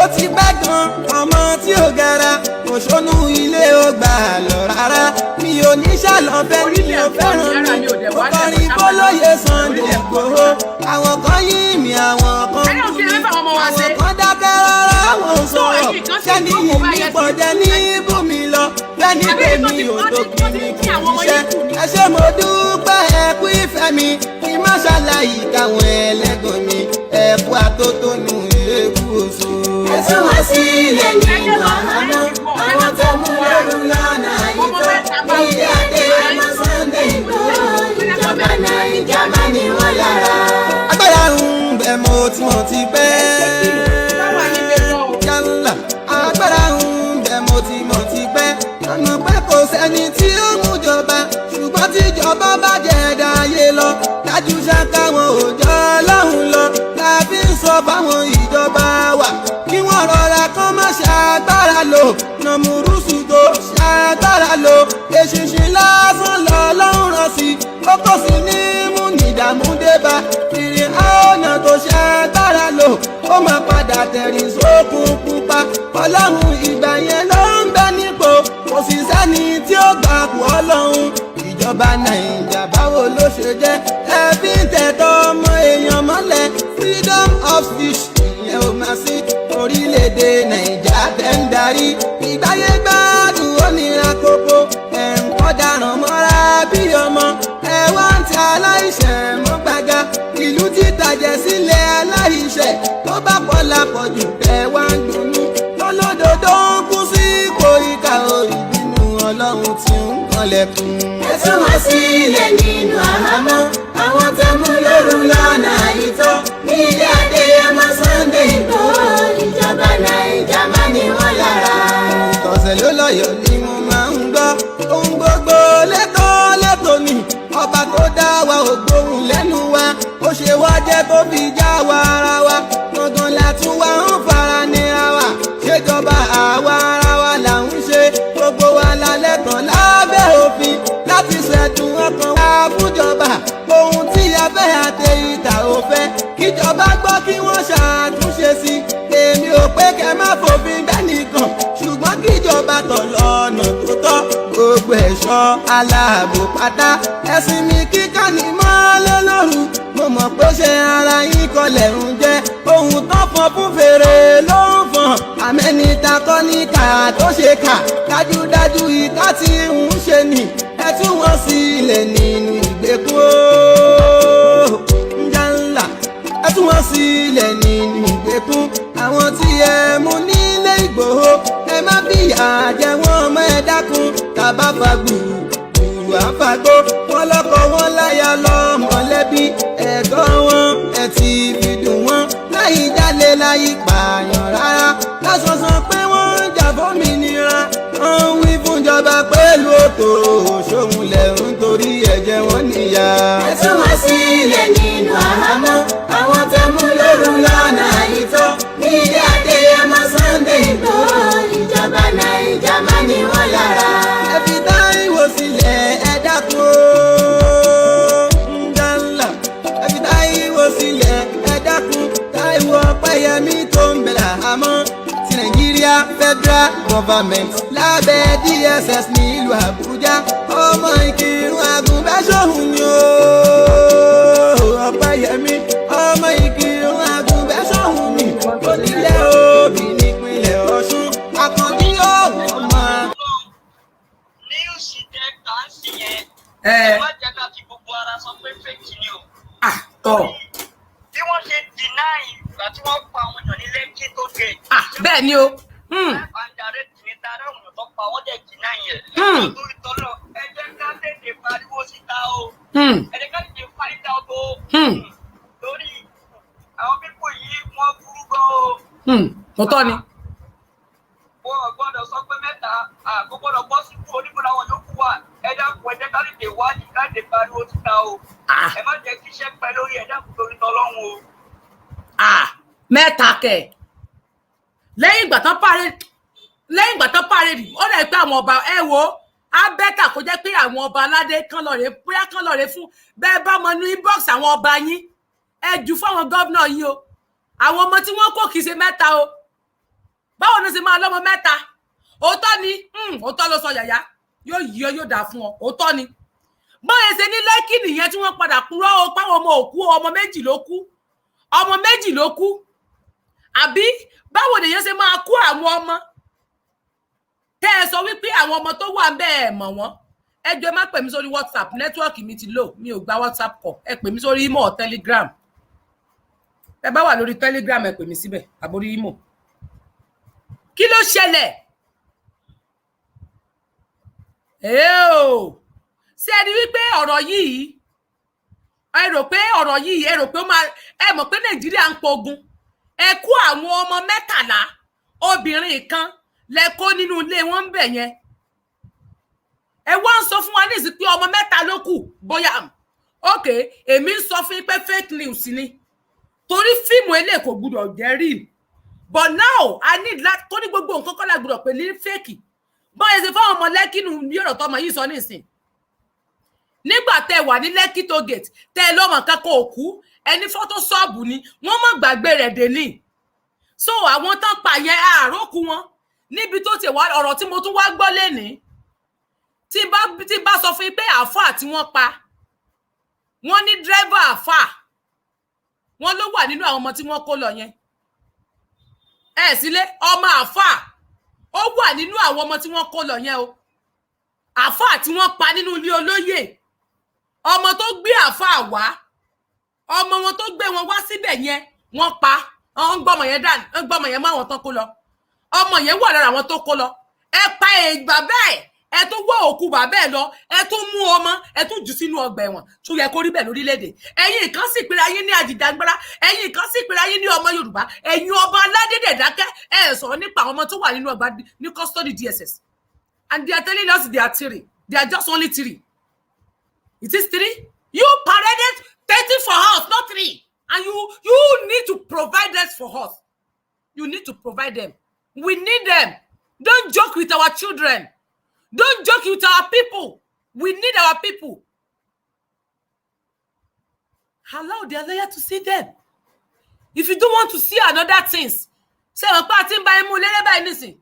ó ti pẹ́ gan ọmọ tí ò gara òṣónú ilé ó gbà lọ rárá mi ò ní ṣàlọ́fẹ́ mi ò fẹ́ràn mi ó kọrin bólóye Sunday Igboho àwọn kan yí mi àwọn kan kú mi àwọn kan dákẹ́ rárá àwọn sọ̀rọ̀ sẹ́ni yìí ní pọ̀jẹ́ ní bùnmi lọ fẹ́ni bèmí ò tó kí ni kì í ṣiṣẹ́ ẹ ṣé mo dúpẹ́ ẹ kú ìfẹ́ mi kí má ṣàlàyé káwọn ẹlẹ́gàn mi ẹ kú àtótónu ewu oṣù. ẹ tún wá sí ilé nínú àhámọ́ àwọn tó mú lẹ́rù lọ́nà ìtọ́ ilé adé ọmọ Sunday Igboho ìjọba Nàìjíríà má ní wọn lára. agbára ń bẹ mo tí mo ti pẹ́ yálà agbára ń bẹ mo ti pẹ́ ọ̀nà pẹ́ kò sẹ́ni tí ó mú jọba ṣùgbọ́n tíjọba bá jẹ́ dáyé lọ dájú ṣáká wọn ò jọ lọ́hùn lọ láfi ń sọ fáwọn ìjọba wa kí wọ́n rọra kán má ṣàgbára lò nàmúrúsù tó ṣàgbára lò eṣinṣin lásán lọ lọ́hùn rán sí ó kò sí ní mú nídààmú débà ìrìn ọ̀nà tó ṣàgbára lò ó máa padà tẹ̀rìn sókun pupa ọlọ́run ìgbà yẹn ló ń bẹ nípò kò sì sẹ́ni tí ó gbà kú ọlọ́run ìjọba Nàìjíríà báwo ló ṣe jẹ́ ẹ fi ń tẹ̀tọ́ ọmọ èèyàn mọ́lẹ̀ freedom of speech ìyẹn ò máa sí orílẹ̀-èdè Nàìjíríà tẹ́ ń darí ìgbáyé gbádùn ó nira kókó ẹ̀ ń kọ́ daràn mọ́ra bí ọmọ ẹ wá ń tẹ aláìṣẹ̀ mọ́ gbàgà ìlú títàjẹ̀ sílẹ̀ aláìṣẹ̀ tó bá pọ̀ lápọ̀jù ẹ wá ń dunnú lọ́lọ́dọ̀dọ̀ ń kú sí ipò ìkà ìbínú Ọlọ́run tí ń kanlẹ̀kùn. ẹ tún wá sí ilé nínú àhámọ́ àwọn tó mú lóru lọ́nà ìtọ́ ní ilé adé ọmọ Sunday Igboho ìjọba Nàìjíríà má ní wọn lára. tọ̀sẹ̀ ló lọ́yọ̀ ni mo máa ń gbọ́ ohun gbogbo lẹ́tọ̀ọ́ ni ọba tó dá wa ò gbóhùn lẹ́nu wa ó ṣe wá jẹ́ tó fi já wa ara wa gangan la tún wá ń fara nira wa ṣèjọba àwa ara wa là ń ṣe gbogbo wa la lẹ́tọ̀ọ́ lábẹ́ òfin láti ṣẹ̀dùn ọkàn wa fúnjọba ohun tí a fẹ́ àtẹ ìta ò fẹ́ kíjọba gbọ́ kí wọ́n ṣàtúnṣe sí èmi ò pé kẹ́ má fòfin dánìkan ṣùgbọ́n kíjọba tọ̀ lọ́nà tó tọ́ gbogbo ẹ̀ṣọ́ aláàbò pátá ẹ̀sìn mi kíkà ní mọ́lẹ́ lóru mo mọ̀ pé ṣe ara yín kọlẹ̀ ń jẹ́ ohun tó fọn fún fèrè ló ń fọn àmẹ́nita kọ́ ní kà tó ṣe kà dájúdájú ìka tí ń ṣe nì ẹ tún wọ́n sí ilẹ̀ nínú ìgbèkùn ńjà ńlá ẹ tún wọ́n sí ilẹ̀ nínú ìgbèkùn àwọn tí ẹ mú nílé Ìgbòho ẹ má fìyà jẹ wọ́n mọ́ ẹ dákun tàbá fagbùrù àfagbó wọn lọ́kọ wọn láya lọ mọ̀lẹ́bí ẹ̀gbọ́n wọn ẹ ti fi dùn wọn láì jalè láì pààyàn rárá lásọsọ pé wọ́n ń jà fómìnira wọ́n ń wí fúnjọba pẹ̀lú òtò ṣòun lẹ̀ ń torí ẹ̀jẹ̀ wọn níyà. ẹ tún wá sí ilé nínú àhámọ́ àwọn tó mú lóru lọ́nà ìtọ́ ní ilé adé ọmọ Sunday Igboho ìjọba Nàìjíríà má ní wọn lára. ẹ fi Táíwò sílẹ̀ ẹ dákun ńlá ẹ fi Táíwò sílẹ̀ ẹ dákun Táíwò Ọpẹ́yẹmí tó ń bẹ̀rẹ̀ àmọ́ ti Nàìjíríà Federal Government lábẹ́ DSS nílùú Àbújá ọmọ Ìkìrun Àgùnbẹ́sọ̀hún ni ó Ọpẹ́yẹmí ọmọ Ìkìrun Àgùnbẹ́sọ̀hún ni onílé òbí nípínlẹ̀ Ọ̀ṣun Àkànbí ọ̀wọ́n máa. Ẹ má jẹ́ ká fi gbogbo ara sọ pé fake ni o. Tọ́. Bí wọ́n ṣe deny ìgbà tí wọ́n pa àwọn èèyàn ní Lẹ́kí tó gé. Bẹ́ẹ̀ ni o. Àǹdarí tì ní tara àwọn èèyàn tó pa wọ́n dẹ̀ deny yẹn. Nítorí tọ́lọ̀ ẹ jẹ́ ká tètè pariwo síta o. Ẹ jẹ́ ká tètè find out o. Lórí àwọn pípò yìí wọ́n burú gan o. Mo tọ́ ni. Wọ́n gbọ́dọ̀ sọ pé mẹ́ta àgbọ̀gbọ́dọ̀ bọ́ sípò onígbọ̀dọ̀ àwọn yòókù wà. Ẹ dákun ẹ jẹ́ ká tètè wádìí ká tètè pariwo síta o. Ẹ má jẹ́ kí iṣẹ́ pẹ́ lórí ẹ dákun torí tọ́lọ́run o. Mẹ́ta kẹ̀ lẹ́yìn ìgbà tán pàrẹ́dì ó lè pé àwọn ọba ẹ wo á bẹ́tà kó jẹ́ pé àwọn ọba aládé kan lọ rè fún bẹ́ẹ̀ bá mọ ní inbox àwọn ọba yín ẹ jù fáwọn gómìnà yìí o àwọn ọmọ tí wọ́n kó kìí ṣe mẹ́ta o báwo ni ṣe máa lọ́mọ mẹ́ta òótọ́ ni òótọ́ ló sọ yàyà yóò dà fún ọ òótọ́ ni báyẹn ṣe ní Lẹ́kì nìyẹn tí wọ́n padà kúrò ó páwọn ọmọ òkú ọmọ méjì ló kú àbí báwo nìyẹn ṣe máa kú àwọn ọmọ tẹ́ ẹ sọ wípé àwọn ọmọ tó wà ń bẹ́ẹ̀ mọ̀ wọ́n ẹ jọ̀ọ́ má pè mí sórí WhatsApp nẹ́tíwọ́ọ̀kì mi ti lò mi ò gba WhatsApp kọ ẹ pè mí sórí imo Telegram ẹ bá wà lórí Telegram ẹ pè mí síbẹ̀ àbórí imo kí ló ṣẹlẹ̀ ṣé ẹ rí wípé ọ̀rọ̀ yìí ẹ rò pé ó máa ẹ mọ̀ pé Nàìjíríà ń pogun ẹ kó àwọn ọmọ 13 obìnrin kan lẹ kó nínú ilé wọn ń bẹ̀ yẹn ẹ wá ń sọ fún wa nísìsiyìí pé ọmọ 3 ló kù bóyá èmi ń sọ fún pé fake news ni torí fíìmù eléyìí kò gbúdọ̀ jẹ́ real but now I need that tó ní gbogbo nǹkan kọ́ la gbúdọ̀ pé ní fake bọ́n ṣe fáwọn ọmọ Lẹ́kì nù ní ọ̀rọ̀ tọmọ yìí sọ nísìn nígbà tẹ wà ní Lẹ́kì tó gate tẹ lọ́mọ kankan òkú ẹni fọ́tò ṣọ́ọ̀bù ni wọ́n mọ̀ gbàgbé rẹ̀ dé ní so àwọn tán pa yẹn àròkù wọn níbi tó ti wá ọ̀rọ̀ tí mo tún wá gbọ́ lénìí tí bá sọ fún pé àáfàá tí wọ́n pa wọ́n ní dírẹ́fà àáfàá wọ́n ló wà nínú àwọn ọmọ tí wọ́n kó lọ yẹn sílé ọmọ àáfàá ó wà nínú àwọn ọmọ tí wọ́n kó lọ yẹn o àáfàá tí wọ́n pa nínú ilé olóyè ọmọ tó gbé àáfàá wá ọmọ wọn tó gbé wọn wá síbẹ̀ yẹn wọ́n pa wọ́n gbọ́mọ yẹn dà wọ́n gbọ́mọ yẹn mọ́ àwọn tó kó lọ ọmọ yẹn wà lára àwọn tó kó lọ ẹ pa bàbá ẹ tún wọ òkú bàbá ẹ lọ ẹ tún mú ọmọ ẹ tún jù sínú ọgbà ẹ̀wọ̀n tó yẹ kó rí bẹ́ẹ̀ lórílẹ̀-èdè ẹ̀yin kan sì pera yín ní Àjìjàgbara ẹ̀yin kan sì pera yín ní ọmọ Yorùbá ẹ̀yin ọba aládédè dákẹ́ ẹ sọ̀rọ̀ nípa àwọn ọmọ tó wà nínú ọgbà ní custody DSS and they are telling us they are 3 they are just only 3 it is 3 you paraded 30 for us not 3 and you need to provide us for us you need to provide them we need them don't joke with our children. Don't joke with our people. We need our people. Allow their lawyer to see them. If you don't want to see another things, say on party by mu lele by nisin.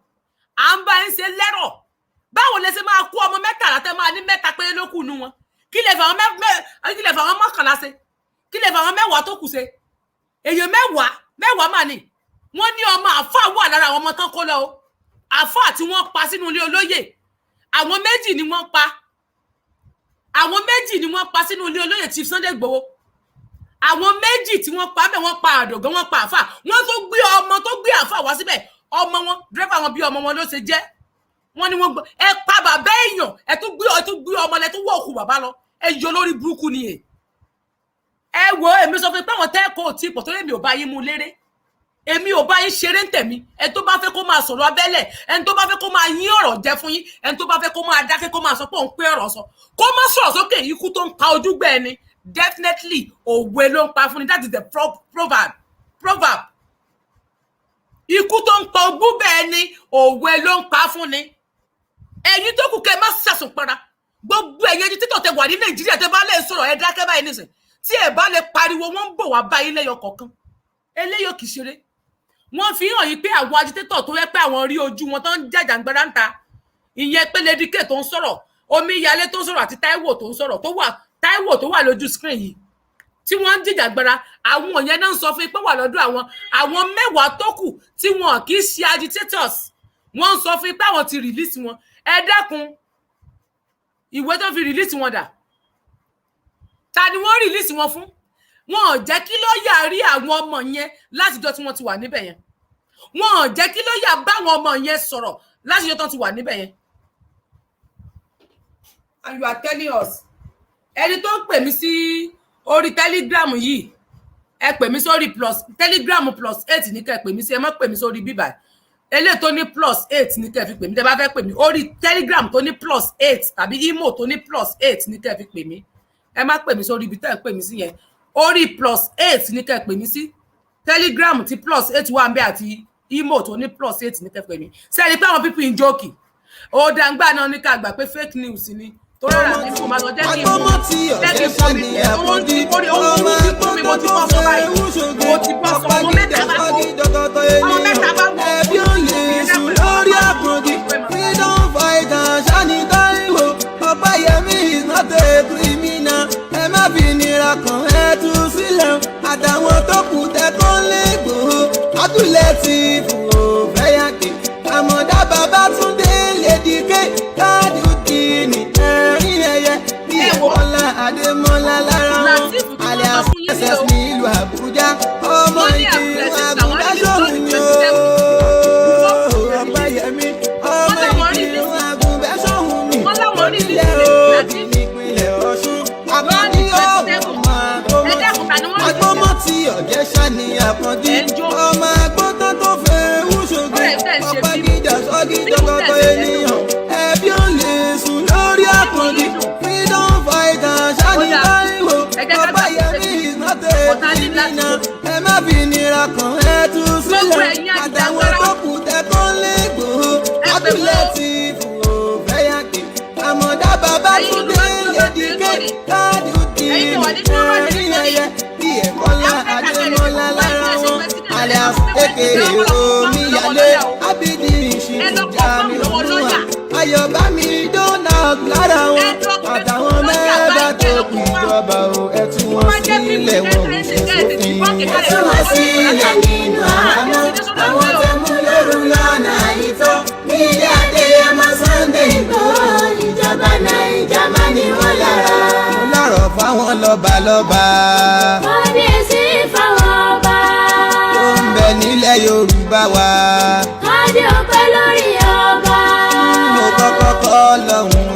An ba yin se lero. Báwo lẹ ṣe máa kó ọmọ 13 tẹ́ máa ní 3 pé ló kù nu wọn. Kí lẹ fa wọn mọ́kànlá ṣe. Kí lẹ fa wọn 10 tó kù ṣe. Èyàn 10 mà ní. Wọ́n ní ọmọ àfáà wà lára àwọn ọmọ tán kó lọ o. Àfáà tí wọ́n pa sínú ilé olóyè. Àwọn méjì ni wọ́n pa sínú ilé olóyè Chief Sunday Igboho àwọn méjì tí wọ́n pa bẹ́ẹ̀ wọ́n pa àdògán wọ́n pa àfà wọ́n tó gbé ọmọ tó gbé àfà wá síbẹ̀ ọmọ wọn dírẹ́fà wọn bí ọmọ wọn ló ṣe jẹ́ wọ́n ní wọ́n gbọ́ ẹ pa bàbá èèyàn ẹ tún gbé ọmọ lẹ tún wọ òkú bàbá lọ ẹ yọ lórí burúkú ni ẹ wo èmi sọ fún pé àwọn tẹ́ẹ̀kọ́ tí pọ̀ tó lè mi ò bá yín mú léré èmi ò bá yín ṣeré ń tẹ̀mí ẹni tó bá fẹ́ kó máa sọ̀rọ̀ abẹ́lẹ̀ ẹni tó bá fẹ́ kó máa yín ọ̀rọ̀ jẹ fún yín ẹni tó bá fẹ́ kó máa dákẹ́ kó máa sọ pé òun pé ọ̀rọ̀ sọ kó má sọ̀rọ̀ sókè ikú tó ń pa ojúgbẹ́ ẹni definitely òwe ló ń pa fún ni that is the proverb ikú tó ń pa ojúgbẹ́ ẹni òwe ló ń pa fún ni ẹ̀yin tó kù kẹ́ má sàsùn para gbogbo ẹ̀yin títọ̀ tẹ wà ní Nàìjíríà tẹ bá lè sọ̀rọ̀ ẹ dákẹ́ báyìí nísìn tí ẹ bá lè pariwo wọ́n ń bọ̀ wá báyìí lẹ́yọ kọ̀ọ̀kan eléyò kìí ṣeré wọ́n fi hàn yìí pé àwọn agitator tó yẹ pé àwọn rí ojú wọn tó ń jàjàngbara ń ta ìyẹn pé Lady K tó ń sọ̀rọ̀ Omíyalé tó ń sọ̀rọ̀ àti Táíwò tó ń sọ̀rọ̀ Táíwò tó wà lójú screen yìí tí wọ́n ń jàjàngbara àwọn yẹn náà ń sọ fún pé wà lọ́dọ̀ àwọn 10 tó kù tí wọn kì í ṣe agitators wọ́n ń sọ fún pé àwọn ti release wọn ẹ dákun ìwé tó fi release wọn dà ta ni wọ́n release wọn fún wọn ò jẹ́ kí lọ́ọ̀yà rí àwọn ọmọ yẹn látijọ́ tí wọ́n ti wà níbẹ̀ yẹn wọn ò jẹ́ kí lọ́ọ̀yà bá àwọn ọmọ yẹn sọ̀rọ̀ látijọ́ tí wọ́n ti wà níbẹ̀ yẹn and you are telling us ẹni tó ń pè mí sí orí Telegram yìí ẹ pè mí sórí Telegram +8 ní kẹ́ pè mí sí ẹ má pè mí sórí bíbá eléyìí tó ní +8 ní kẹ́ fi pè mí tẹ́ bá fẹ́ pè mí orí Telegram tó ní +8 tàbí imo tó ní +8 ní kẹ́ fi pè mí ẹ má pè mí sórí ibi tẹ́ pè mí sí yẹn orí +8 ní kẹ́ pè mí sí Telegram tí +8 wà ńbẹ̀ àti imo tó ní +8 ní kẹ́ pè mí ṣé ẹ rí pé àwọn people ń jókì ó dàgbà náà ní ká gbà pé fake news ni tó rà ní kò máa lọ jẹ́ kí n fọ́ mi owó tí mi mo ti bọ́ sọ báyìí mo ti bọ́ sọ ọmọ mẹ́ta bá kú ọmọ mẹ́ta bá kú Látìfù ò fẹ́ yàgbé àmọ̀dá Babátúndé lédìké Tajudeen ẹ̀rín ẹ̀yẹ bí Ẹ̀kọ́lá Adémọ́lá lára wọn alias DSS nílùú Àbújá ọmọ ìkírun Àgùnbẹ́sọ̀hún ni ó Ọpẹ́yẹmí ọmọ ìkírun Àgùnbẹ́sọ̀hún ni onílẹ̀ Òbí nípínlẹ̀ Ọ̀ṣun àbáni ọmọ agbọ́mọ tí ọ̀jẹ̀ ṣáni àpọ́njú ọmọ agbọ́tọ́ tó fẹ́ wúṣogbó ọ̀pá gíjà sọ́gí jọgọ́tọ̀ ènìyàn ẹbí ò lè sùn lórí àpọ́njú freedom fighter ṣáni báyìí Ọpẹ́yẹmí is not a criminal ẹ má fi nira kan ẹ tú sílẹ̀ àtàwọn tó kù tẹ́kọ́ lé gbòó Látìfù ò fẹ́ yàgbé àmọ̀dá Babátúndé lédìké Tajudeen ẹ̀rín ẹ̀yẹ bí Ẹ̀kọ́lá Adémọ́lá lára wọn alias kékeré omíyalé Abidi ìṣìjà mi lọ́wọ́ Ayọ̀bámi Donald lára wọn àtàwọn mẹ́ta tó kù ìjọba o ẹ tú wọn sílẹ̀ wọn ò ṣe sófin. ẹ tú wọn sílẹ̀ nínú àhámọ́ àwọn tó mú lóru lọ́nà àìtọ́ nílé Adéyẹmọ Sunday Igboho ìjọba Naija má ní wọn lára. mo lọ́rọ̀ fáwọn lọ́balọ́ba. kábíyèsí fáwọn ọba. tó ń bẹ nílẹ̀ Yorùbá wa. kádé ọpẹ́ lórí ọba. mo kọ́kọ́ kọ́ lọ́hùn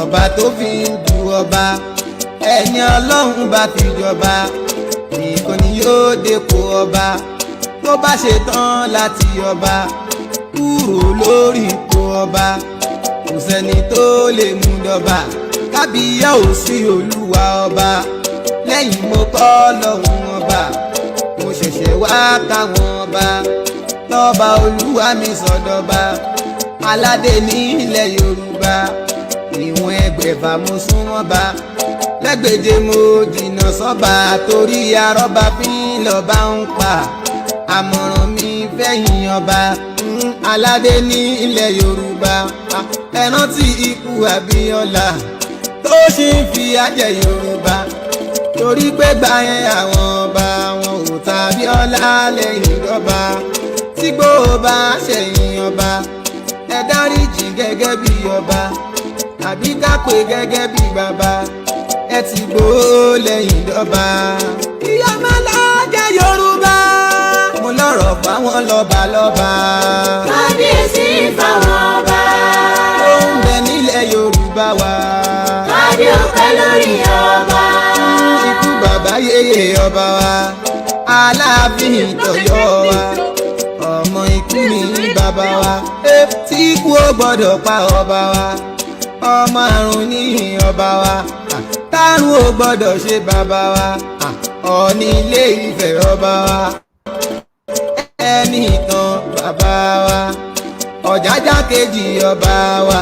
ọba tó fi ń du ọba ẹni Ọlọ́run bá fi jọba nìkan ni yóò dépò ọba tó bá ṣe tán láti ọba kúrò lórí ipò ọba kò sẹ́ni tó lè mú dọba kábíyá ò sí olúwa ọba lẹ́yìn mo kọ́ lọ́hùn ọba mo ṣẹ̀ṣẹ̀ wá káwọn ọba lọ́ba olúwa mi sọ̀dọ̀ba aládé ní ilẹ̀ Yorùbá ìwọ̀n ẹgbẹ̀fà mo sún wọ́n bá lẹ́gbẹ̀dẹ̀ mo jìnnà sọ́ba torí arọ́ba fi lọ́ba ń pa àmọ̀ràn mi fẹ̀yìn ọba aládé ní ilẹ̀ Yorùbá ẹ rántí ikú Abíọ́lá tó ṣì ń fi àjẹ Yorùbá torí pé gbà yẹn àwọn ọba wọn ò tàbí ọlá lẹ́yìn ọba tí gbòó bá ṣẹ̀yìn ọba ẹ dáríjì gẹ́gẹ́ bí ọba àbí ká pè gẹ́gẹ́ bí bàbá ẹ ti gbòó lẹ́yìn ọba. ìyá máa lájẹ Yorùbá mo lọ́rọ̀ fáwọn lọ́balọ́ba. kábíyèsí fáwọn ọba. ó ń bẹ nílẹ̀ Yorùbá wa. kádé ọpẹ́ lórí ọba. ikú bàbá yèyé ọba wa Aláàfin Ọ̀yọ́ wa ọmọ ikú ni bàbá wa tí ikú ó gbọ́dọ̀ pa ọba wa ọmọ àrùn ní ọba wa tárùn ó gbọ́dọ̀ ṣe bàbá wa Ọọ̀ni Ilé Ifẹ̀ ọba wa ẹni ìtàn bàbá wa Ọ̀jájá kejì ọba wa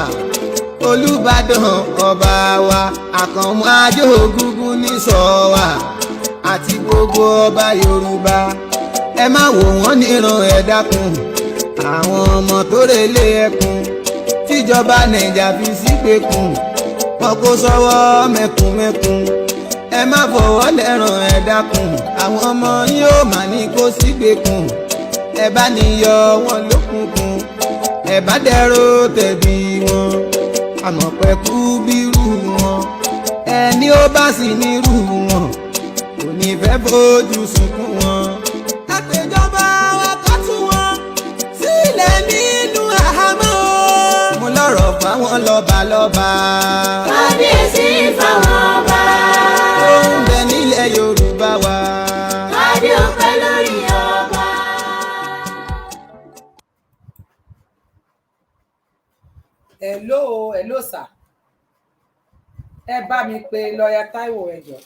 Olúbàdàn ọba wa Àkànmú Ajó Ògúngún ní Ṣọ̀wà àti gbogbo ọba Yorùbá ẹ má wò wọ́n níran ẹ dákun àwọn ọmọ tó relé ẹkùn tíjọba Naija fi sígbèkùn wọn kó sọ́wọ́ mẹ̀kùnmẹ̀kùn ẹ má fọwọ́ lẹ́ràn ẹ dákun àwọn ọmọ yóò má ní kó sígbèkùn ẹ bá ní yọ wọn lókùnkùn ẹ bá dẹrọ tẹ̀bí wọn àmọ́ pẹ̀kú bírú wọn ẹni ó bá sì nírú wọn kò ní fẹ́ fojú sunkún wọn. àpèjọba wa ká tú wọn sílẹ̀ nínú àhámọ́. mo lọ́rọ̀ fáwọn lọ́balọ́ba. kábíyèsí fáwọn ọba. ó ń bẹ nílẹ̀ Yorùbá wa. kádé ọpẹ́ lórí ọba. hello sir ẹ bá mi pe lọ́ọ̀yà Táíwò ẹjọ́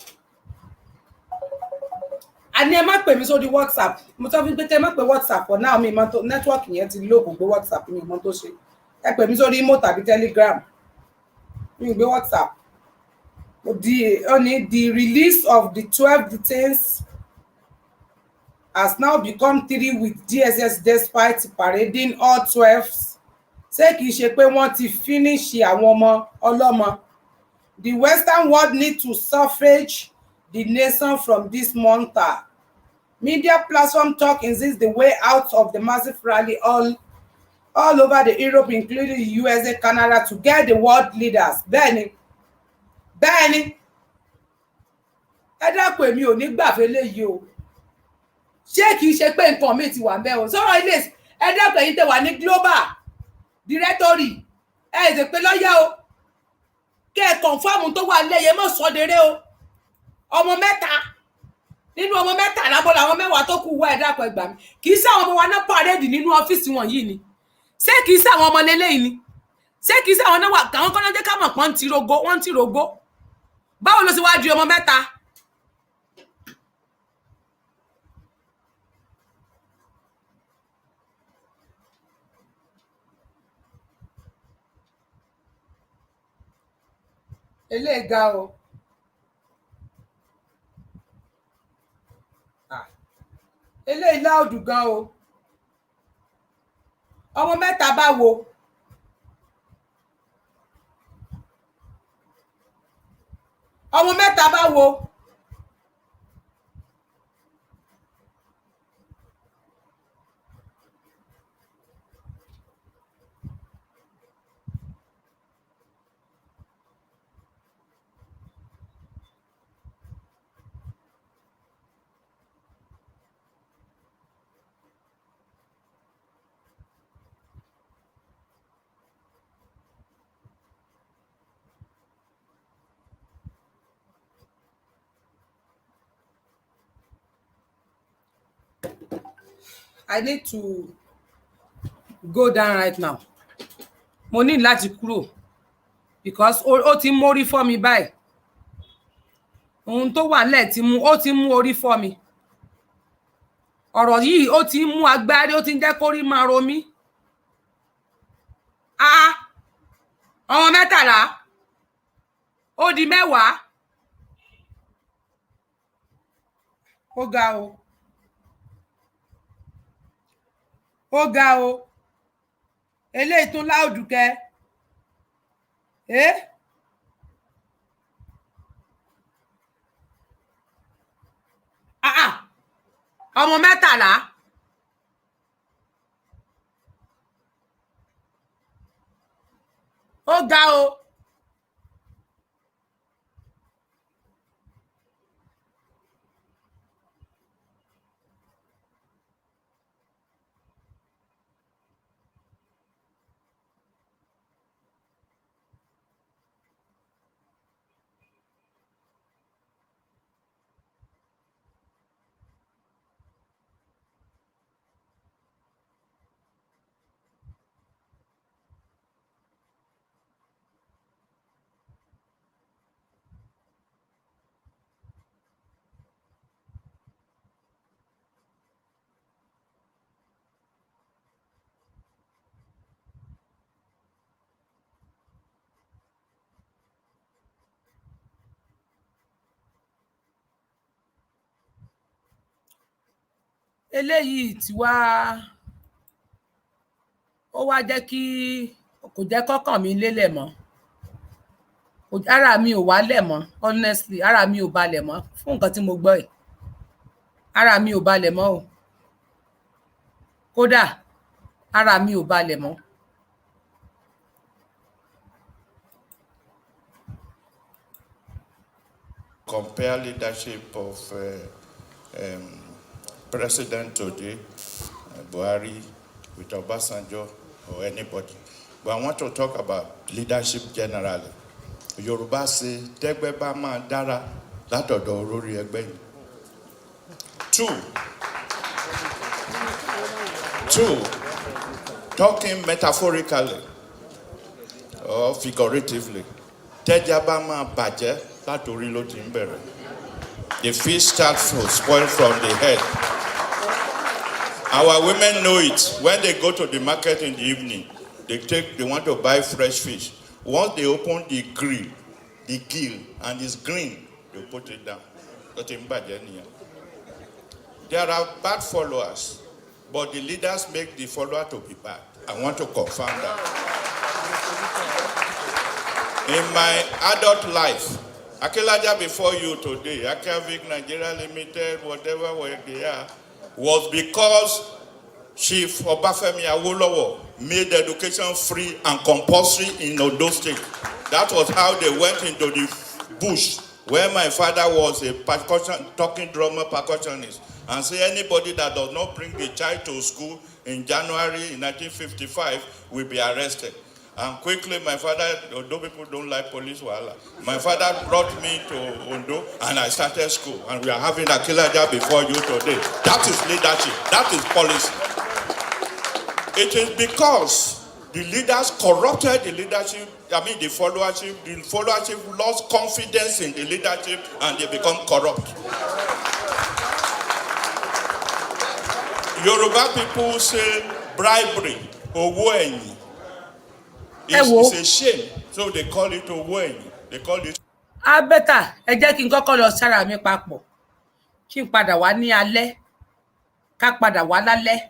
àní ẹ má pè mí sórí WhatsApp mo sọ fún pé kẹ́ ẹ má pè WhatsApp for now mi ìmọ̀ tó nẹ́tíwọ́ọ̀kì yẹn ti lò gbogbo WhatsApp mi ìmọ̀ tó ṣe ẹ pè mí sórí imo tàbí Telegram mi ìgbé WhatsApp the release of the 12 detained has now become 3 with DSS despite parading all 12 ṣé kìí ṣe pé wọ́n ti finish àwọn ọmọ ọlọ́mọ. The Western world need to suffrage the nation from this monster. Media platform talk is this the way out of the massive rally all over the Europe, including the USA, Canada, to get the world leaders. Bẹ́ẹ̀ni, ẹ dákun èmi ò ní gbàfẹ́ léyìí o. Ṣé kìí ṣe pé nǹkan mi ti wà ńbẹ̀ o? Sọ̀rọ̀ ilé ẹ dákun ẹ̀yin tẹ́ wà ní global directory ẹ ṣe pé lọ́yà o. Kẹ́ ẹ kọ̀ǹfàmù tó wà lẹ́yẹ mọ́ sọ́dẹ̀rẹ́ o. Ọmọ mẹ́ta nínú ọmọ mẹ́tàlá bọ́ làwọn mẹ́wàá tó kù wá ẹ dákun ẹ gbà mí. Kìí ṣe àwọn ọmọ wa náà pàrẹ́dì nínú ọ́fíìsì wọn yìí ni. Ṣé kìí ṣe àwọn ọmọ lélẹ́yìn ni? Ṣé kìí ṣe àwọn náà wà káwọn kọ́nà jẹ́ ká mọ̀ pọ́n wọ́n ti rògbó? Báwo ló ṣe wá di ọmọ mẹ́ta? Eléyìí ga o. Eléyìí láòdù gan o. Ọmọ mẹ́ta báwo? Ọmọ mẹ́ta báwo? I need to go down right now. Mo ní láti kúrò because ó ti mú orí fọ́ mi báyìí. Ohun tó wà nílẹ̀ ó ti mú orí fọ́ mi. Ọ̀rọ̀ yìí ó ti mú agbárí, ó ti ń jẹ́ kórí máa ro mí. Ọmọ mẹ́tàlá ó di mẹ́wàá. Ó ga o. Ó ga o. Eléyìí tún láòdù kẹ. Ọmọ mẹ́tàlá. Ó ga o. Eléyìí tí wá ó wá jẹ́ kí kò jẹ́ kọ́kàn mi lélẹ̀ mọ́. Ara mi ò wálẹ̀ mọ́, honestly ara mi ò balẹ̀ mọ́ fún nǹkan tí mo gbọ́ yìí. Ara mi ò balẹ̀ mọ́ o. Kódà ara mi ò balẹ̀ mọ́. Compare leadership of President today, Buhari, with Obasanjo or anybody. But I want to talk about leadership generally. Yoruba say, "Tegbe ba ma dara latodo olori egbe yin." Two, talking metaphorically or figuratively. Teja ba ma baje latori lo ti nbere. The fish starts to spoil from the head. Our women know it. When they go to the market in the evening, they want to buy fresh fish. Once they open the gill, and it's green, they put it down. There are bad followers, but the leaders make the follower to be bad. I want to confirm that. In my adult life, Akilaja before you today, Akavik Nigeria Limited, whatever where they are, was because Chief Obafemi Awolowo made education free and compulsory in Ondo State. That was how they went into the bush, where my father was a talking drummer percussionist, and say anybody that does not bring the child to school in January in 1955 will be arrested. And quickly, my father, although people don't like police, my father brought me to Ondo and I started school. And we are having Akilaja before you today. That is leadership. That is policy. It is because the leaders corrupted the leadership, the followership. The followership lost confidence in the leadership and they become corrupt. Yoruba people say bribery, owoeni. It's a shame, so they call it owoeni. They call it. Better, ẹ jẹ́ kí n kọ́kọ́ lọ sára mi papọ̀. Kí n padà wá ní alẹ́. Ká padà wá lálẹ́.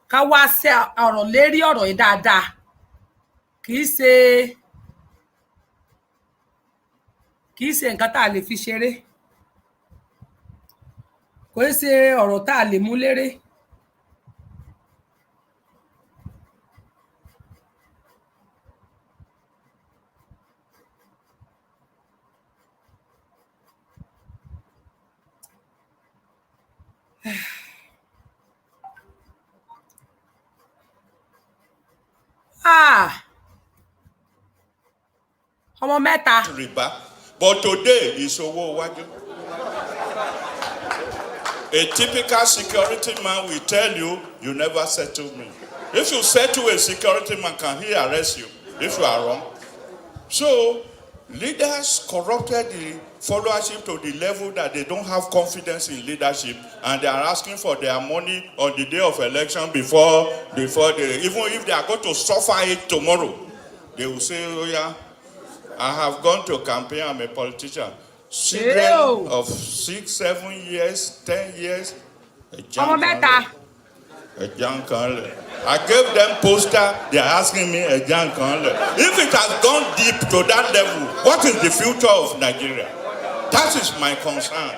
Ká wá ṣe ọ̀rọ̀ lérí ọ̀rọ̀ yìí dáadáa. Kì í ṣe nǹkan tá a lè fi ṣeré. Kò í ṣe ọ̀rọ̀ tá a lè mú léré. Ọmọ mẹ́ta. But today is owó wájú. A typical security man will tell you, you never settle me. If you settle a security man, can he arrest you if you are wrong? So, leaders corrupted the followership to the level that they don't have confidence in leadership and they are asking for their money on the day of election before they, even if they are going to suffer it tomorrow, they will say, oh yeah, I have gone to campaign, I'm a politician. Children of 6, 7 years, 10 years, a junk only. I gave them poster, they are asking me a junk only. If it has gone deep to that level, what is the future of Nigeria? That is my concern.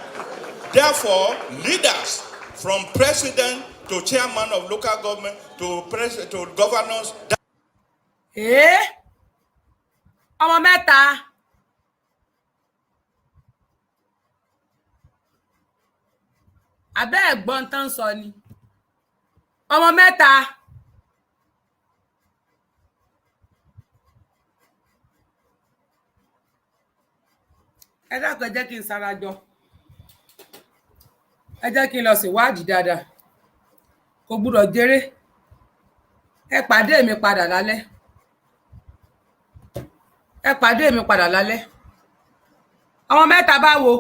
Therefore, leaders from president to chairman of local government to governors. Ọmọ mẹ́ta. Abẹ́ ẹ̀gbọ́n tán sọ ni. Ọmọ mẹ́ta. Ẹ dákun ẹ jẹ́ kí n sarajọ. Ẹ jẹ́ kí n lọ ṣèwádìí dáadáa. Kò gbúdọ̀ jèrè. Ẹ pàdé mi padà lálẹ́. Ẹ pàdé mi padà lálẹ́. Ọmọ mẹ́ta báwo?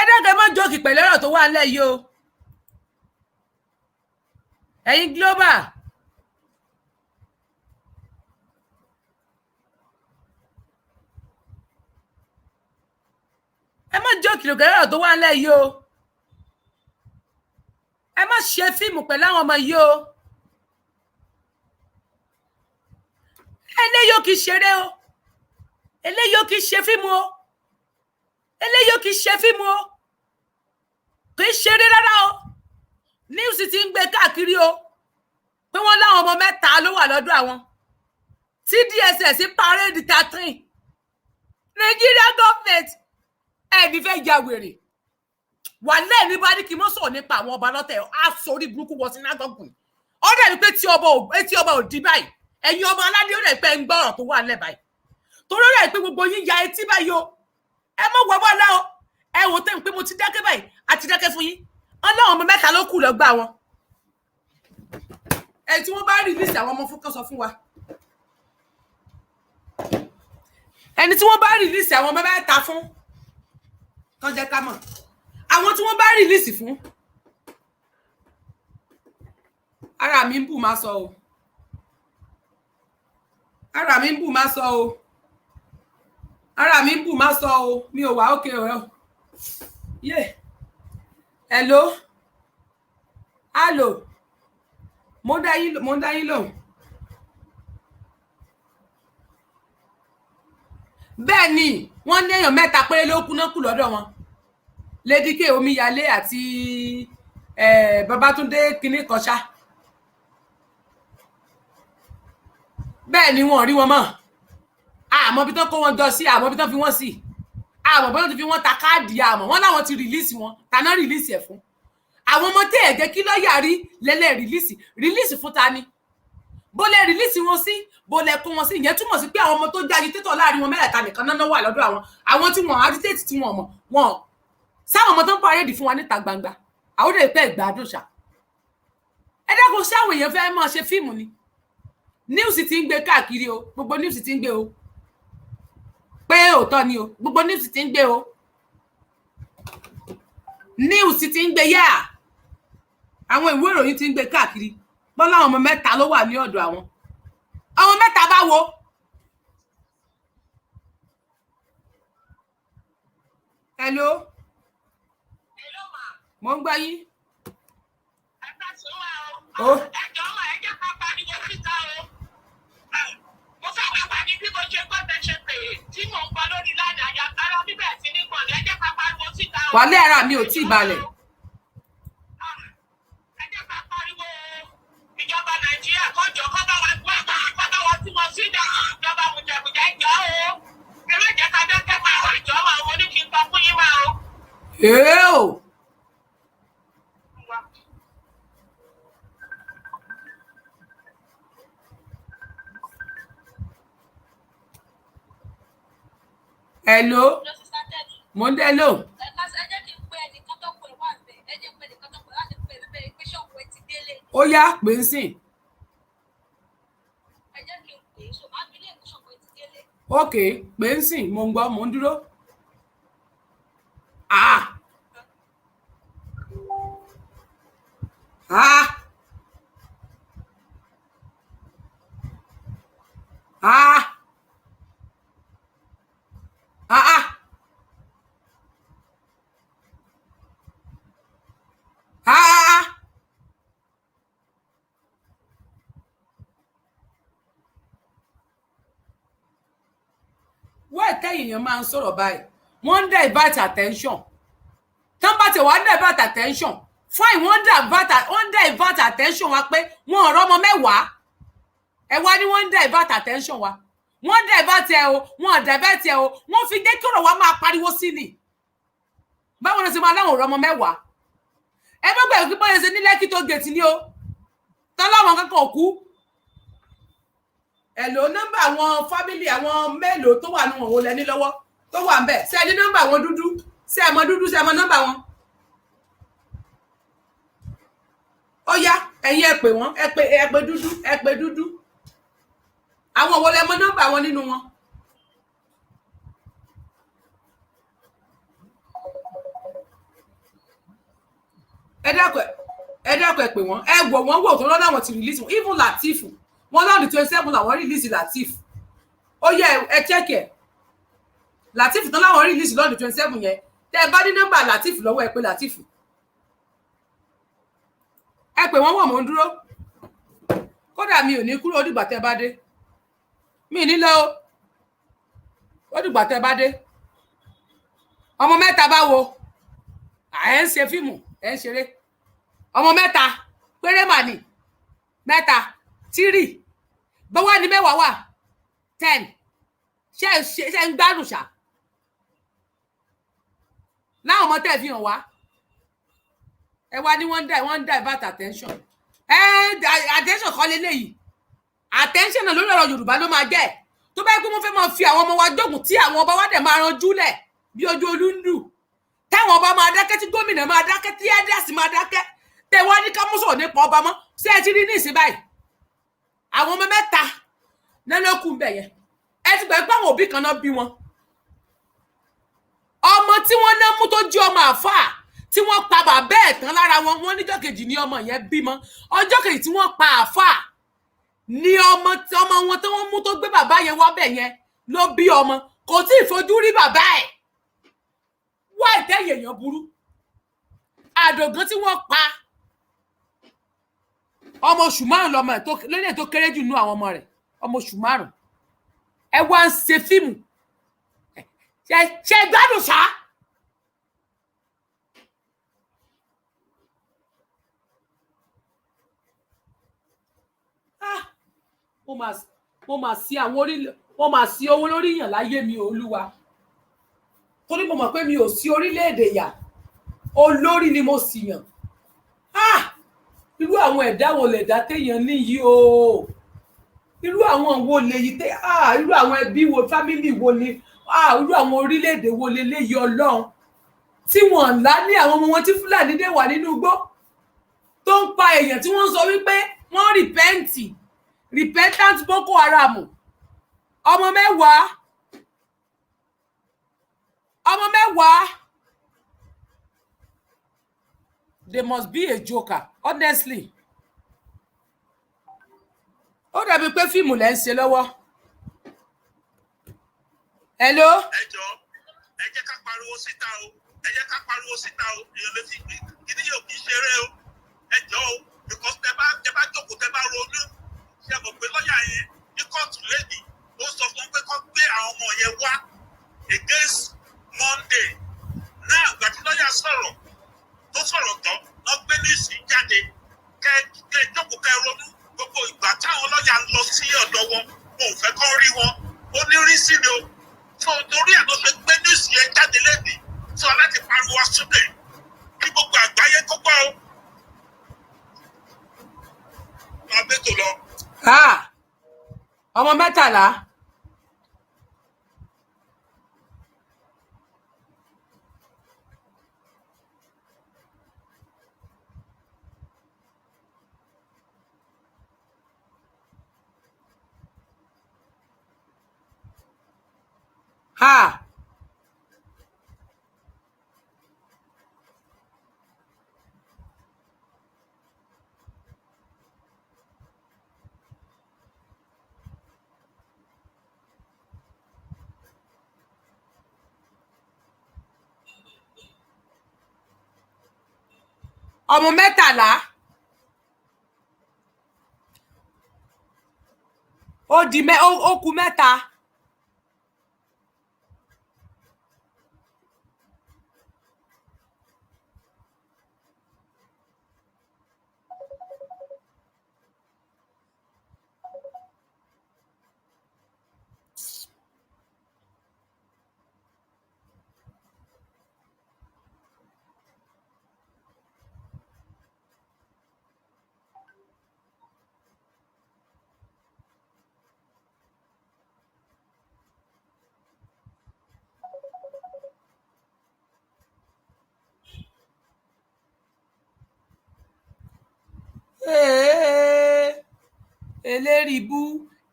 Ẹ dákun mọ́ jókì pẹ̀lú ọ̀rọ̀ tó wà nílẹ̀ yìí o. Ẹ̀yin global. Ẹ má jókì pẹ̀lú ọ̀rọ̀ tó wà nílẹ̀ yìí o. Ẹ má ṣe fíìmù pẹ̀lú àwọn ọmọ yìí o. Eléyìí ò kì í ṣeré o. Eléyìí ò kì í ṣe fíìmù o. Eléyìí ò kì í ṣe fíìmù o. Kì í ṣeré rárá o. News ti ń gbé káàkiri o. Pé wọ́n láwọn ọmọ mẹ́ta ló wà lọ́dọ̀ àwọn. Tí DSS parade Catherine. Nigeria government ẹ̀ẹ́dì fẹ́ ya wèrè. Wà lẹ́ẹ̀ní bá ní kí n mọ́ sọ̀rọ̀ nípa àwọn ọba lọ́tẹ̀ á sórí burúkú wọ sínágọ́gù. Ó dẹ̀ ní pé tí ọba ò di báyìí. Ẹ̀yin ọmọ aládé ó rẹ̀ pé ń gbọ́ ọ̀rọ̀ tó wà nílẹ̀ báyìí. Torí ó rẹ̀ pé gbogbo yín ya etí báyìí o. Ẹ mọ̀ wọ́ bọ́lá o. Ẹ wò tẹ́ ń pé mo ti dákẹ́ báyìí àti dákẹ́ fún yín. Ọlọ́run ọmọ mẹ́ta ló kù lọ́gbà wọn. Ẹ tí wọ́n bá release àwọn ọmọ fún kan sọ fún wa. Ẹni tí wọ́n bá release àwọn ọmọ mẹ́ta fún kan jẹ́ ká mọ̀. Àwọn tí wọ́n bá release fún. Ara mi ń bù máa sọ o. Ara mi ń bù máa sọ o. Ara mi ń bù máa sọ o. Mi ò wá òkè o. Yeah. Hello. Hello. Mo dá yín lóhùn. bẹ́ẹ̀ ni wọ́n ní èèyàn mẹ́ta péré ló kú náà kù lọ́dọ̀ wọn Lady K Omíyalé àti Babátúndé kinní kan ṣá bẹ́ẹ̀ ni wọ́n rí wọn mọ́ àmọ́ bí tán kó wọn jọ sí àmọ́ bí tán fi wọ́n sí àmọ́ bí wọ́n ti fi wọ́n ta káàdì àmọ́ wọ́n láwọn ti rìlíìsì wọn tàná rìlíìsì ẹ̀ fún àwọn ọmọ tẹ́ ẹ̀ jẹ́ kí lọ́ọ̀yà rí lẹ́lẹ́ rìlíìsì fún ta ni bó lẹ rìlíìsì wọn sí bó lẹ kó wọn sí ìyẹn túmọ̀ sí pé àwọn ọmọ tó jẹ́ agitator láàrin wọn mẹ́rẹ̀ẹ̀ta nìkan náà wà lọ́dọ̀ àwọn tí wọ́n agitate tí wọ́n mọ̀ wọn sáwọn ọmọ tó ń parẹ́dì fún wa níta gbangba àwọn òde ìpẹ́ ìgbádùn ṣá ẹ dákun sáwọn èèyàn fẹ́ máa ṣe fíìmù ni news ti ń gbé káàkiri o gbogbo news ti ń gbé o pé òótọ́ ni o gbogbo news ti ń gbé o news ti ń gbé yá àwọn ìwé ìròyìn ti ń gbé káàkiri bọ́lá àwọn ọmọ mẹ́ta ló wà ní ọ̀dọ̀ àwọn mẹ́ta bá wo hello mo ń gbọ́ yín. ẹjọ́ mà ẹ jẹ́ ká pariwo síta o mo fẹ́ wá wà ní bí mo ṣe gbọ́ tẹ ṣe pé tí mò ń gbọ́ lórí lánàá àyàkára bíbẹ̀ sí ní gbọ̀ngàn ẹ jẹ́ ká pariwo síta o. wàlẹ́ ara mi ò tí ì balẹ̀. ẹ jẹ́ ká pariwo ìjọba Nàìjíríà kọjọ kọ́ bá wa gbọ́ kọ́ bá wa tí mo sí dá ìjọba bùjẹ̀bùjẹ̀ jọ o eré ìjẹta dẹ́kẹ́ máa wà jọ máa wọ ní kí n gbọ́ fún yín máa o. Ew. Hello. Mo ń dẹ́ lò. Ó yá pé ń sìn. Ok, pé ń sìn, mo ń gbọ́, mo ń dúró. Ah. Ah. Ah. Ah ah. Ah. Wọ́n tẹ́yìn máa ń sọ̀rọ̀ báyìí. Wọ́n ń divert attention. Tán bá ti wá divert attention. Fine, wọ́n divert attention wa pé wọ́n ọ̀rọ̀ ọmọ mẹ́wàá. Ẹ wá ní wọ́n divert attention wa. Wọ́n divert ẹ o, wọ́n divert ẹ o, wọ́n fi jẹ́ kí ọ̀rọ̀ wa máa pariwo sí ni. Báwo ni ṣe máa láwọn ọ̀rọ̀ ọmọ mẹ́wàá? Ẹ má gbàgbé pé bóyá ṣe ní Lẹ́kì tó gèètì ni o. Tán láwọn kankan kú. Hello, nọ́mbà àwọn fámìlì àwọn mélòó tó wà nù wọn ò lẹ́ni lọ́wọ́ tó wà ń bẹ̀. Ṣé ẹ ní nọ́mbà wọn dúdú? Ṣé ẹ mọ dúdú? Ṣé ẹ mọ nọ́mbà wọn? Ó yá, ẹ̀yin ẹ pè wọ́n, ẹ pè dúdú. Àwọn wo lẹ mọ nọ́mbà wọn nínú wọn? Ẹ dákun ẹ pè wọ́n. Ẹ wò wọ́n wò tó lọ́nà àwọn ti release wọn. Even Latif. Wọ́n lọ́ọ̀dì 27 làwọn release Latif. Ó yẹ ẹ check ẹ̀. Latif tán láwọn release lọ́ọ̀dì 27 yẹn. Tẹ́ ẹ bá ní nọ́mbà Latif lọ́wọ́ ẹ pè Latif. Ẹ pè wọ́n wọ̀ mọ́ ń dúró. Kódà mi ò ní kúrò ó dìgbà tẹ́ bá dé. Mi ní lọ ó dìgbà tẹ́ bá dé. Ọmọ mẹ́ta bá wo. Ẹ ń ṣe fíìmù, ẹ ń ṣeré. Ọmọ mẹ́ta péré mà ní. Mẹ́ta 3 bọ́wọ́ ni mẹ́wàá wà 10 ṣe ń gbádùn ṣá. Láwọn ọmọ tẹ́ fi hàn wá. Ẹ wá ní wọ́n ń divert attention. Attention kọ́ leléyìí. Attention náà lórí ọ̀rọ̀ Yorùbá ló máa jẹ́. Tó bá yẹ pé wọ́n fẹ́ máa fi àwọn ọmọ wa jókòó tí àwọn ọba wa dẹ̀ máa ranjú lẹ̀ bí ojú olúndù. Táwọn ọba máa dákẹ́ tí gómìnà máa dákẹ́ tí ẹ́dẹ́sì máa dákẹ́. Tẹ́ wá ní ká mú sọ̀rọ̀ nípa ọba mọ́. Ṣé ẹ ti rí ní ìsìn báyìí? Àwọn ọmọ mẹ́ta nánà kú bẹ̀ yẹn. Ẹ ti gbà pé àwọn òbí kan náà bí wọn. Ọmọ tí wọ́n ná mú tó jí ọmọ àfáà tí wọ́n pa bàbá ẹ̀ tán lára wọn, wọ́n níjọ́ kejì ní ọmọ yẹn bímọ. Ọjọ́ kejì tí wọ́n pa àfáà ní ọmọ wọn tí wọ́n mú tó gbé bàbá yẹn wá bẹ̀ yẹn ló bí ọmọ. Kò tí ì fojú rí bàbá ẹ̀. Wá ìtẹ́yẹ̀ èèyàn burú. Àdògán tí wọ́n pa ọmọ oṣù márùn lọmọ ẹ̀ lónìí tó kéré jù nú àwọn ọmọ rẹ̀. Ọmọ oṣù márùn. Ẹ wá ń ṣe fíìmù. ṣe gbádùn ṣá. mo mà sí àwọn orílẹ̀ mo mà sí owó lórí yàn láyé mi olúwa torí mo mọ̀ pé mi ò sí orílẹ̀-èdè yà olórí ni mo sì yàn irú àwọn ẹ̀dá wo lẹ̀dá téèyàn níyì o irú àwọn wo lèyí tẹ irú àwọn ẹbí wo fámìlì wo ni irú àwọn orílẹ̀-èdè wo leléyìí ọlọ́run tí wọ́n ńlá ní àwọn ọmọ wọn tí fúlàní dé wà nínú igbó tó ń pa èèyàn tí wọ́n ń sọ wípé wọ́n rìpẹ́ǹtì repentant Boko Haram ọmọ mẹ́wàá they must be a joker honestly ó dàbí pé fíìmù lẹ́ ń ṣe lọ́wọ́ hello. ẹ jọ ẹ jẹ́ ká pariwo síta o ẹ jẹ́ ká pariwo síta o èèyàn lè fi kíní yóò kì í ṣeré o ẹ jọ o because tẹ bá jókòó tẹ bá ronú ṣe mọ̀ pé lọ́ọ̀yà yẹn ní kóòtù lẹ́nìí ó sọ fún pé kó gbé àwọn ọmọ yẹn wá against Monday náà ìgbà tí lọ́ọ̀yà sọ̀rọ̀ tó sọ̀rọ̀ tán lọ gbé ní ìsìn jáde kẹ jókòó kẹ ronú gbogbo ìgbà táwọn lọ́ọ̀yà ń lọ sí ọ̀dọ̀ wọn ò fẹ́ kọ́ rí wọn ó ní rí sí ni o tó torí ẹ̀ ló ṣe gbé ní ìsìn yẹn jáde lẹ́nìí tí wọn láti pariwo sókè kí gbogbo àgbáyé kó gbọ́ o. Abẹ́tò lọ. Ọmọ 13. Ọmọ 13 ó kù 3.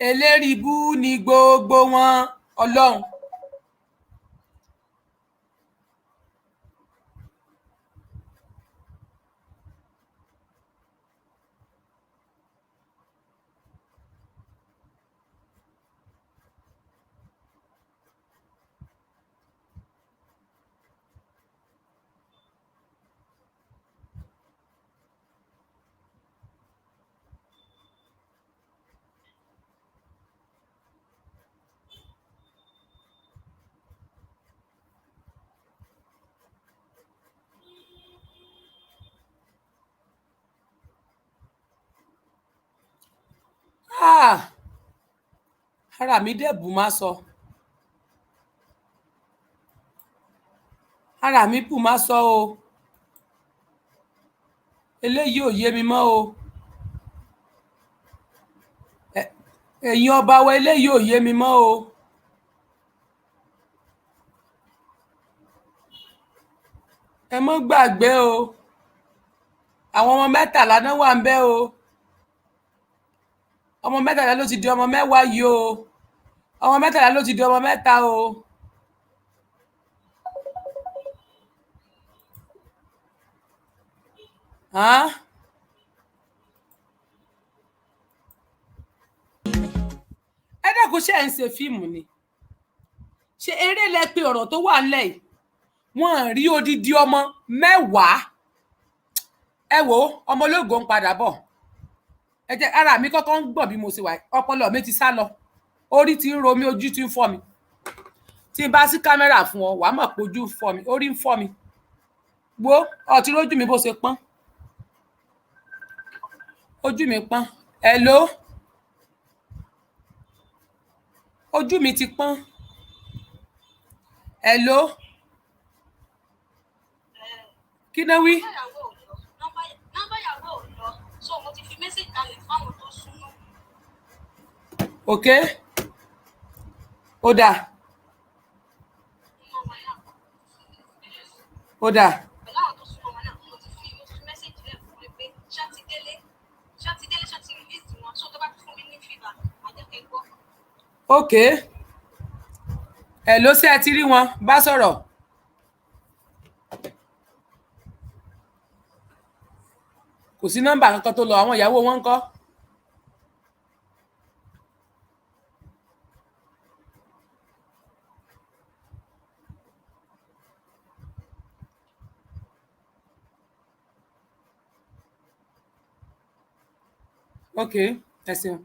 Elérìbú ni gbogbo wọn ọlọ́run. Ara mi dẹ̀bù má sọ. Ara mi bù má sọ o. Eléyìí ò yé mi mọ́ o. Ẹ̀yin ọba wa eléyìí ò yé mi mọ́ o. Ẹ mọ́ gbàgbé o. Àwọn ọmọ 13 náà wà ń bẹ̀ o. Ọmọ 13 ló ti di ọmọ 10 yìí o. Ọmọ 13 ló ti di ọmọ 3 o. Ẹ dákun ṣe ń ṣe fíìmù ni ṣe eré lẹ pé ọ̀rọ̀ tó wà nílẹ̀ yìí wọ́n rí odidi ọmọ 10. Ẹ wo ọmọ ológo ń padà bọ̀. Ẹ jẹ́ ara mi kọ́kọ́ ń gbọ̀n bí mo ṣe wà ọpọlọ mi ti sá lọ orí ti ń ro mi ojú ti ń fọ́ mi tí n bá sí kámẹ́rà fún ọ wàá mọ̀ pé ojú fọ́ mi orí ń fọ́ mi wo ọtí lójú mi bó ṣe pọ́n ojú mi pọ́n hello ojú mi ti pọ́n hello kí ló wí. ok ó dáa ó dáa. ok ẹ ló ṣe ẹ ti rí wọn bá sọ̀rọ̀ kò sí nọ́mbà kankan tó lọ àwọn ìyàwó wọn ń kọ́. ok ẹ ṣeun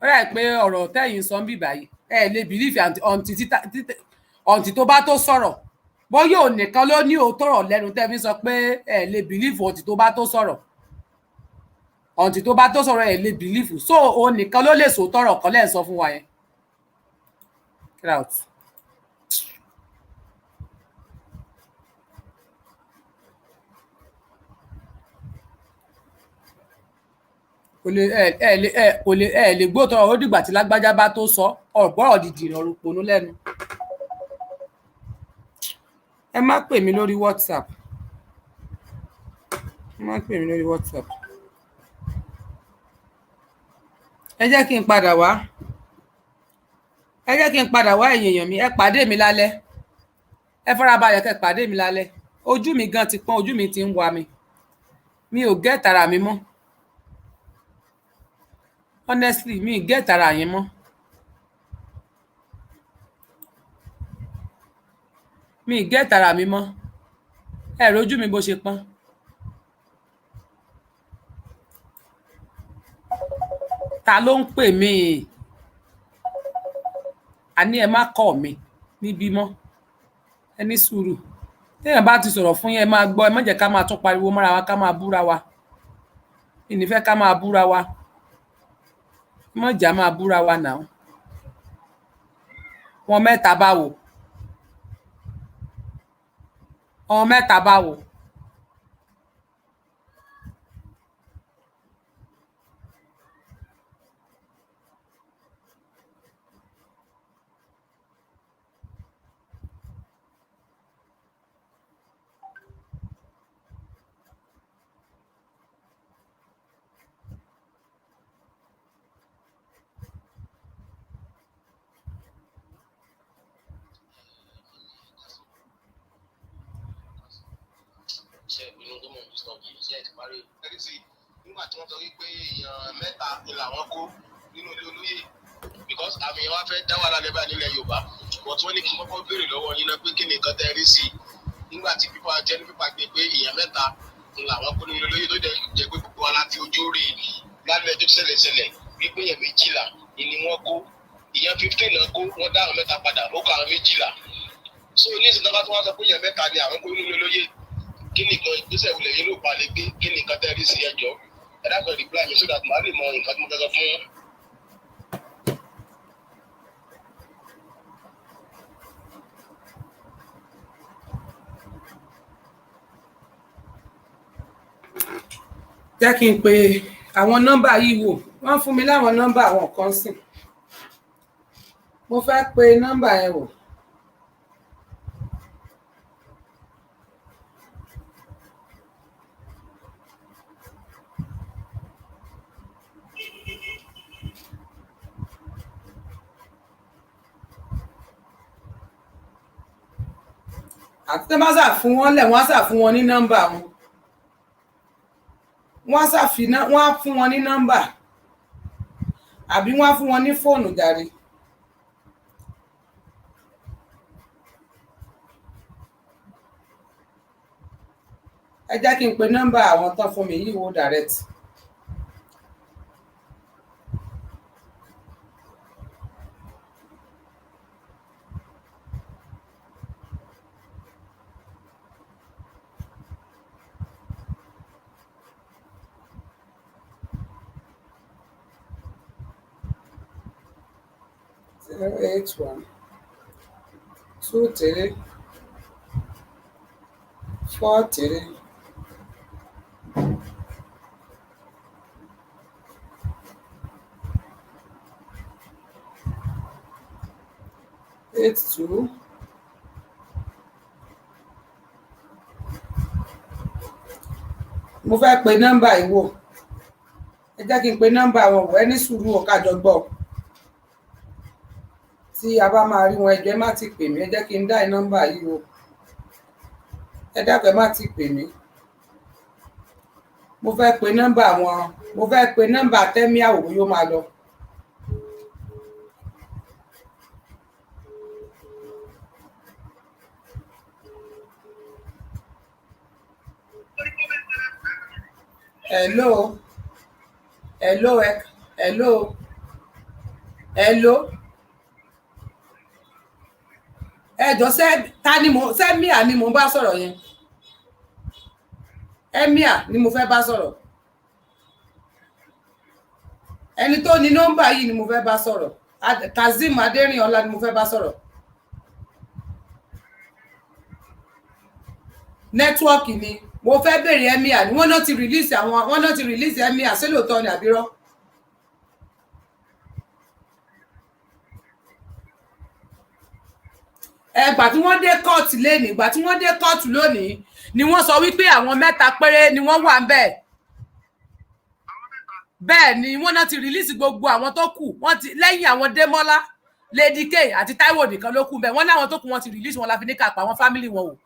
ó rà pé ọ̀rọ̀ tẹ́yìn sọ ń bì báyìí ẹ lè bìlífì ọ̀ǹtì tó bá tó sọ̀rọ̀ bóyá òun nìkan ló ní òótọ́ ọ̀rọ̀ lẹ́nu tẹ́ fi sọ pé ẹ lè bìlífì ọ̀ǹtì tó bá tó sọ̀rọ̀ ọ̀ǹtì tó bá tó sọ̀rọ̀ ẹ lè bìlífì so òun nìkan ló lè sòótọ́ ọ̀rọ̀ kan lẹ́ẹ̀ sọ fún wa yẹn. Get out. kò lè gbóòtọ́ ó dìgbà tí lágbájá bá tó sọ ọ̀gbọ́rọ̀ dìdì ìrọ̀rùn ponú lẹ́nu. ẹ má pè mí lórí WhatsApp ẹ jẹ́ kí n padà wá ẹ̀yin èèyàn mi ẹ pàdé mi lálẹ́ ẹ farabalẹ̀ kẹ́ pàdé mi lálẹ́ ojú mi gan ti pọ́n ojú mi ti ń wa mi ò gẹ́ tara mi mọ́ honestly mi ì gẹ́ tara yẹn mọ́ mi ì gẹ́ tara mi mọ́ ẹ rojú mi bó ṣe pọ́n. ta ló ń pè mí àní ẹ má kọ̀ mí níbí mọ́ ẹ ní sùúrù téèyàn bá ti sọ̀rọ̀ fún yín ẹ máa gbọ́ ẹ má jẹ́ ká máa tún pariwo mọ́ra wa ká máa búra wa ìnífẹ́ ká máa búra wa má jà máa búra wa náà wọn mẹ́ta báwo wọn mẹ́ta báwo. nígbà tí wọ́n sọ wípé èèyàn mẹ́ta ni làwọn kó nínú ilé olóyè because àmì yẹn wá fẹ́ dá wàhálà lẹ́bàá nílẹ̀ Yorùbá but wọ́n ní kí wọ́n kọ́ béèrè lọ́wọ́ yín náà pé kí ni nǹkan tẹ́ rí sí i nígbà tí pípa jẹ́ ní pípa gbé pé èèyàn mẹ́ta ni làwọn kó nínú ilé olóyè tó jẹ́ pé gbogbo wa láti ojú rí lálẹ́ tó ṣẹlẹ̀ wípé èèyàn 12 ni wọ́n kó èèyàn 15 náà kó wọ́n dá àwọn mẹ́ta padà ó kọ àwọn 12 so ní ìsìn náà wọ́n sọ pé èèyàn mẹ́ta ni àwọn kó nínú ilé olóyè kí ni nǹkan ìgbésẹ̀ wulẹ̀ yín ló pa lè gbé kí ni nǹkan tẹ́ rí sí ẹjọ́ ẹ dákọ̀ reply mi so that màá lè mọ nǹkan tí mo fẹ́ sọ fún yín. jẹ́ kí n pe àwọn nọ́mbà yìí wò wọ́n fún mi láwọn nọ́mbà àwọn kan sí mo fẹ́ pe nọ́mbà yẹn wò. àti tẹ́ bá sà fún wọn lẹ̀ wọ́n á sà fún wọn ní nọ́mbà wọn wọ́n á fún wọn ní nọ́mbà àbí wọ́n á fún wọn ní fóònù jàre. ẹ jẹ́ kí n pe nọ́mbà àwọn tán fún mi yìí wò direct. 081 23 43 82 mo fẹ́ pe nọ́mbà yìí wò ẹ jẹ́ kí n pe nọ́mbà wọn wò ẹ ní sùúrù o ká jọ gbọ́ tí a bá máa rí wọn ẹ jọ̀ọ́ ẹ má ti pè mí ẹ jẹ́ kí n dá nọ́mbà yìí wò ẹ dákun ẹ má ti pè mí mo fẹ́ pe nọ́mbà wọn mo fẹ́ pe nọ́mbà tẹ́mí àwòrán yóò máa lọ. Hello. Hello. Hello. Hello. Ẹjọ́ ta ni mo Emia ni mo bá sọ̀rọ̀ yẹn. Emia ni mo fẹ́ bá sọ̀rọ̀. Ẹni tó ní nọ́mbà yìí ni mo fẹ́ bá sọ̀rọ̀. Kazeem Adérìnọlá ni mo fẹ́ bá sọ̀rọ̀. Nẹ́tíwọ́ọ̀kì ni mo fẹ́ bèrè Emia ni wọ́n náà ti release Emia ṣé lóòótọ́ ni àbírọ́. Ẹgbà tí wọ́n dé kóòtù lónìí ìgbà tí wọ́n dé kóòtù lónìí ni wọ́n sọ wípé àwọn 3 péré ni wọ́n wà ń bẹ̀. Bẹ́ẹ̀ ni wọ́n náà ti release gbogbo àwọn tó kù wọ́n ti lẹ́yìn àwọn Démọ́lá Lady K àti Táíwò nìkan ló kù bẹ́ẹ̀ wọ́n láwọn tó kù wọ́n ti release wọn la fi ní ká pa àwọn family wọn o.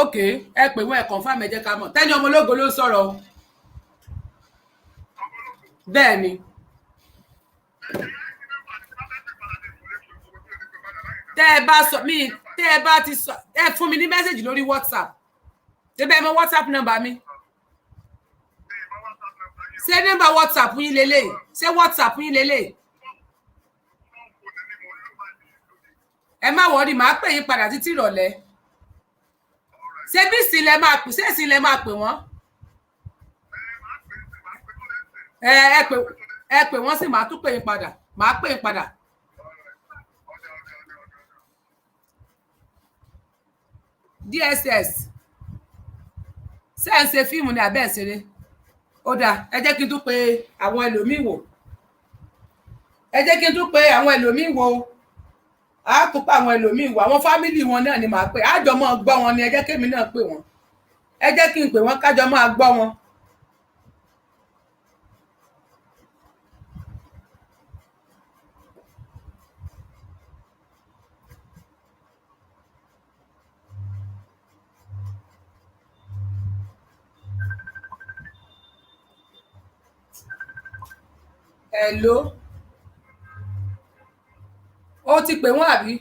Ok ẹ pè wọ́n ẹ confirm ẹ jẹ́ ká mọ̀ Tẹ́ni ọmọ ológo ló sọ̀rọ̀ o. Bẹ́ẹ̀ ni. Tẹ́ ẹ bá sọ mí tẹ́ ẹ bá ti sọ ẹ fún mi ní mẹ́sẹ̀gì lórí WhatsApp tẹ́bẹ̀ mọ WhatsApp number mi. Ṣé nọ́mbà WhatsApp yín lélẹ̀ ṣé WhatsApp yín lélẹ̀. Ẹ má wọrí màá pè yín padà títí ìrọ̀lẹ́. Ṣé bí ìsìnlẹ̀ máa pè ṣé ìsìnlẹ̀ máa pè wọ́n. Ẹ pè wọ́n sì máa tún pè yín padà màá pè yín padà. DSS ṣé ń ṣe fíìmù ní abẹ́ ìṣeré ó dáa ẹ jẹ́ kí n tún pe àwọn ẹlòmíì wò ẹ jẹ́ kí n tún pe àwọn ẹlòmíì wò á tún pa àwọn ẹlòmíì wò àwọn fámìlì wọn náà ni màá pè àjọ máa gbọ́ wọn ni ẹ jẹ́ kémi náà pè wọ́n ẹ jẹ́ kí n pè wọ́n kájọ máa gbọ́ wọn. Hello. Ó ti pè wọ́n àbí?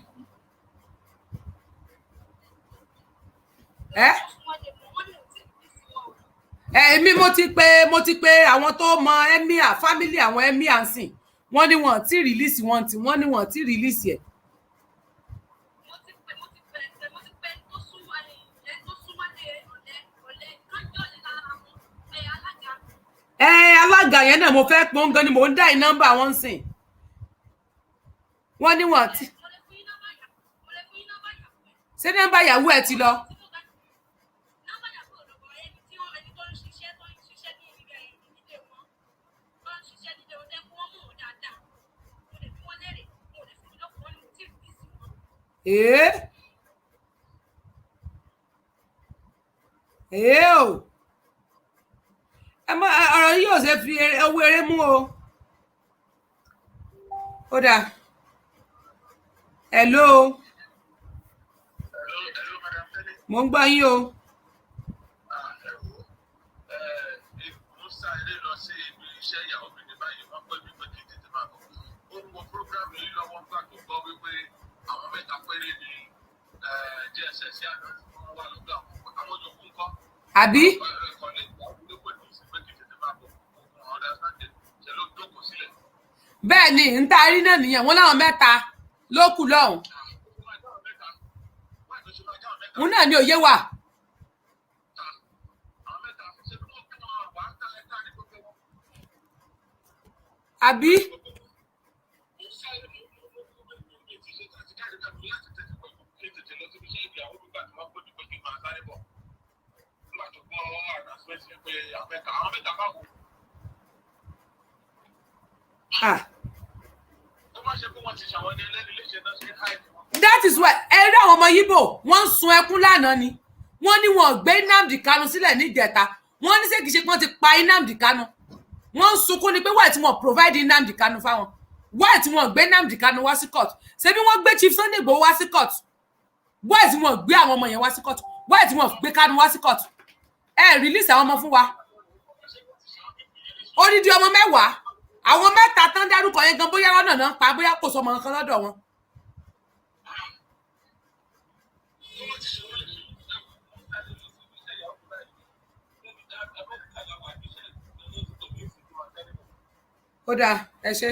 Èmi mo ti pè àwọn tó mọ Emia family àwọn Emia ń sìn wọ́n ní wọ́n ti release wọ́n ní wọ́n ti release ẹ̀. Alága yẹn náà mo fẹ́ pọ́n gan ni mò ń dá nọ́mbà wọn sìn wọ́n ní wọ́n ti ṣé nọ́mbà ìyàwó ẹ̀ ti lọ. O ọ̀rọ̀ yìí ò ṣe fi owó eré mú o. Ó dáa. Hello. Mo ń gbọ́ yín o. Àbí? Bẹ́ẹ̀ ni ń taari náà nìyẹn wọ́n láwọn 3 ló kù lọ́hùn. òun náà ni òye wà. àbí. That is why ẹ̀rí àwọn ọmọ Yíbò wọ́n ń sun ẹkún lánàá ni wọ́n ní wọ́n gbé Nnamdi Kanu sílẹ̀ níjẹta wọ́n ní ṣé kìí ṣe pé wọ́n ti pa Nnamdi Kanu wọ́n ń sunkún ni pé wáyé tí wọ́n provide Nnamdi Kanu fáwọn wáyé tí wọ́n gbé Nnamdi Kanu wá sí court ṣebí wọ́n gbé Chief Sunday Igboho wá sí court wáyé tí wọ́n gbé àwọn ọmọ yẹn wá sí court wáyé tí wọ́n gbé Kanu wá sí court release àwọn ọmọ fún wa odidi ọmọ 10 àwọn 3 tán dárúkọ yẹn gan bóyá lọ́nà náà pa bóyá kò sọmọ kan lọ́dọ̀ wọn. ó dáa ẹ ṣe.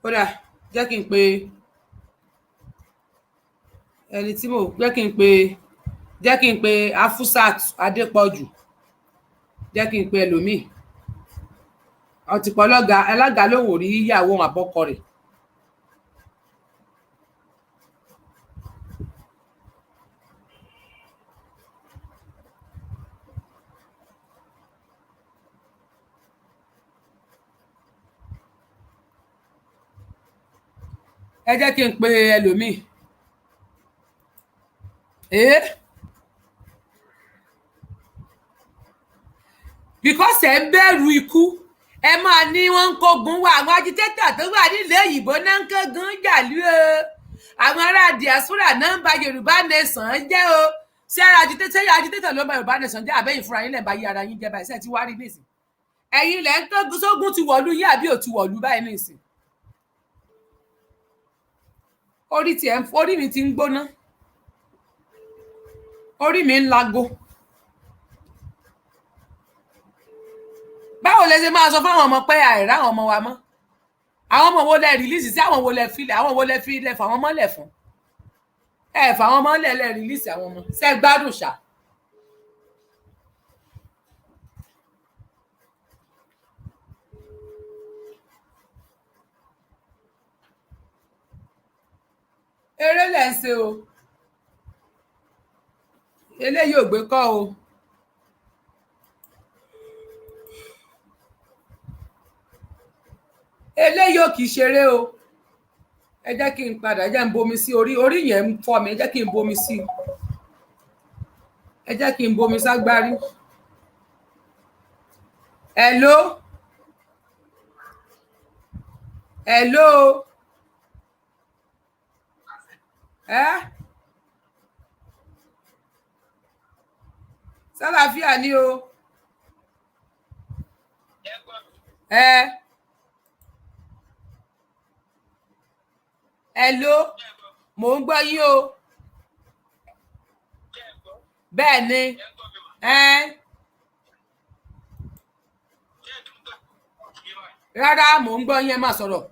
ó dáa jẹ́ kí n pe ẹni tí mo jẹ́ kí n pe Afusat Adépọ̀jù jẹ́ kí n pe ẹlòmíì ọtìpọ̀ alága lòun ò rí ìyàwó àbọ́kọ rẹ̀. ẹ jẹ́ kí n pe ẹlòmíì because ẹ ń bẹ̀rù ikú ẹ máa ní wọ́n ń kógun wá àwọn agitator tó wà nílé òyìnbó náà ń kógun jàlú o àwọn ará diaspora náà ń ba Yorùbá nation jẹ́ o ṣé agitator ló ba Yorùbá nation jẹ́ àbẹ́yìn fúnra yín lẹ̀ bá yí ara yín jẹ́ báyìí ṣe ti wá rí nísìn ẹ̀yin lẹ̀ ń kógun sógun ti wọ̀lú yín àbí ò ti wọ̀lú báyìí nísìn orí mi ti ń gbóná orí mi ń lago báwo lẹ ṣe máa sọ fáwọn ọmọ pé àìrá àwọn ọmọ wa mọ́ àwọn ọmọ wo lẹ rìlíìsì sí àwọn wo lẹ filẹ̀ àwọn wo lẹ fi lẹ fà wọn mọ́lẹ̀ fún ẹ fà wọn mọ́lẹ̀ lẹ rìlíìsì àwọn ọmọ ṣe gbádùn ṣá. eré lẹ ń ṣe o eléyìí ò gbé kọ́ o eléyìí ò kì í ṣeré o ẹ jẹ́ kí n padà ẹ jẹ́ n bomi sí orí yẹn ń fọ́ mi ẹ jẹ́ kí n bomi sí ẹ jẹ́ kí n bomi ságbárí. hello sálàáfíà ni o hello mò ń gbọ́ yín o bẹ́ẹ̀ ni rárá mò ń gbọ́ yín ẹ má sọ̀rọ̀.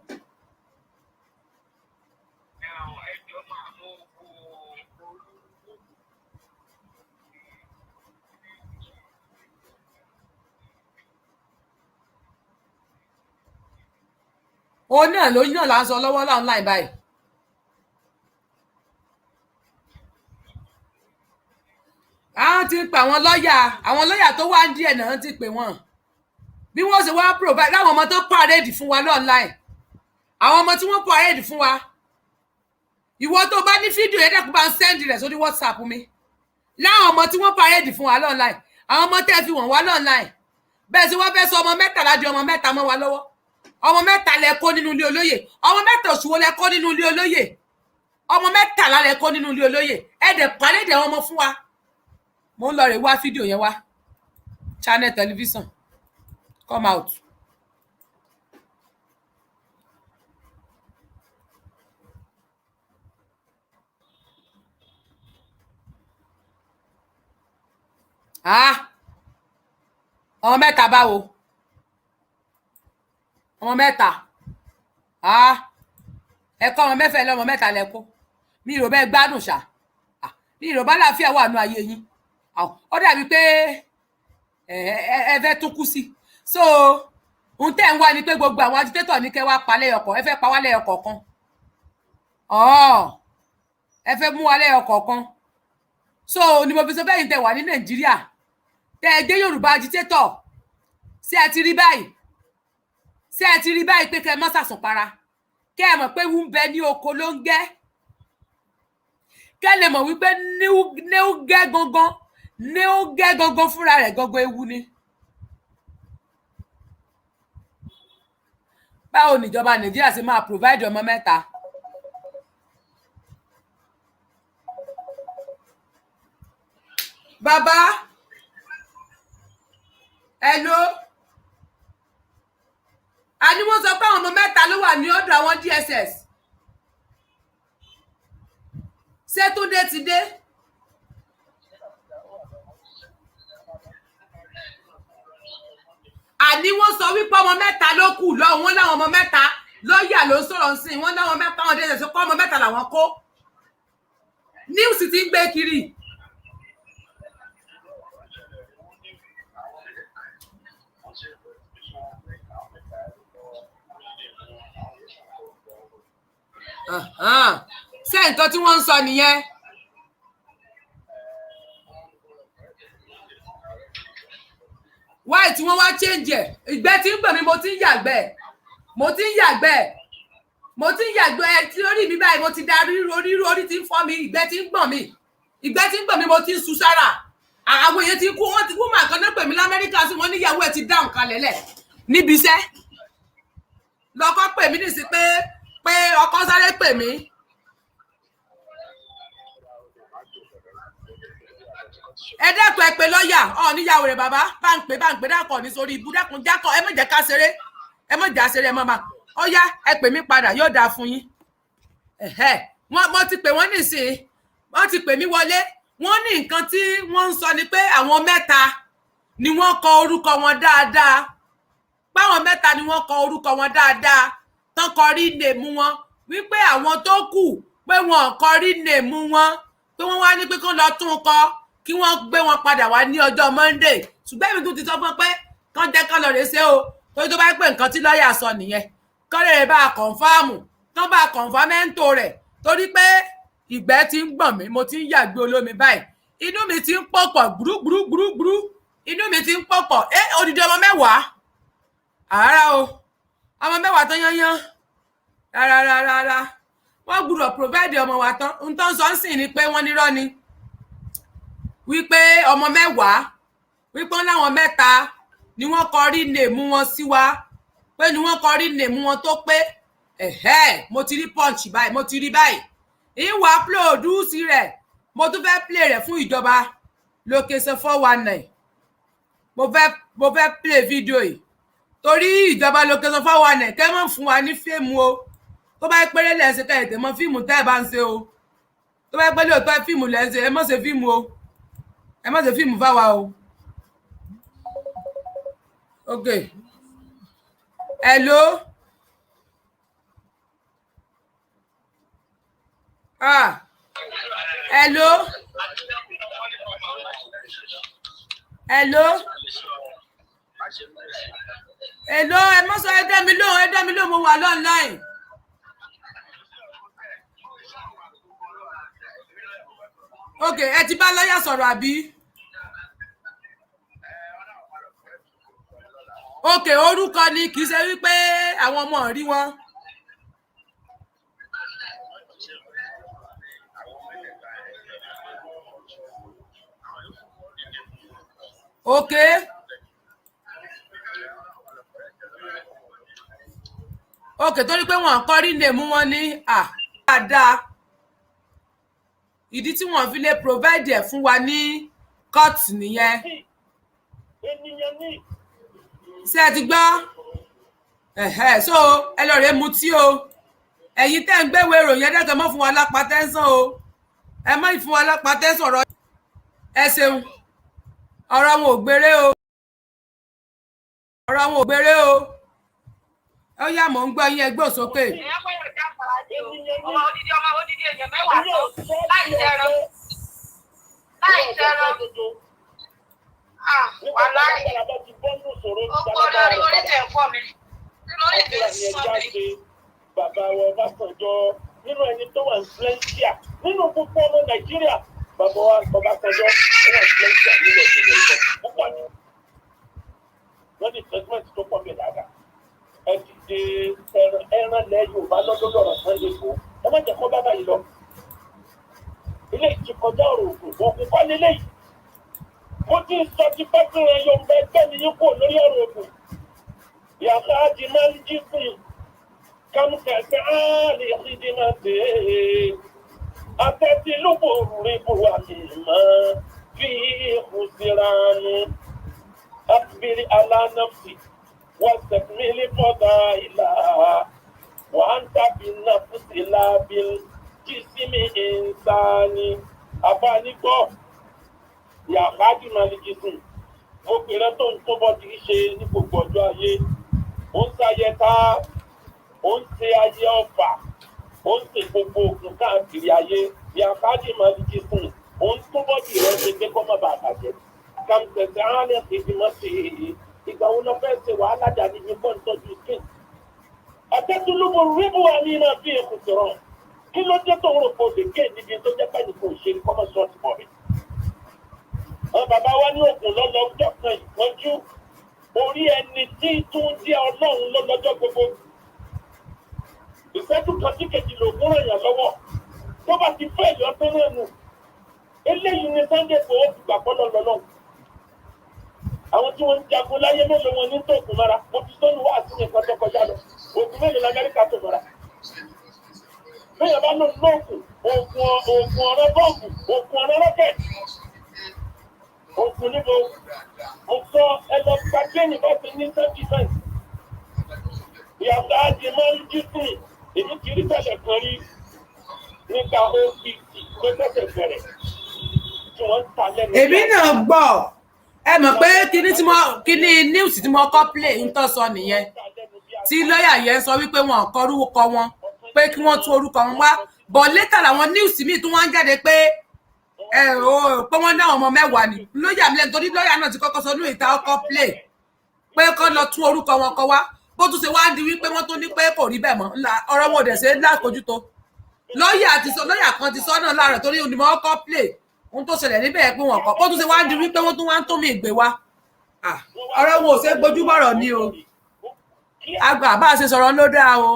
òun náà lóyún náà là ń sọ lọ́wọ́ online báyìí. àwọn ti ń pa àwọn lọ́ọ̀yà tó wá ń díẹ̀ náà ti pè wọ́n bí wọ́n ṣe wá provide láwọn ọmọ tó parade fún wa online àwọn ọmọ tí wọ́n parade fún wa ìwọ tó bá ní fídíò yẹn dẹ́kun bá ń send rẹ̀ sórí WhatsApp mi láwọn ọmọ tí wọ́n parade fún wa online àwọn ọmọ tẹ́ fi wọ̀n wá online bẹ́ẹ̀ sì wọ́n fẹ́ sọ ọmọ 13 di ọmọ 3 mọ́ wa lọ́wọ́ ọmọ 3 lẹ kó nínú ilé olóyè ọmọ 3 òṣùwò lẹ kó nínú ilé olóyè ọmọ 13 lẹ kó nínú ilé olóyè ẹ dẹ̀ parade àwọn ọmọ fún wa mo ń lọ rè wá fídíò yẹn wá channel television come out. ọmọ mẹ́ta báwo ọmọ mẹ́ta ẹ̀kọ́ ọmọ mẹ́fẹ̀ẹ́ lọ́mọ mẹ́ta lẹ́kọ́ mi ìrò bẹ́ẹ̀ gbádùn ṣá mi ìrò bá láàfíà wà nù ayé yín ó dàbí pé ẹ fẹ́ tún kú sí so ohun tẹ́ ń wá ni pé gbogbo àwọn agitator ní kẹ́ wá pa lẹ́yọkọ̀ ẹ fẹ́ pa wá lẹ́yọkọ̀ kan ẹ fẹ́ mú wa lẹ́yọkọ̀ kan so ni mo fi sọ bẹ́yìn tẹ́ wà ní Nàìjíríà tẹ́ ẹ dé Yorùbá agitator ṣé ẹ ti rí báyìí pé kẹ́ ẹ má ṣàsùnpara kẹ́ ẹ mọ̀ pé ewu ń bẹ ní oko ló ń gẹ́ kẹ́ ẹ lè mọ̀ wípé ní ó gẹ́ gangan fúnra rẹ̀ gangan ewu ni. Báwo níjọba Nàìjíríà ṣe máa provide ọmọ mẹ́ta bàbá hello a ní wọ́n sọ pé àwọn ọmọ mẹ́ta ló wà ní ọ̀dọ̀ àwọn DSS ṣé Túndé ti dé àní wọ́n sọ wípé ọmọ mẹ́ta ló kù lọ́wọ́ wọn láwọn ọmọ mẹ́ta lọ́ọ̀yà ló ń sọ̀rọ̀ sí wọn láwọn mẹ́ta wọn DSS kọ́ ọmọ mẹ́ta làwọn kó news ti ń gbé kiri. ṣé nǹkan tí wọ́n ń sọ nìyẹn. wáì tí wọ́n wá change ẹ̀ ìgbẹ́ tí ń gbọ̀n mi mo ti ń yàgbẹ́ tí orí mi báyìí mo ti darí orí tí ń fọ́ mi ìgbẹ́ tí ń gbọ̀n mi mo ti ń sun sára àwọn èèyàn ti kú wọ́n ti kú mà kan náà pè mí l'Amẹ́ríkà sí wọn níyàwó ẹ̀ ti dáhùn kalẹ̀ lẹ̀ níbi iṣẹ́ lọ́kọ́ pè mí nìsí pé ọkọ sáré pè mí. ẹ dẹ́kun ẹ pé lọ́ọ̀yà níyàwó rẹ̀ bàbá bá ń pè dákọ̀ ní sórí ibú dákun jákọ̀ ẹ má jẹ́ ká ṣeré ẹ má jà ṣeré ẹ má máa ó yá ẹ pè mí padà yóò dáa fún yín. wọ́n ti pè wọ́n nísìnyí wọ́n ti pè mí wọlé wọ́n ní nǹkan tí wọ́n ń sọ ni pé àwọn mẹ́ta ni wọ́n kọ orúkọ wọn dáadáa páwọn mẹ́ta ni wọ́n kọ orúkọ wọn dáadáa tán kọ rí nèmú wọn wípé àwọn tó kù pé wọn kọ rí nèmú wọn pé wọ́n wá ní pé kán lọ tún kọ kí wọ́n gbé wọn padà wá ní ọjọ́ Monday ṣùgbọ́n èmi tún ti sọ fún pé kán jẹ́ kán lọ rè ṣe o torí tó bá pè nǹkan tí lọ́ọ̀yà sọ nìyẹn kán lè bá a kọ̀ǹfàmù kán bá a kọ̀ǹfàmẹ́ǹtò rẹ̀ torí pé ìgbẹ́ ti ń gbọ̀n mí mo ti ń yàgbé olómi báyìí inú mi ti ń pọ̀pọ̀ gbúrúgbúrúgbúrú inú mi ti ń pọ̀pọ̀ odidi ọmọ mẹ́wàá àárá o ọmọ mẹ́wàá tán yányán rárá wọ́n gbúdọ̀ provide ọmọ wa tán ń tán sọ ń sìn ni pé wọ́n nírọ́ ni wípé ọmọ mẹ́wàá wípé láwọn mẹ́ta ni wọ́n kọ rí nèmú wọn sí wa pé ni wọ́n kọ rí nèmú wọn tó pé mo ti rí punch báyìí mo ti rí báyìí ìwà upload sí rẹ̀ mo tún fẹ́ play rẹ̀ fún ìjọba location 419 mo fẹ́ play video yìí torí ìjọba location 419 kẹ́ mọ̀ fún wa ní fíìmù o tó bá péré lẹ́sẹ̀ kẹ́ ètè mọ fíìmù tẹ́ ẹ bá ń ṣe o tó bá péré òótọ́ fíìmù lẹ́sẹ̀ ẹ má ṣe fíìmù o ẹ má ṣe fíìmù fáwa o. ok hello hello ẹ má sọ ẹ dá mi lóhùn mo wà online. ok ẹ ti bá lọ́ọ̀yà sọ̀rọ̀ àbí. ok orúkọ ni kì í ṣe wípé àwọn ọmọ rí wọn. ok ok torí pé wọn kọ́ rí nèmú wọn ní dáadáa ìdí tí wọn fi lè provide ẹ̀ fún wa ní court nìyẹn ṣé ẹ ti gbọ́ so ẹ lọ rẹ mutí o ẹ̀yin tẹ́ ń gbéwé ìròyìn ẹ̀dẹ́gbẹ́ mọ́ fún wa lápá tẹ́sán o ẹ má fún wa lápá tẹ́sán ọ̀rọ̀ ẹ ṣeun ọ̀rọ̀ wọn ò gbére o. ọ̀rọ̀ wọn ò gbére o ó yá mò ń gbọ́ yín ẹgbẹ́ òsókè. ọmọ odidi èèyàn mẹ́wàá tó láì jẹran wà láì ọkọ lórí orí tẹ̀ fọ́ mi lórí tẹ̀ sọ mi. bàbá wa Ọbásanjọ́ nínú ẹni tó wà influential nínú gbogbo ọmọ Nàìjíríà bàbá wa Ọbásanjọ́ ó wà influential nílẹ̀ ìṣẹ̀lẹ̀ ìṣọ̀ púpọ̀ ni wọ́n ní segment tó pọ̀ mi dáadáa ẹ ti dé ẹran lẹ Yorùbá lọ́dún lọ́rọ̀ kan lè kó ẹ má jẹ́ kó bá báyìí lọ ilé ìtìkọjá ọ̀rọ̀ ògùn kọ́ lélẹ́yìí mo ti sọ ti pẹ́ fún ẹ Yorùbá ẹgbẹ́ mi yín kò lórí ọ̀rọ̀ ògùn yàtọ̀ àti máa ń jí fún un كم كسال خدمته أتت البر ومما فيه خسران أقبل على نفسي واستكمل فضائلها وأنت بالنفس لا بالجسم إنساني أفاني بو يا خادم الجسم mo pèrè tó ń tó bọ́ ti ṣe ní gbogbo ọjọ́ ayé ó ń ṣàyẹ̀ká ó ń ṣe ayé ọ̀fà ó ń ṣe gbogbo ògùn káàkiri ayé bí àkájì máa ń jí fún ó ń túbọ̀ jù rẹ̀ ṣe pé kọ́ má bàa bàjẹ́ kàmùtẹ̀sẹ̀ àárẹ̀ kejì mọ́ sí ìgbà wo lọ fẹ́ ṣe wàhálà dàbí ní kọ́ ń tọ́jú skin. àtẹ́tùlùmọ̀ rúbù wa ní máa fi èkó sọ̀rọ̀ kí ló dé tó ń rò pé òde gé níbi tó jẹ́ pẹ́ nìkan òṣèré kọ́mọ́ sọ́ọ̀tì mọ́ mi. àwọn bàbá wa ní ògùn lọ́lọ́ ọjọ́ kan ìpọ́njú orí ẹni tí tún jẹ́ Ọlọ́run lọ́lọ́jọ́ gbogbo ìṣẹ́jú kan sí kejì lògùn ràn yàn lọ́wọ́ tó bá ti fẹ́ ìyọ́ tó náà nù eléyìí ni Sunday kò ó fi gbàgbọ́ lọ́lọ́lọ́ àwọn tí wọ́n ń jagun láyé mélòó wọn ní tóògùn mara mo ti sọ́nu wá àti nǹkan tó kọjá lọ ògùn mélòó l'Amẹ́ríkà tó mara bẹ́ẹ̀ bá lò lóògùn ògùn ọ̀rọ̀ bọ́ọ̀gù ògùn ọ̀rọ̀ rọ́kẹ̀tì ògùn níbo mo sọ ẹlọ gbàgbéyìn bá ti ní self-defense ìyàtọ̀ àti máa ń jí fún èmi ti rí tẹ̀lẹ̀ kan rí nípa OPC tó tẹ̀sẹ̀ bẹ̀rẹ̀ tí wọ́n ń ta lẹ́nu. èmi náà gbọ́ ẹ mọ̀ pé kíní news tí mo kọ́ play ń tọ́ sọ nìyẹn tí lọ́ọ̀yà yẹn sọ wípé wọn kọ orúkọ wọn pé kí wọ́n tún orúkọ wọn wá bọ̀ létà làwọn news míì tún wá ń jáde pé pé wọ́n ní àwọn ọmọ mẹ́wàá ni lọ́ọ̀yà mi lẹ́nu torí lọ́ọ̀yà náà ti kọ́kọ́ sọ ní ìta ọkọ̀ play pé kọ́ lọ tún orúkọ wọn kọ wá bó tún ṣe wá di wípé wọ́n tún ní pé kò rí bẹ́ẹ̀ mọ́ ọ̀rọ̀ wọn ò dẹ̀ ṣe é lákòójútó lọ́ọ̀yà kan ti sọ náà láàárọ̀ torí onímọ̀ ọkọ̀ play ohun tó ṣẹlẹ̀ níbẹ̀ pé wọ́n kọ́ bó tún ṣe wá di wípé wọ́n tún wá ń tó mi ìgbé wá ọ̀rọ̀ wọn ò ṣe gbójúbọ̀rọ̀ ni o àgbà bá a ṣe sọ̀rọ̀ ló dáa o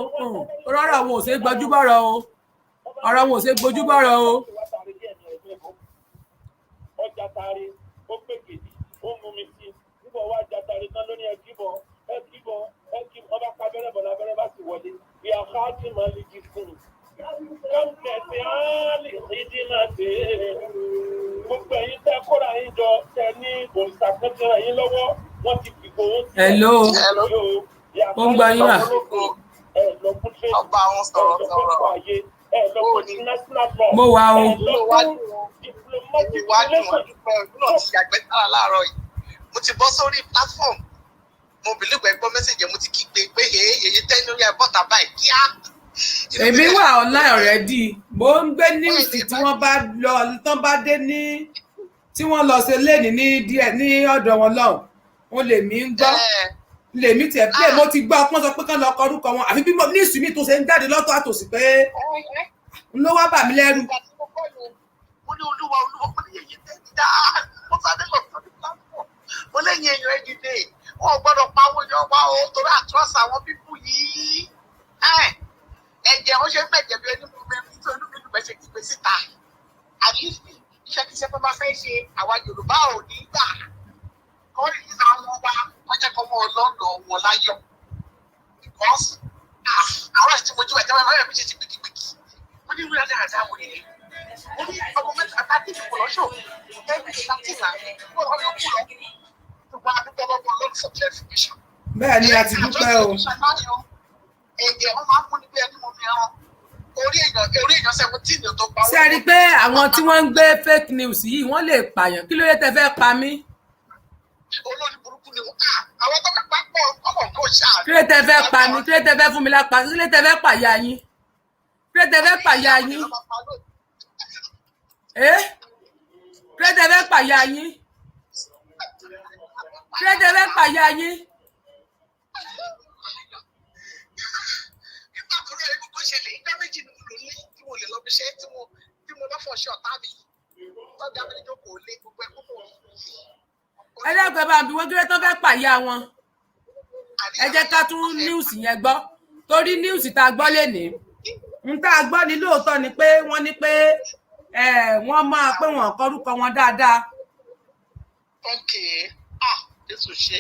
ọ̀rọ̀ wọn ò ṣe gbójúbọ̀rọ̀ o ọ̀rọ̀ wọn ò ṣe gbójúbọ̀rọ̀ o. ọjà tari ó pé kejì ó mú mi sí nígbà wá ọjà tari tán lóní ẹkíbọ ọba kábẹ́rẹ́ bọ̀ lábẹ́rẹ́ bá sì wọlé bí àkáàtì máa lè jí fún un. kọ́ńtẹ̀sì áálì ìdí máa dé gbogbo ẹ̀yin tẹ́ kóra yín jọ tẹ ní òrìṣà kẹ́kẹ́rẹ́ yín lọ́wọ́ wọ́n ti fi gbowó sí ó ń gba yín wà. ọba àwọn sọ̀rọ̀ mo wà o. ìwádìí wọn dúpẹ́ ọdún náà ti yàgbẹ́ sára láàárọ̀ yìí mo ti bọ́ sórí platform mo bìlí gbọ́ mẹ́sẹ̀jì mo ti kígbe pé èyí tẹ́ lórí ẹ̀bọ́ta báyìí kíá. èmi wà online already mo ń gbé news tí wọ́n bá lọ tán bá dé ní tí wọ́n lọ ṣe léèní ní díẹ̀ ní ọ̀dọ̀ wọn lọ́hùn wọn lèmi ń gbọ́ lèmi tiẹ̀ pé mo ti gbọ́ pọ́n sọ pé kán lọ kọ orúkọ wọn àfi bí ní ìsúnmí tó ṣe ń jáde lọ́tọ̀ àtòsí pé ló wá bà mí lẹ́rù. mo ní olúwa mo ní èyí tẹ́ ti dá mo sáré lọ sọ́dún platform mo lẹ́yìn èèyàn ẹ̀dídé wọn ò gbọ́dọ̀ pa owó yọ wá o torí àtúrọ̀sì àwọn pípù yìí ẹ̀jẹ̀ wọn ṣe ń bẹ̀jẹ̀ bí ẹni mo bẹ̀rẹ̀ tí olúmílù bẹ̀ ṣe kígbe síta àlìsí iṣẹ́ kí iṣẹ́ tó bá fẹ́ ṣe àwa Yorùbá ò ní gbà kọ́ ní àwọn ọba wọ́n jẹ́ kọ́ mọ́ ọlọ́dọ̀ wọn láyọ̀ because àwọn ẹ̀sìn mojú ẹ̀ tẹ́wọ́n ẹ̀rọ mi ṣe ti gbìkìgbìkì wọ́n ní ìrìnàjò àdáda wò ní wọ́n ní ọmọ mẹ́ta àti ìdìbò lọ́ṣọ̀ ẹ̀rí látìlá wọ́n lọ́ kú lọ ṣùgbọ́n adúgbò lọ́wọ́ lórí for clarification. bẹ́ẹ̀ ni a ti dúpẹ́ o. ẹ̀jẹ̀ wọn máa ń mú níbi ẹni mọ̀ mi ẹran orí èèyàn 17 tó pa wọ́n. ṣé ẹ rí i pé àwọn tí wọ́n ń gbé fake news yìí wọ́n lè pààyàn kí ló dé tẹ́ fẹ́ pa mí. olórí burúkú ni wọn àwọn tó fẹ́ pápọ̀ ọmọ kò ṣáà. kílé tẹ fẹ́ pa mí kílé tẹ fẹ́ fún mi lápá kílé tẹ fẹ́ pàyà yín kílé tẹ fẹ́ pàyà yín kílé tẹ fẹ́ pàyà yín kílé tẹ fẹ́ pàyà yín. nígbà tó rẹ̀ ẹ̀kọ́ ṣẹlẹ̀ ìgbà méjì ni mo lò ní tí mo lè lọ bí iṣẹ́ tí mo bá fọ̀ ṣe ọ̀tá mi tọ́jà mi jókòó lé gbogbo ẹ̀kọ́ pọ̀. ẹlẹ́gbẹ̀ẹ́ bá bí wọ́n kílé tán fẹ́ pàyà wọn ẹ jẹ́ ká tún news yẹn gbọ́ torí news tá a gbọ́ lénìí n tá a gbọ́ ní lóòótọ́ ni pé wọ́n ní pé wọ́n máa pé wọ́n kọrúkọ wọn dáadáa. Jésù ṣe.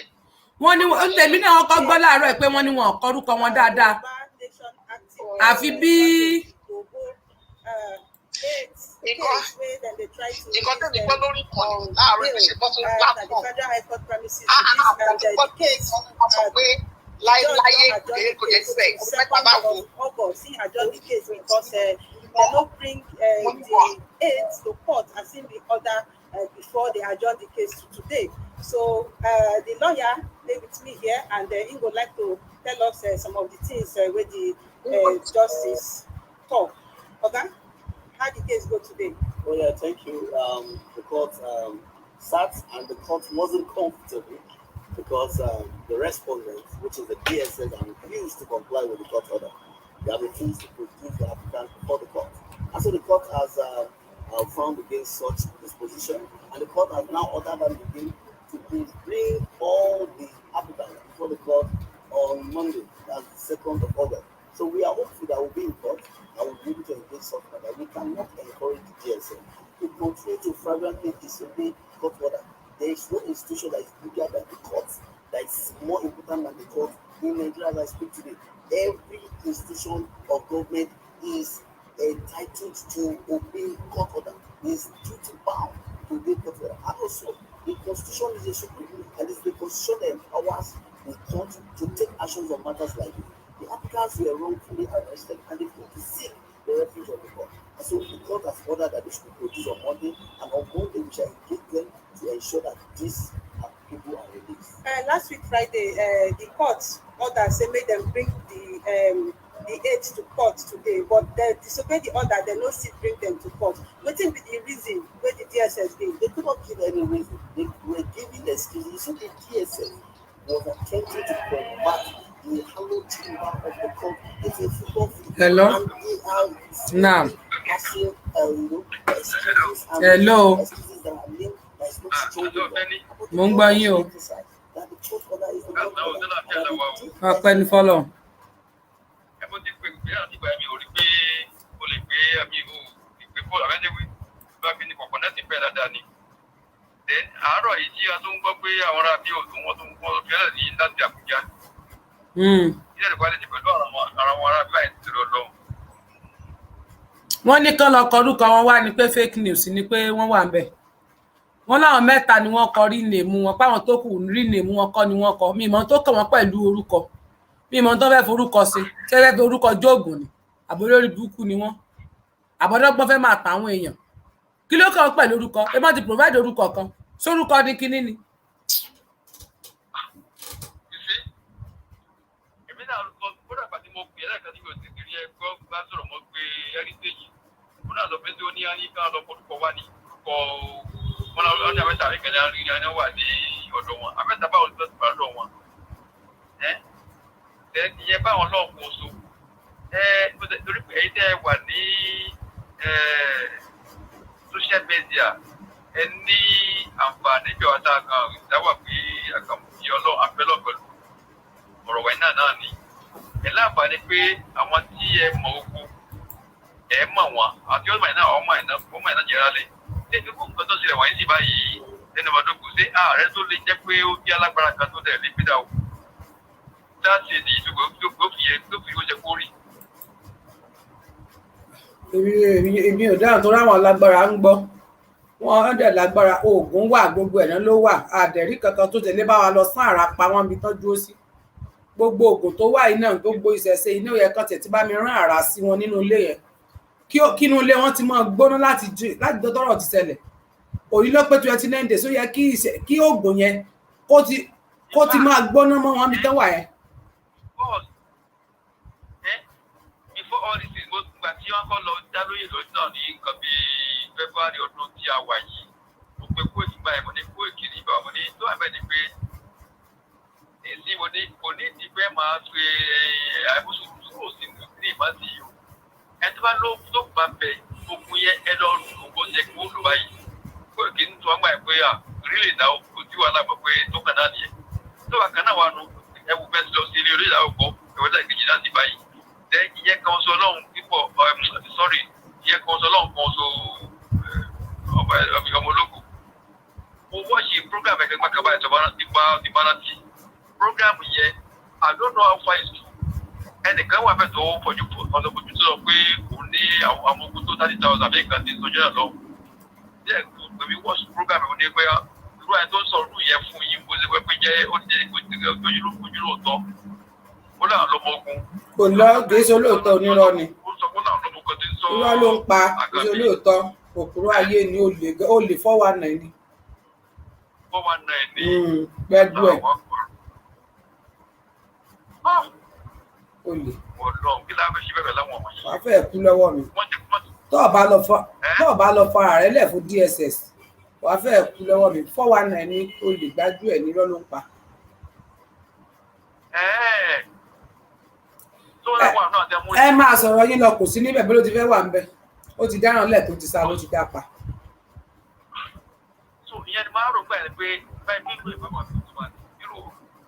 wọ́n ní tèmi náà wọ́n kọ́ gbọ́ láàárọ̀ ẹ̀ pé wọ́n ní wọ́n kọrúkọ wọn dáadáa àfi bí. nǹkan tó ní gbọ́ lórí kan láàárọ̀ ìṣe bọ́ sórí platform sọ pé láyé kò jẹ́ síbẹ̀ mẹ́ta bá wò. They don't bring the aides to court as in the order before they adjourn the case to today. So the lawyer stay with me here, and he would like to tell us some of the things where the justice talk. Okay, how the case go today? Oh yeah, thank you. The court sat, and the court wasn't comfortable because the respondent, which is the DSS, refused to comply with the court order. They have refused to produce the applicant before the court. And so the court has found against such disposition, and the court has now ordered them to bring all the applicants before the court on Monday, that's the 2nd of August. So we are hopeful that we'll be in court and we'll be able to engage such that we cannot encourage the DSS to continue to flagrantly disobey court order. There is no institution that is bigger than the court, that is more important than the court in Nigeria as I speak today. Every institution of government is entitled to obey court order, is duty bound to obey court order. And also, the constitution is a supreme, and it's the constitution that empowers the court to take actions on matters like this. The applicants were wrongfully arrested, and they could seek the refuge of the court. And so the court has ordered that they should be produced on Monday, and on Monday we shall engage them to ensure that these people are released. Last week Friday, the court order say make them bring the aides to court today, but they disobey the order. They no still bring them to court. What be the reason where the DSS gave? They could not give any reason. They were giving excuses. So the DSS was attempting to combat the hallowed chamber of the court. It's a football field. Hello. And they are now. Passing, excuses and hello. Excuses that are linked. That is not strong enough. Mo ń gbọ́ yín o. That the court order is the court order. Ọpẹ́ ní fọ́lọ́run. Then àárọ̀ yìí tí a tún gbọ́ pé àwọn ará bí òtún wọn tún kọ́ fẹ́rẹ̀ ní láti Àbújá. Ilé ìdìbò àti pẹ̀lú àwọn ará bí báyìí ti lọ lọ. Wọ́n ní kán lọ kọrúkọ wọn wá ní pé fake news ni pé wọ́n wà ń bẹ̀. Wọ́n láwọn mẹ́ta ni wọ́n kọ rí nèmú wọn, páwọn tó kù rí nèmú wọn kọ́ ni wọ́n kọ. Mi ìmọ̀ tó kàn wọ́n pẹ̀lú orúkọ. Mi ìmọ̀ tó fẹ́ forúkọ sí. Ṣé fẹ́ fi orúkọ jóògùn ni? Àbólórí burúkú ni wọ́n. Àbọ̀dọ́gbọ́n fẹ́ máa pa àwọn èèyàn. Kí ló kàn pẹ̀lú orúkọ? Ẹ má ti provide orúkọ kan. Sórúkọ ní kinní ni. Èmi náà lọ kódà pàtí mo pè é lẹ́ẹ̀kan tí mo sì rí ẹgbọ́ bá sọ̀rọ̀ mọ́ pé heritage. Mo náà sọ pé tí ó ní á ní ká lọ forúkọ wá ní orúkọ wọn náà ní abẹ́ta àríkẹ́lẹ́ rí ní wà ní ọ̀dọ̀ wọn. Abẹ́ta báwọn ló ti pàdọ̀ wọn. Ìyẹn báwọn lọ́ọ̀ kó so. Torí pé èyí tẹ́ wà ní social media ẹ ní àǹfààní bí ọ̀tá kan ìdáwà pé àkàmùkì ọlọ́run afẹ́lọ́ pẹ̀lú ọ̀rọ̀ wẹ̀ náà ni. Ẹ láǹfààní pé àwọn tí ẹ mọ ogun ẹ mọ̀ wọn àti ọmọ ìná jẹ́ra lẹ̀. Ṣé irú nǹkan tó ṣẹlẹ̀ wọ̀nyí sì báyìí lẹ́nu ọdún kù sí ààrẹ tó lè jẹ́ pé ó jẹ́ alágbára kan tó dẹ̀ lè gbé dà o. Láti èdè ìdúgbò tó fi ó jẹ kó rí. Èmi ò dáhùn tó ráwọn lágbára ń gbọ́. Wọ́n dẹ̀ lágbára oògùn wà gbogbo ẹ̀nà ló wà àdẹ̀rí kankan tó tẹ̀lé bá wa lọ sán àrà pa wọ́n bí tán dúró sí. Gbogbo oògùn tó wà iná gbogbo ìṣẹ̀ṣe iná yẹ kan tẹ̀ tí bá mi rán àrà sí wọn nínú ilé yẹn. Kí inú ilé wọn ti máa gbóná láti tọ́rọ̀ ti ṣẹlẹ̀. Òní ló pé 29 days ó yẹ kí oògùn yẹn kó ti máa gbóná mọ́ wọn bí tán wà yẹn. Before all this is most gbà tí wọ́n kọ́ lọ dá lóyè lórí náà ní nǹkan bíi February ọdún tí a wà yìí mo pe kó ìgbà ẹ̀ mo ní kó ìkíni ìgbà mo ní tó àbẹ̀ ni pé èsì mo ní kò ní ti fẹ́ máa ṣe àìbùsùn tó sì ní ìmọ̀sí yìí o ẹ tó bá ló tó bá bẹ̀ ogun yẹn ẹ lọ lù kó jẹ kó lù báyìí kó ìkíni tó wá gbà pé rílè náà kò tí wàhálà mọ̀ pé tó kàn náà nìyẹn tó wà kan náà wà nù ẹ wù bẹ́ẹ̀ lọ sí ilé orí ìlàwọ̀ kọ́ ìwọ́dà ìkejì náà ti báyìí ìyẹn kan sọ lọ́hùn pípọ̀ sorry ìyẹn kan sọ lọ́hùn kan sọ ọmọ ológun mo wọ́ọ̀ṣì program ẹ̀kẹ́ gbàgbà ìbáratì program yẹn I don't know how far it's true ẹnìkan wà fẹ́ tó fojú ọ̀dọ́fojú tó sọ pé òun ní àwọn ogun tó 30,000 àbí nǹkan ti sọjọ́ náà lọ díẹ̀ gbèmí wọ́ọ̀ṣì program ẹ̀ ní pé irú ẹ̀ tó ń sọ ọdún yẹn fún yín bó ṣe pẹ́ pé jẹ́ ó ti jẹ́ ojú lóòótọ́ ó láwọn lọ́mọ ogun. Kò lọ gèsè olóòótọ́ onírọ́ ni. Irọ́ ló ń pa gèsè olóòótọ́ òkúrò ayé ni ó lè 419 ni. 419 ni. Gbẹ́dú ẹ̀. Ó lè. Ọlọ́run kí láwọn ṣe bẹ̀rẹ̀ láwọn ọmọ yìí. Wàá fẹ́ kú lọ́wọ́ mi. Tó o bá lọ fa ààrẹ lẹ̀ fún DSS wàá fẹ́ kú lọ́wọ́ mi 419 ni ó lè gbájú ẹ̀ nírọ́ ló ń pa. Ẹ máa sọ̀rọ̀ yín lọ kò sí níbẹ̀ bí ló ti fẹ́ wà ń bẹ̀ ó ti dáràn lẹ̀ tó ti sá ló ti dá pa. so ìyẹn ni máa rò pé báyìí nílùú ìwé wà tó wà nírò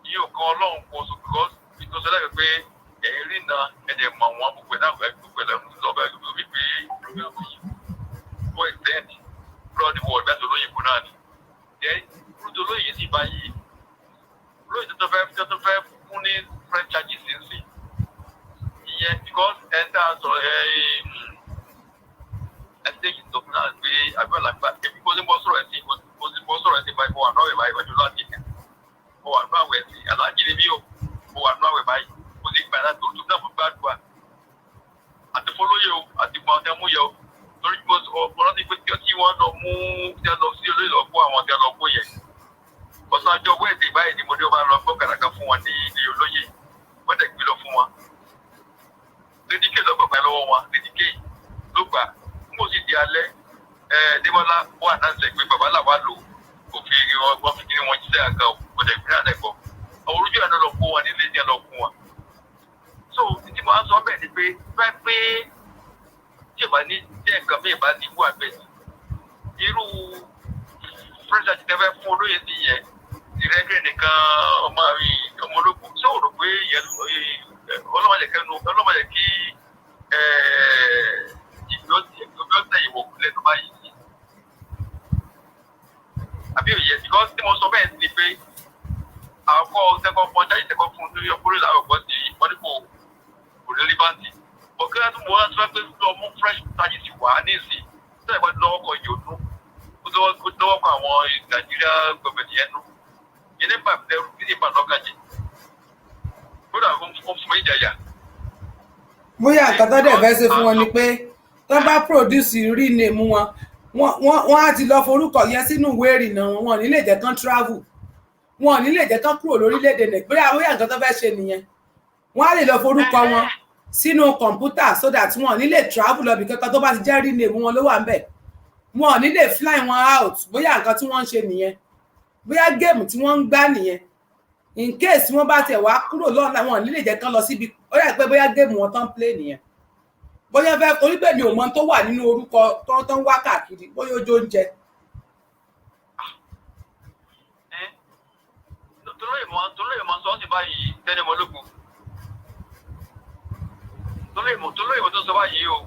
yìí ò kan ọlọ́run kò sọ because ìtọ́sọ lẹ́yìn pé ẹ̀yìn rí na ẹ̀dẹ̀ mọ̀ wọn gbogbo ẹ̀ náà gbogbo ẹ̀ lẹ́nu lọ́bẹ̀ wípé program yìí for extent blood the world bẹ́ẹ̀ tó lóyìnbó náà ni then rúdò lóyìn ní báyìí lóyìn tó fẹ́ fún ní french charges sí ìyẹn because ẹ̀ńtà sọ̀rọ̀ ẹ̀ńtẹ́jì tó fún náà pé abiola gba ebi kó ní bọ́ sọ̀rọ̀ ẹ̀sìn báyìí mo wà náà wẹ̀ báyìí wájú láti ẹ̀ka mo wà náà wẹ̀ sí aláàjì ni mí o mo wà náà wẹ̀ báyìí mo ti gbà náà tó náà mo gbàdúrà àti fọlọ́yẹ o àti mọ àwọn ẹmú yẹ o torí mo rántí pé kí wọ́n lọ mú tí wọ́n lọ sí olóyè lọ kó àwọn tí wọ́n lọ kó yẹ ọ̀sán àjọ wẹ́ẹ̀dì báyìí ni mo dé ọba lọ gbọ́ kàràkà fún wọn ní ilé olóyè wọ́n dẹ̀ gbé lọ fún wọn lédìké lọ́gbọ̀gbà lọ́wọ́ wọn lédìké ló gbà mo sì di alẹ́ Débọ́lá wà náà sẹ̀ pé bàbá làwa lò òfin wọn fi kiri wọn jíṣẹ́ àga ò dẹ̀ gbé àlẹ́ gbọ́ àwọn olójú àná lọ kó wọn nílé ní ẹlọ fún wọn. so títí mo á sọ bẹ́ẹ̀ ni pé bá pé tí ìbá ní jẹ́ nǹkan bí ìbá ní wà bẹ́ẹ̀ irú pírẹ́sà ti tẹ́fẹ́ fún olóyè nìyẹn ìrẹ́gẹ́ nìkan ọmọ ológun tí ò rò pé ọlọ́mọdé kí ìgbẹ́ ọ̀tẹ̀ ìwò lẹ́nu báyìí àbí òye because tí mo sọ bẹ́ẹ̀ ni pé àkọ́ tẹ́kọ̀ fún ọjà ìtẹ́kọ̀ fún lórí ọkùnrin làwọn ọ̀gbọ́n ti wọ́n ní kò rẹ́líbáǹtì ọ̀kẹ́rẹ́ tó mọ̀ wọ́n ti fẹ́ pé lọ mú fresh charges ti wà ní ìsìn tó ẹ̀gbọ́n ti lọ́wọ́ kọ ìyónú ó lọ́wọ́ kọ àwọn Nàìjíríà gọọmẹ̀ntì ẹnu yẹn nípa ìbẹ̀rù kí ní ìbànúkàjẹ́ kódà ó fún mi ìjàyà. Bóyá nǹkan tó dẹ̀ fẹ́ ṣe fún wọn ni pé tó bá produce rename wọn á ti lọ forúkọ yẹn sínú ìwé ìrìnnà wọn ní lè jẹ́ kán travel wọn ní lè jẹ́ kán kúrò lórílẹ̀‐èdè Nàìjíríà bóyá nǹkan tó fẹ́ ṣe nìyẹn wọn á lè lọ forúkọ wọn sínú kọ̀ǹpútà so that wọn ní lè travel lọ bí kankan tó bá ti jẹ́ rename wọn ló wà ń bẹ̀ wọn ní lè fly wọn out bóyá nǹkan tí wọ́n ń ṣe nìyẹn bóyá géèmù tí wọ́n ń gbá nìyẹn in case wọ́n bá tẹ̀ wá kúrò lọ́nà wọn ní lè jẹ́ kán lọ síbi ó yà pé bóyá géèmù wọn tán play nìyẹn bóyá fẹ́ torí pé mi ò mọ tó wà nínú orúkọ tó ń wá káàkiri bóyá ojú oúnjẹ. tolóyèmọ sọ sí báyìí tẹni mọlógún tolóyèmọ tó sọ báyìí o.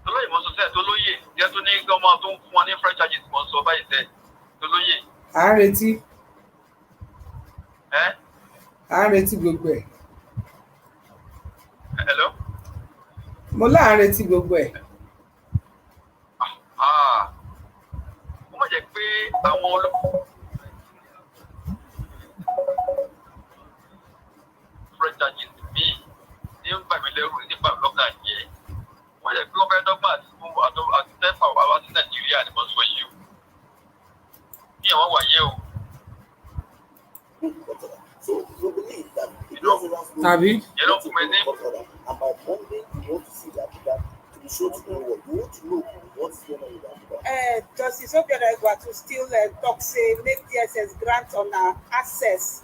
tolóyèmọ sọ sẹ tolóyè jẹ tó ní gọmọ tó ń fún wọn ní fresh charges mọ sọ báyìí sẹ tolóyè. à ń retí. à ń retí gbogbo ẹ̀. Hello? Mo láàárín tí gbogbo ẹ̀. Ó mọ̀ jẹ́ pé àwọn fresh charges míì ní ń bà mí lẹ́rù nípa lọ́kàn yẹn. Wọ́n jẹ́ pé wọ́n fẹ́ dọ́gba àti tẹ́fà wá sí Nàìjíríà ni wọ́n sọ yìí o. Abi. Yẹn ló fún mi ní. And by Monday, you want to see the applicant to be sure to know what you want to know what's going on with the applicant. Justice Obiora Egwatu still talk say make DSS grant on access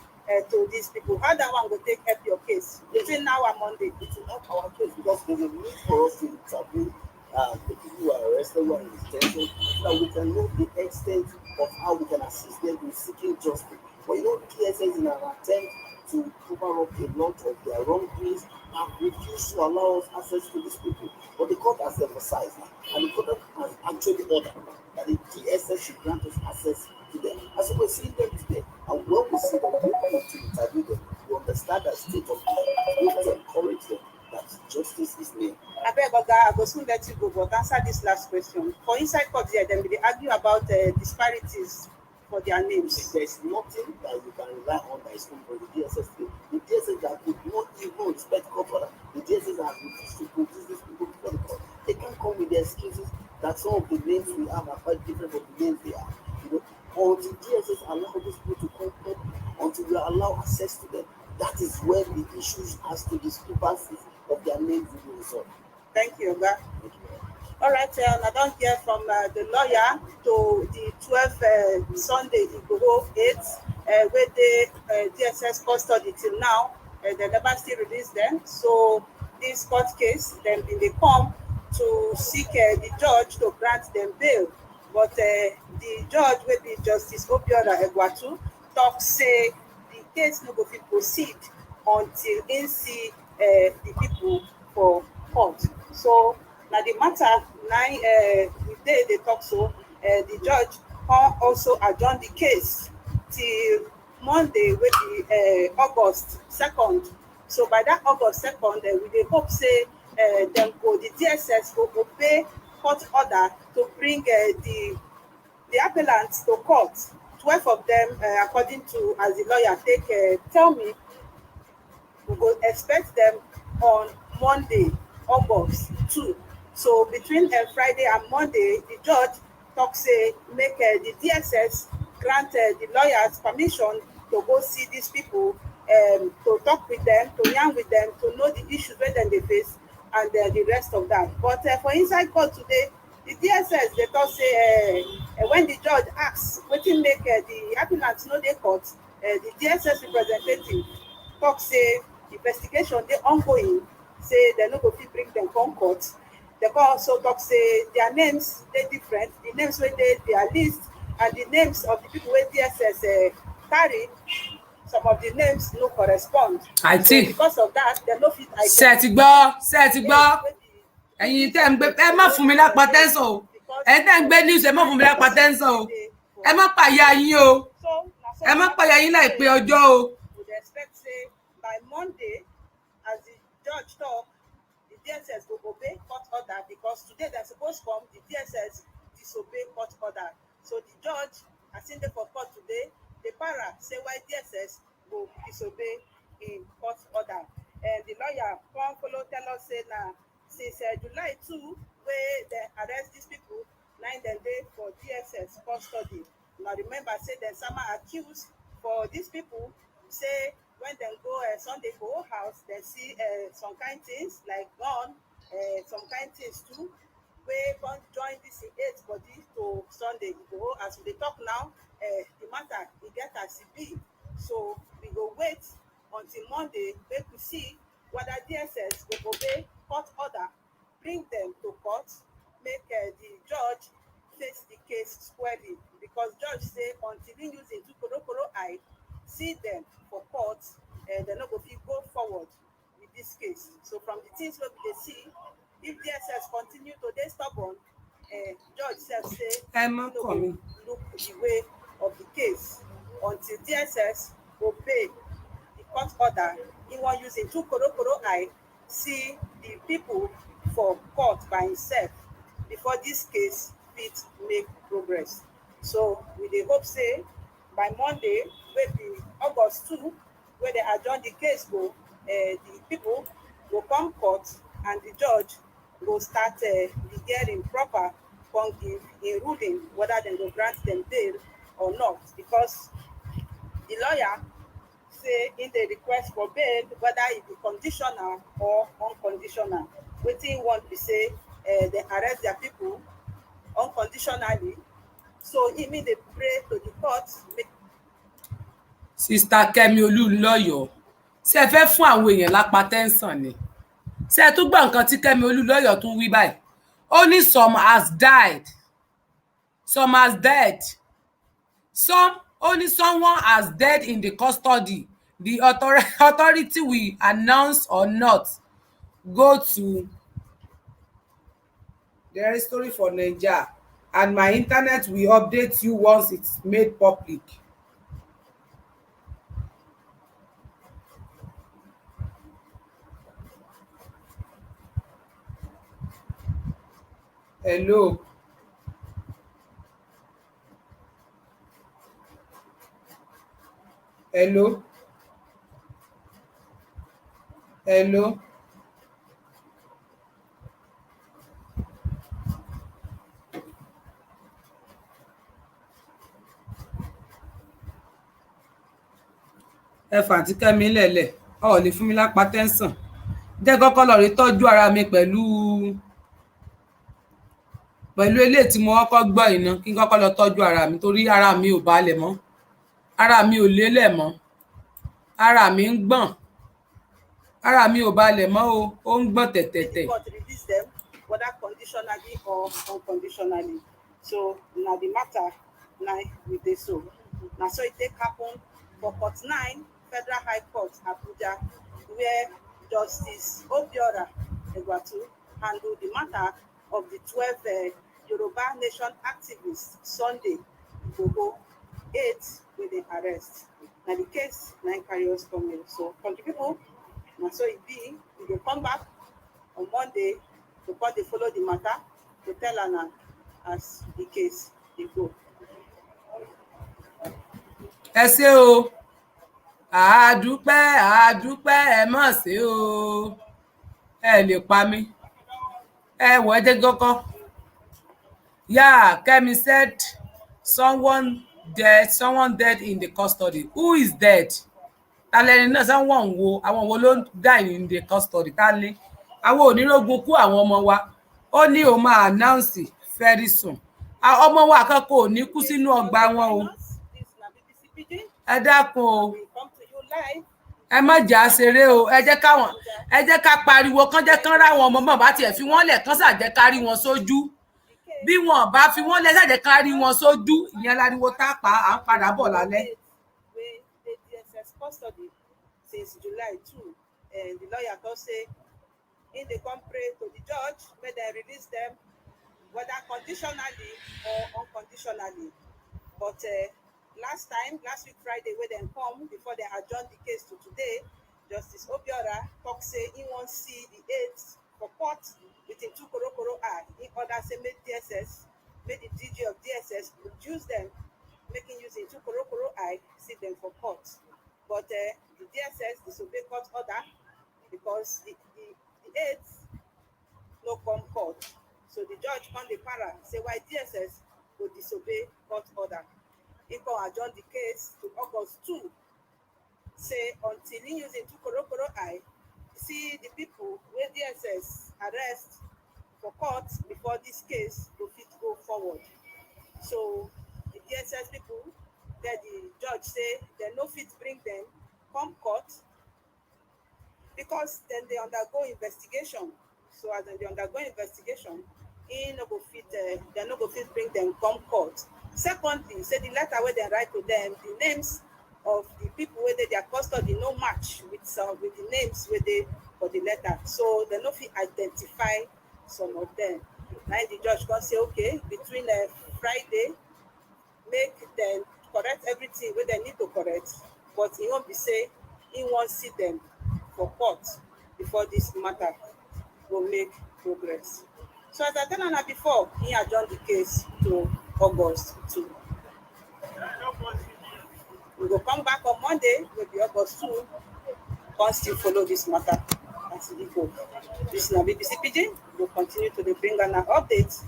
to these people. How that one will take help your case between now and Monday? It will help our case because there's a need for us to interview the people who are arrested, who are in detention, so that we can know the extent of how we can assist them in seeking justice. But you know, DSS in an attempt to cover up a lot of their wrongdoings and refuse to allow us access to these people. But the court has emphasized that, and the court has actually ordered that the DSS should grant us access to them. And so we're seeing them today, and when we see them, we want to interview them. We understand the state of mind. We want to encourage them that justice is near. I go soon let you go, but answer this last question. For inside court here, then they argue about disparities for their names. There's nothing that you can rely on that is from the DSS. The DSS that could not even respect court order. The DSS that refused to produce these people before the court. They can't come with their excuses that some of the names we have are quite different from the names they are. You know, until DSS allow these people to come up, until we allow access to them, that is where the issues as to discrepancies of their names will be resolved. Thank you, Oga. All right, I don't hear from the lawyer to the 12th Sunday, Igboho 8, where the DSS custody till now, they never still release them. So this court case, then they come to seek the judge to grant them bail. But the judge will be Justice Obiora Egwatu talk say the case no go fit proceed until they see the people for court. So now the matter they talk so the judge can also adjourn the case till Monday will be August 2nd. So by that August 2nd, we dey hope say the DSS go obey court order to bring the appellants to court. 12 of them, according to as the lawyer take tell me, we go expect them on Monday, August 2. So between Friday and Monday, the judge talk say make the DSS grant the lawyers permission to go see these people, to talk with them, to yarn with them, to know the issues wey dem dey face and the rest of that. But for inside court today, the DSS they talk say when the judge asks wetin make the appellants no dey court, the DSS representative talk say investigation dey ongoing, say dem no go fit bring dem come court. They can also talk say their names dey different, the names wey dey their list and the names of the people wey DSS carry, some of the names no correspond. I think so because of that, dem no fit ṣe ti gbọ́ ẹ̀yin tẹ́ ń gbé ẹ má fún mi lápá tẹ́sán o ẹ̀yin tẹ́ ń gbé news ẹ má fún mi lápá tẹ́sán o ẹ má pàyà yín o ẹ má pàyà yín láìpẹ́ ọjọ́ o. We dey expect say by Monday, as the judge talk, the DSS go obey court order because today dem suppose come, the DSS disobey court order. So the judge, as in dey for court today, the para say why DSS go disobey in court order. And the lawyer come follow tell us say na since July 2 wey dem arrest these people, 9 dem dey for DSS custody. Now remember say dem sama accuse for these people say when dem go Sunday go house, dem see some kind things like gun, some kind things too, wey come join this 8 body to Sunday go. As we dey talk now, the matter e get as e be. So we go wait until Monday make we see whether DSS go obey court order, bring them to court, make the judge face the case squarely, because judge say until he use him two korokoro eye see them for court, dem no go fit go forward with this case. So from the things wey we dey see, if DSS continue to dey stubborn, judge sef say no go look the way of the case until DSS obey the court order. He wan use him two korokoro eye see the people for court by himself before this case fit make progress. So we dey hope say by Monday wey be August 2, wey dey adjourn the case go, the people go come court and the judge go start the hearing proper, come give a ruling whether dem go grant dem bail or not, because the lawyer say in the request for bail, whether it be conditional or unconditional. Wetin e want be say they arrest their people unconditionally. So e mean dey pray to the court make. Sister Kemi Olúlọ́yọ̀ ṣé ẹ fẹ́ fún àwọn èèyàn lápá tẹ́ńsàn ni ṣé ẹ tún gbọ́ nǹkan tí Kemi Olúlọ́yọ̀ tún wí báyìí ó ní some has died some has dead some only someone has dead in the custody the authority will announce or not go to there is story for Naija and my internet will update you once it's made public. Hello. Hello. Hello. Ẹ fàǹtí Kẹ́mi lẹ̀lẹ̀ ọ̀ lè fún mi lápá tẹ́ńsàn jẹ́ kọ́kọ́ lọ rí tọ́jú ara mi pẹ̀lú eléyìí tí mo kọ́kọ́ gbọ́ iná kí n kọ́kọ́ lọ tọ́jú ara mi torí ara mi ò balẹ̀ mọ́ ara mi ò lélẹ̀ mọ́ ara mi ń gbọ̀n ara mi ò balẹ̀ mọ́ o ó ń gbọ̀n tẹ̀tẹ̀tẹ̀. God release them whether conditionally or unconditionally. So na the matter na we dey so. Na so it take happen for Court 9 Federal High Court Abuja where Justice Obiora Egwatu handle the matter of the 12 Yoruba Nation activists Sunday Igboho 8 wey dey arrest. Na the case na carry us come here. So country people, na so e be. We go come back on Monday to come dey follow the matter to tell una as the case dey go. Ẹ ṣé o àádúpẹ́ ẹ mọ̀ sí o ẹ lè pa mí ẹ wọ ẹjẹ gọkọ. Yeah, Kemi said someone dead in the custody. Who is dead? Talẹ́ni náà someone wo àwọn wo ló die in the custody tálẹ́ àwọn onírógun kú àwọn ọmọ wa ó ní ó máa announce very soon ọmọ wa kan kò ní kú sínú ọgbà wọn o ẹ dákun o ẹ má jà ṣeré o ẹ jẹ́ ká pariwo kán jẹ́ kán ráwọn ọmọ mọ̀ bá tiẹ̀ fi wọ́n lẹ̀ kán ṣàjẹ́ ká rí wọn sójú bí wọn bá fi wọ́n lẹ̀ ṣàjẹ́ ká rí wọn sójú ìyẹn láriwo tá a pa à ń padà bọ̀ lálẹ́. DSS custody since July 2 and the lawyer don say in dey come pray to the judge make dem release them whether conditionally or unconditionally but last week Friday wey dem come before dem adjourn the case to today Justice Obiora talk say he wan see the aides for court with him 2 korokoro eye in order say make DSS make the DG of DSS produce them making use him 2 korokoro eye see them for court but the DSS disobey court order because the aides no come court so the judge come dey para say why DSS go disobey court order. He come adjourn the case to August 2 say until he use him 2 korokoro eye see the people wey DSS arrest for court before this case go fit go forward. So the DSS people that the judge say dem no fit bring them come court because then they undergo investigation. So as they undergo investigation, dem no go fit bring them come court. Secondly, say the letter wey dem write to them, the names of the people wey dey their custody no match with the names wey dey for the letter, so dem no fit identify some of them. Na the judge come say okay between Friday make dem correct everything wey dem need to correct, but e wan be say he wan see them for court before this matter go make progress. So as I tell una before, he adjourn the case to August 2. We go come back on Monday, will be August 2, come still follow this matter as e go. This na BBC Pidgin. We will continue to bring an update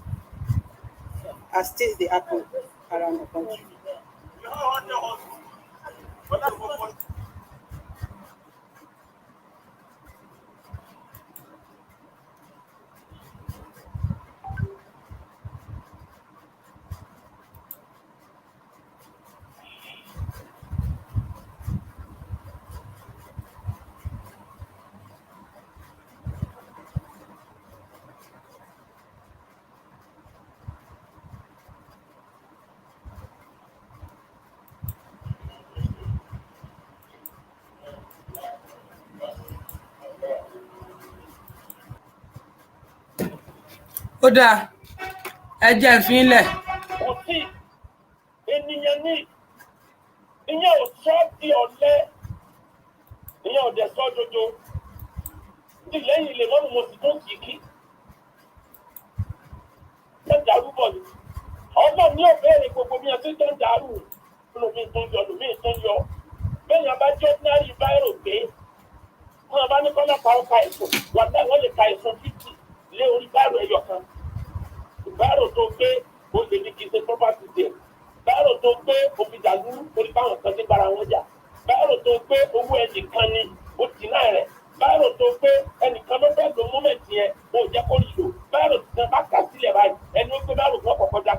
as things dey happen around the country. ó dáa ẹ jẹ́ ìfínlẹ̀. kò sí ènìyàn ní ìyẹn ò sọ di ọ̀lẹ ìyẹn ò dẹ̀ sọ dodo ní lẹ́yìn lè mọ́nu mo sì tún kìkì ẹ dàrú bọ̀ ni ọgbọ́n ní òbéèrè gbogbo bí ẹ ti tó ń dàrú lómi tó ń yọ bẹ́ẹ̀ yẹn bá jẹ́ ordinary báírò pé wọn bá ní kọ́lá pa ọkà ẹ̀sùn wà láì wọ́n lè ka ẹ̀sùn 50 lé orí báírò ẹyọ kan báírò tó gbé ó lè ní kí n ṣe property there báírò tó gbé òfin dàlúrú orí báwọn kan ti bára wọn jà báírò tó gbé owó ẹnìkan ni ó ti náà rẹ̀ báírò tó gbé ẹnìkan ló fẹ́ lo mọ́mẹ́ǹtì yẹn ó jẹ́ kó lò báírò tí wọ́n bá kà sílẹ̀ báyìí ẹni ó gbé báírò kan kọ̀ọ̀kan já.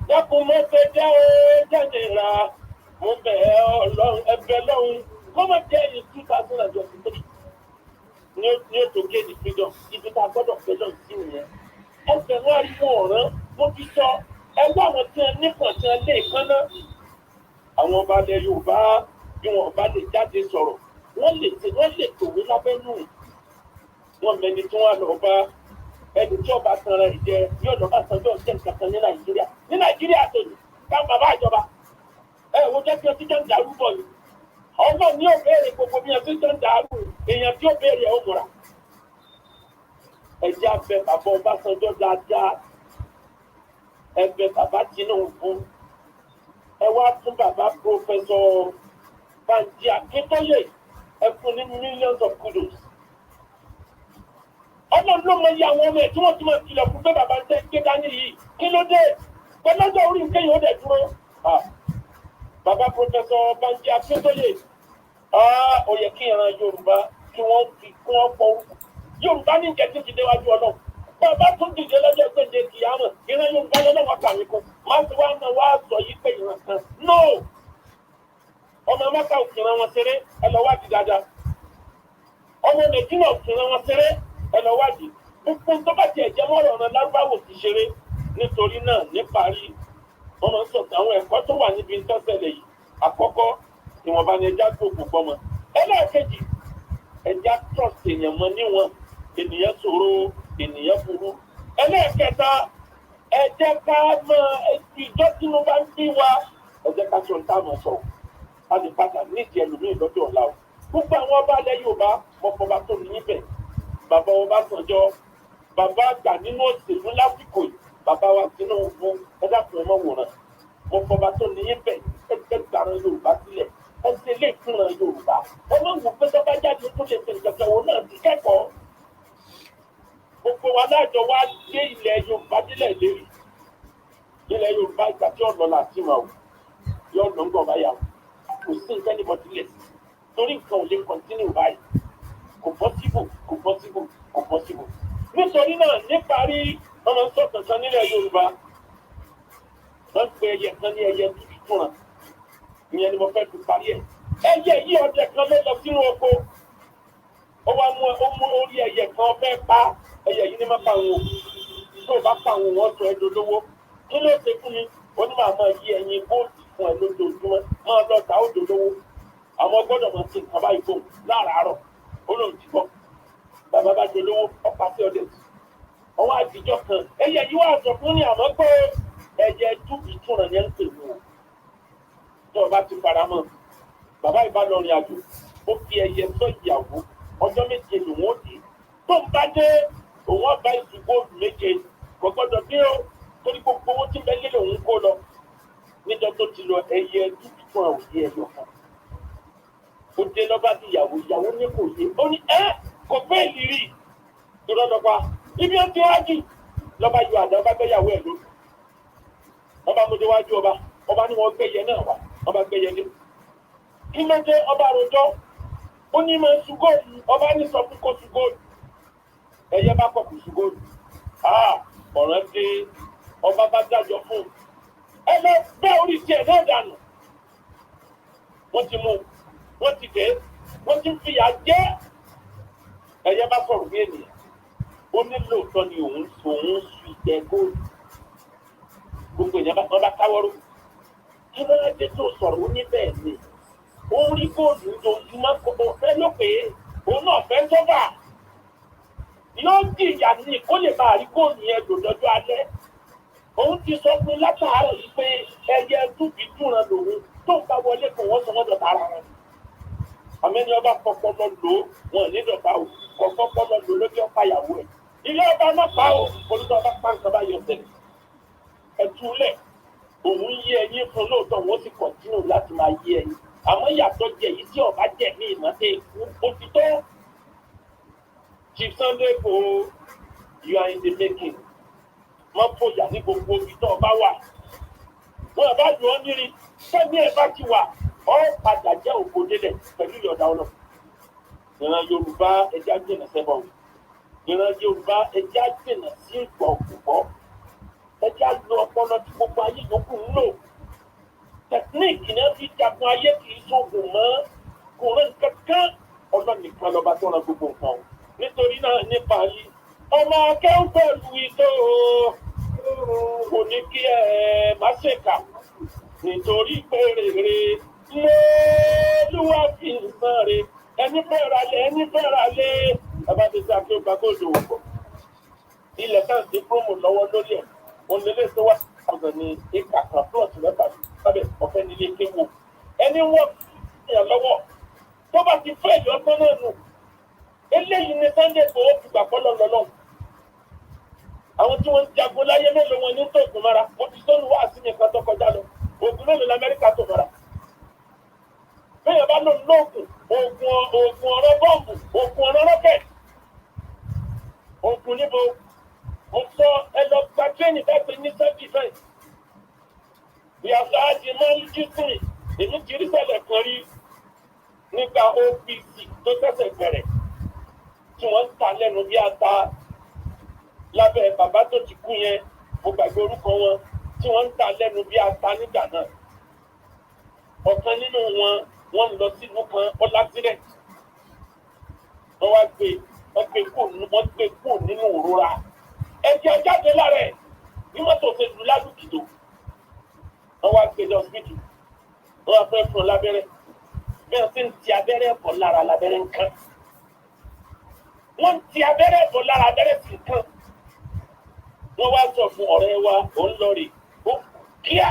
dákun mo fẹ́ jẹ́ o jáde ra mo bẹ̀ ọlọ́run ẹgbẹ́ lọ́hùn kó má jẹ́ ẹ̀yìn 2023 ní ó tó gé ní freedom ibi tá a gbọ́dọ̀ fẹ́ lọ́hùn sí nìyẹn ẹsẹ̀ wọn ariwo ọ̀ràn mo ti sọ ẹgbẹ́ àwọn tí wọn nípọn tí wọn lé kánná àwọn ọba ilẹ̀ Yorùbá bí wọn bá lè jáde sọ̀rọ̀ wọ́n lè tòwé lábẹ́nú wọn mẹni tí wọ́n lọ bá ẹni tí ọba tanra ìjẹ yóò lọ bá sanjọ́ jẹ́ nǹkan kan ní Nàìjíríà tó ní káwọn bàbá àjọba wo jẹ́ kí ọtí jẹ́ ń dàrú bọ̀ yìí ọgbọ́n ní òbéèrè gbogbo bí ọtí jẹ́ ń dàrú èèyàn tí ó béèrè ẹ̀ ó múra ẹ̀jẹ̀ abẹ bàbá Ọbásanjọ́ dáadáa ẹ̀bẹ̀ bàbá Tinubu ẹ wá fún bàbá Pọfẹsọ Banji Akíntóyè ẹ fún ní millions of kudos ọmọ ló mọ iye àwọn ọmọ ẹ̀ tí wọ́n ti máa tilẹ̀ fún pé bàbá ń tẹ́ gbé dání yìí kí ló dé pẹ̀lọ́jọ́ orí nǹkan yìí ó dẹ̀ dúró bàbá Pọfẹsọ Banji Akíntóyè ó yẹ kí ìran Yorùbá kí wọ́n fi kún ọ̀pọ̀ orúkọ Yorùbá ní ìjẹ́ títí déwájú Ọlọ́run bàbá tún dìde lọ́jọ́ gbèǹde kìyàmọ̀ ìran Yorùbá lọ́wọ́ kàwé kan máa ti wá náà wá sọ yìí pé ìran kan no ọmọ mẹ́ta òkìran wọn ṣeré ẹ lọ wádìí dáadáa ọmọ Nàìjíríà òkìran wọn ṣeré ẹ lọ wádìí gbogbo tó bá tiẹ̀ jẹ́ mọ́rọ̀ ọ̀nà lárúbáwò ti ṣeré nítorí náà níparí wọn máa ń sọ̀tàn àwọn ẹ̀kọ́ tó wà níbi ń tọ́sẹ̀lẹ̀ yìí àkọ́kọ́ ìwọ̀nba ni ẹja gbogbo gbọmọ ẹlẹ́ẹ̀kejì ẹja trust èèyàn mọ níwọ̀n ènìyàn ṣòro ènìyàn burú ẹlẹ́ẹ̀kẹta ẹ jẹ́ ká máa ìjọ tí mo bá ń bí wa ẹ jẹ́ ká sọ ní táwọn sọ a lè padà nídìí ẹlòmíì lọ́jọ́ ọ̀la o gbogbo àwọn ọba alẹ́ Yorùbá mọ̀fọ́ba tó ní níbẹ̀ bàbá Ọbásanjọ́ bàbá àgbà nínú òṣèlú lásìkò yìí bàbá wa Tinubu ẹ dákun ẹ mọ̀ wòran mọ̀fọ́ba tó ní níbẹ̀ ẹ jẹ́ gbàrán Yorùbá sílẹ̀ ẹ ṣe lè fúnran Yorùbá ọmọ ìwò pé tó bá jáde tó lè ṣe ìjọba òun náà ti kẹ́kọ̀ọ́ gbogbo wa láàjọ wa gbé ilẹ̀ Yorùbá nílẹ̀ lérí ilẹ̀ Yorùbá ìgbà tí ọ̀nà láti máa wò yọ ọ̀nà ń gbọ̀ báyà kò sí nǹkan ní bọ́tílẹ̀ torí nǹkan ò lè kọ́ntínú báyìí kò pọ́síbù nítorí náà níparí ọmọ sọ̀tàn kan nílẹ̀ Yorùbá wọ́n pe ẹyẹ kan ní ẹyẹ tútù fúnra ìyẹn ni mo fẹ́ fi parí ẹ̀ ẹyẹ yìí ọdẹ kan ló lọ sínú oko ó wá mú orí ẹyẹ kan fẹ́ pa ẹyẹ yìí ní má pa àwọn tó bá pa àwọn wọn sọ ẹdọ lówó kí ló ṣe fún mi ó ní màá máa yí ẹyin bóòtù fún ẹ lójoojúmọ́ máa lọ ta òdò lówó àwọn gbọ́dọ̀ máa ti nǹkan báyìí fóun láràárọ̀ ó lóun ti gbọ́ bàbá bá jẹ lówó ọ̀pá sí ọdẹ ọwọ́ àtijọ́ kan ẹyẹ yìí wà sọ fún ní àmọ́ pé ẹyẹ ìtura yẹn ń pè wọ́n tó o bá ti fara mọ́ bàbá ìbá lọ rìn àjò ó fi ẹyẹ sọ ìyàwó ọjọ́ méje lòun ó di tó ń bá dé òun ọba ìdìbò méje kò gbọ́dọ̀ dé o torí gbogbo owó tí bẹ́ẹ̀ lé òun kó lọ níjọ́ tó ti lọ ẹyẹ dúdú fún àwọn òye ẹyọ kan ó dé lọ́ba bí ìyàwó ní kò yé ó ní kò fẹ́ ìrírí ìrọ̀lọ́pàá ibi ó ti wájú lọ́ba yọ àdá ọba gbẹ́yàwó ẹ̀ lórí ọba mo déwájú ọba ní wọn gbẹ́yẹ náà wá ọba gbẹ́yẹ dé kí ló dé ọba àròjọ ó ní máa ń ṣùgọ́ọ̀lù ọba ní sọ fún kó ṣùgọ́ọ̀lù ẹyẹ bá kọ̀ kù ṣùgọ́ọ̀lù ọ̀ràn dé ọba bá dájọ́ fún ẹ lọ bẹ́ orí tiẹ̀ náà dànù wọ́n ti mú wọ́n ti dé wọ́n ti fìyà jẹ́ ẹyẹ bá sọ̀rọ̀ bí ènìyàn ó ní lóòótọ́ ni òun sùn ìjẹ góòlù gbogbo èèyàn bá káwọ́rọ́ kí ló dé tó sọ̀rọ̀ ó ní bẹ́ẹ̀ ni ó rí góòlù ojoojúmọ́ kó fẹ́ ló pé òun náà fẹ́ sọ́fà yóò jìyà ní kó lè máa rí góòlù yẹn lò lọ́jọ́ alẹ́. Òun ti sọ fún látàárọ̀ yìí pé ẹyẹ dúbí dúnran lòun tó ń bá wọlé kò wọ́n sọ wọ́n dọ̀tà ara wọn. Àmẹ́ni ọba pọpọlọ lò wọn ní dọ̀tà o, kọ̀ pọpọlọ lò lójú ọ̀pá ìyàwó ẹ̀. Ilé ọba náà pa o, olùdó ọba pa nǹkan bá yọ sẹ́lẹ̀. Ẹ̀túlẹ̀ òun yí ẹyin fún lóòótọ́ wọ́n sì kọ̀tínú láti máa yí ẹyin. Àmọ́ ìyàtọ̀ jẹ yìí tí ọba jẹ ní ìmọ̀tẹ́ ikú ó ti tọ́. Chief Sunday Igboho, you are in the making. Wọ́n fòyà ní gbogbo ibi tó ọba wà. Wọ́n bá lù ọ́ nírí, sẹ́ni ẹ̀ bá ti wà, ọ́ padà jẹ́ ògbódélẹ̀ pẹ̀lú ìyọ̀dá ọ̀nà. Ìran Yorùbá ẹja jìnà sẹ́bọ̀. Ìran Yorùbá ẹja jìnà sí ìgbà òkùnkọ́. Ẹja lo ọpọlọ tí gbogbo ayé yòókù ń lò. Tẹ̀kíníìkì náà fi jagun ayé kì í sóògùn mọ́. Kò rán kankan ọlọ́nìkan lọ́ba tó ran gbogbo nǹkan. Nítorí náà nípa yìí, ọmọ akẹ́wọ̀n pẹ̀lú ìtò kò ní kí ẹ má ṣèkà nítorí pé rèrè lóòlùwà fi ń san re ẹni fẹ́ ra lé ẹbá ti sá kí ó gba góòlù òwò ilẹ̀ kan ti promo lọ́wọ́ lórí ẹ̀ onílé tó wà ọ̀gbọ̀n ní ìkà kan plọ̀tì mẹ́fà sábẹ̀ ọ̀fẹ́ nílé kéwò ẹni wọ́n yàn lọ́wọ́ tó bá ti fẹ́ ìjọ tán náà nù eléyìí ni Sunday Igboho ti gbà fọ́lọ́ lọ́lọ́ àwọn tí wọ́n ń jagun láyé mélòó wọn ní tó ògùn mara mo ti sọ́nu wá sí nìkan tó kọjá lọ ògùn mélòó l'Amẹ́ríkà tó mara bẹ́ẹ̀ bá lò lóògùn ògùn ọ̀rọ̀ bọ́ọ̀mù ògùn ọ̀rọ̀ rọ́kẹ̀tì ògùn níbo mo sọ ẹ lọ gba tírénì dágbé ní self-defense ìyàtọ̀ àjẹ máa ń jí sí èmi ti rí ṣẹlẹ̀ kan rí nígbà OPC tó tẹ̀sẹ̀ bẹ̀rẹ̀ tí wọ́n ń ta lẹ́nu bí ata lábẹ́ bàbá tó ti kú yẹn mo gbàgbé orúkọ wọn tí wọ́n ń ta lẹ́nu bí ata nígbà náà ọ̀kan nínú wọn ń lọ sílùú kan ọlágírẹ̀tì wọ́n wá gbé kúrò nínú òrora ẹ̀jẹ̀ jáde lára ẹ̀ ní mọ́tò ṣe lù lálùkìdò wọ́n wá gbé lọ síbìtì wọ́n wá fẹ́ fún un lábẹ́rẹ́ bí wọ́n ti ń ti abẹ́rẹ́ bọ̀ lára lábẹ́rẹ́ nǹkan wọ́n ti abẹ́rẹ́ bọ̀ lára abẹ́rẹ́ sí nǹkan wọ́n wá sọ fún ọ̀rẹ́ wa ó ń lọ rè ó kíá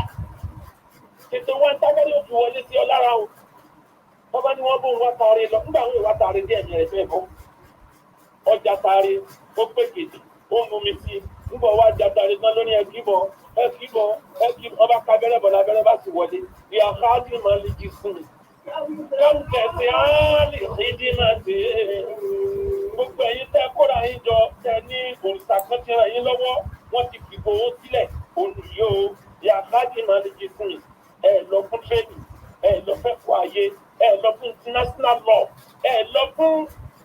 tètè wọn tábẹ́rẹ́ ó fi wọlé sí ọ lára o wọ́n bá ní wọ́n bó wá taare lọ nígbà wọn ìwà taare díẹ̀ ní ẹ̀fẹ́ bọ́ ọjà taare ó pé gèdè ó mú mi sí nígbà wá jà taare tán lórí ẹkíbọ̀ ọba kábẹ́rẹ́ bọ̀ lábẹ́rẹ́ bá sì wọlé ìyá káàdì máa lè jí fún mi yóò tẹ̀sí áálì ìdí máa dé gbogbo ẹ̀yin tẹ́ kóra yín jọ tẹ́ ní òrìṣà kan ti ràn yín lọ́wọ́ wọ́n ti fìbò owó sílẹ̀ olùyó ìyá káàdì máa lè jí fún mi ẹ lọ fún training ẹ lọ fẹ́ kó ayé ẹ lọ fún international law ẹ lọ fún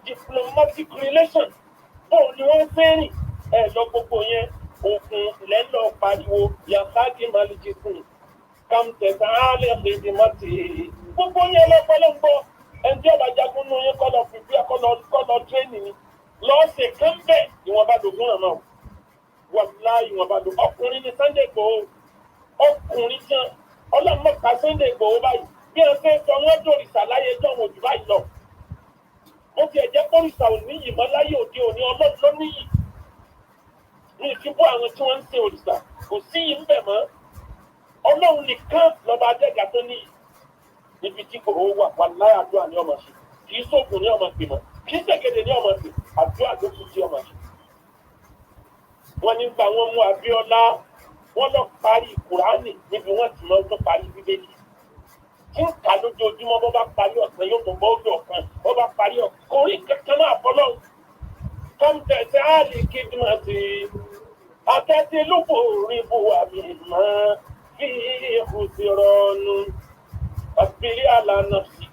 diplomatic relation bóun ni wọ́n fẹ́ rìn ẹ lọ gbogbo yẹn òkun lẹ́lọ́ pariwo yàtàgì màlìjì fún kàmtẹ̀sán àlẹ́ ìdí mọ́tì gbogbo yẹn lọ́pọ̀lọpọ̀ ẹnjẹ́ ọba jagun nù yẹn kọ́lọ̀ fìfì kọ́lọ̀ tírénì ni lọ́ọ̀sẹ̀ kan bẹ́ẹ̀ ìwọ̀nba dògún àmọ́ wọ́n láì ìwọ̀nba dògún ọkùnrin ní Sunday Igboho ọkùnrin tán ọlọ́mọ̀ká Sunday Igboho báyìí bí ẹ fẹ́ sọ wọ́n dòrìṣà láyé jọ̀wọ́ òjò báyìí lọ. Ó ti ẹ̀jẹ̀ pọ́rìṣà ò níyì mọ́ láyé òde òní ọlọ́run ló níyì. Ní ìfipó àwọn tí wọ́n ń ṣe òrìṣà kò sí yìí ń bẹ̀ mọ́. Ọlọ́run nìkan lọ́ba adẹ́gà tó níyì. Níbi tí Igboho wà láyé àdúrà ní ọmọ ṣe. Kì í sóògùn ní ọmọ pè mọ́. Kì í ṣègede ní ọmọ pè. Àdúrà ló kù sí ọmọ ṣe. Wọ́n ní gbà wọ́n mú Abíọ́lá. Wọ́n lọ parí Kùránì níbi wọ́n ti mọ́ tó parí Bíbélì. Tí ń kà lójoojúmọ́ bọ́ bá parí ọ̀sán yóò tó bọ́ ó dùn ọ̀kan bọ́ bá parí ọ̀kan orí kankan náà fọlọ́ kọ́ńtẹ̀sẹ̀ á lè kéde máa ti akẹ́tẹ́ lóko rí bu àmì mọ́ kí ikú ti rọnu àfìlí àlànà sí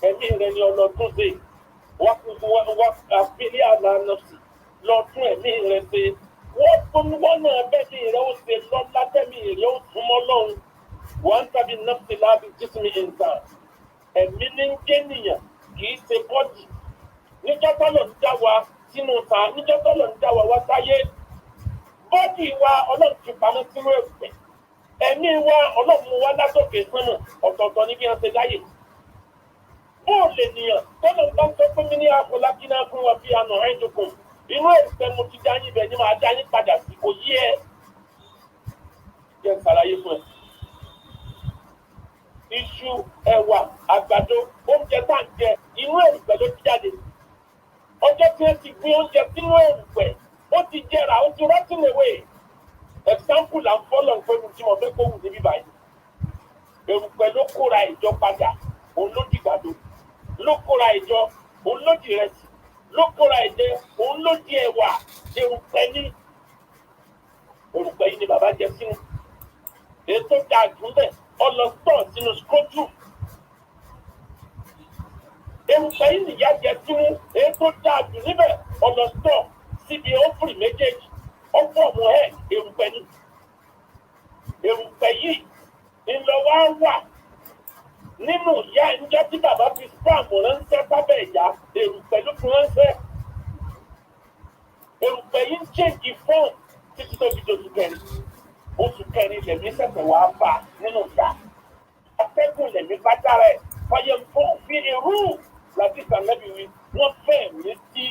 ẹ̀mí rẹ̀ ni ọlọ́tún ṣe àfìlí àlànà sí lọ́tún ẹ̀mí rẹ̀ ṣe wọ́n náà bẹ́ẹ̀ ni ìrẹ́ ó ṣe lọ́lá tẹ́mi ìrẹ́ ó súnmọ́ lọ́hùn. Wọ́n tàbí nọ́ọ̀sì láti jísìmì ìǹtàn ẹ̀mí ní ń gé nìyàn kì í ṣe bọ́ọ̀dì níjọ́ tọ́lọ̀ ń dá wa sínú ta níjọ́ tọ́lọ̀ ń dá wa wá sáyé bọ́ọ̀dì wa ọlọ́run ti pamọ́ sínú ẹ̀fẹ̀ ẹ̀mí wa ọlọ́run mú wa látòkè sánmọ̀ ọ̀tọ̀ọ̀tọ̀ ní bí wọ́n ṣe láyè bóòlù ènìyàn tọ́lọ̀ ń bá sọ fún mi ní akọlákínà fún wa bí àná ẹ̀dùnkùn inú èrùpẹ̀ mo ti dá yín ibẹ̀ ni màá dá yín padà sí kò yí ẹ jẹ́ ṣàlàyé fún ẹ. Iṣu, ẹ̀wà, àgbàdo, oúnjẹ tá à ń jẹ inú èrùpẹ̀ ló ti jáde. Ọjọ́ tí wọ́n ti gbin oúnjẹ sínú èrùpẹ̀ ó ti jẹrà ó ti rotting away. Example là ń fọ́lọ̀ ìpinnu tí mo fẹ́ kó wù níbí báyìí. Èrùpẹ̀ ló kóra ìjọ padà òun ló dìgbàdo ló kóra ìjọ òun ló di ìrẹsì ló kóra ìjẹ òun ló di ẹ̀wà èrùpẹ̀ ní. Èrùpẹ̀ yìí ni bàbá jẹ sínú. Èyí tó dáa jù ń bẹ̀ ọlọ́tọ̀ sínú scrotum. Èrùpẹ̀ yìí nìyá jẹ sínú èyí tó dáa jù níbẹ̀ ọlọ́tọ̀ síbi ófìrì méjèèjì ọ̀pọ̀ ọmọ ẹ̀ èrùpẹ̀ ní. Èrùpẹ̀ yìí ńlọ́wọ́ wà nínú ìyá ẹnjọ́ tí bàbá fi spam ránṣẹ́ sábẹ́ ìyá èrùpẹ̀ ló fi ránṣẹ́. Èrùpẹ̀ yìí ń change form títí tó fi dojú kẹrin. Oṣù kẹrin lẹ̀mí ṣẹ̀ṣẹ̀ wá fà nínú ìyá. Atẹ́gùn lẹ̀mí bá dára ẹ̀ fọyẹ́ fún fi irú láti sàmẹ́bí wí wọ́n fẹ́ mí sí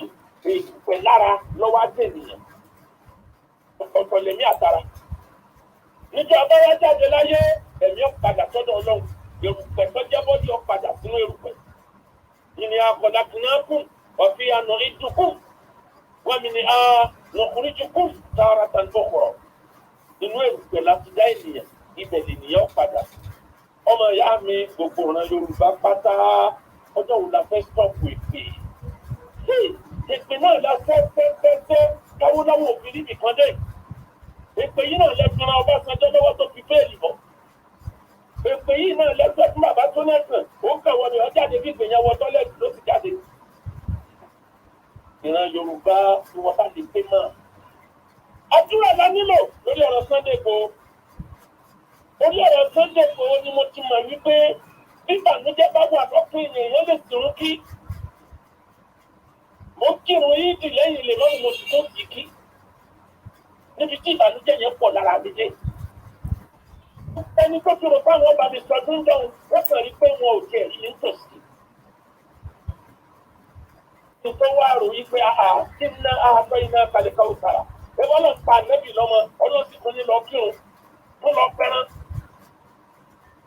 èrùpẹ̀ lára lọ́wọ́ àtẹ̀nìyàn. Ọ̀tọ̀ lẹ̀mí àtàrà. Níjọ́ abẹ́rẹ́ jáde láyé ẹ̀mí ọ̀padà sọ́dọ̀ Ọlọ́run. Èrùpẹ̀ tó jẹ́ bọ́dí ọ̀padà sínú èrùpẹ̀. Ìní akọ̀dà kìnnàkùn ọ̀fi àná ìdùnkùn. Wọ́n mi ní nọkùnrinjùkùn tààrà tàǹdọ̀kọ̀rọ̀. Inú èrùpẹ̀ láti dá ènìyàn ibẹ̀ lènìyàn padà. Ọmọ ìyá mi gbogbo ọ̀ràn Yorùbá pátá ọjọ́ wo la fẹ́ stọ́ọ̀pù èpè. Èpè náà la fẹ́ káwọ́láwọ́ òfin níbì kan dé. Èpè yìí náà lẹ́gbẹ̀rún Ọbásanjọ́ lọ́wọ́ tó fi fẹ́ẹ̀lì bọ̀. Èpè yìí náà lẹ́gbẹ̀ẹ́ fún bàbá tó lẹ́sàn ó kàwọ́ ni ọjáde bí ìgbìyànwó tọ́lẹ̀tì ló ti jáde. Ìran Yorùbá ni wọ́n bá lè pé mọ́. Àdúrà la nílò lórí ọ̀rọ̀ Sunday Igboho. Orí ọ̀rọ̀ Sunday Igboho ni mo ti mọ̀ wípé bíbànújẹ́ bá wà lọ́kùn ènìyàn lè sùn kí. Mo kírun yídì lẹ́yìn lè lọ́rùn mo sì tó kì kí. Níbi tí ìbànújẹ́ yẹn pọ̀ lára mi dé. Ẹni tó fi rò fáwọn ọba mi sọdún dán wọ́n kàn rí pé wọn ò tiẹ̀ rí nítòsí. Nítorí wàá rò yí pé kí n ná àtọ́ iná kalẹ̀ káwọ́ sára. Ẹgbẹ́ náà pa ànẹ́bì lọ́mọ ọlọ́sìn fún ní lọ kírun fún lọ fẹ́ràn.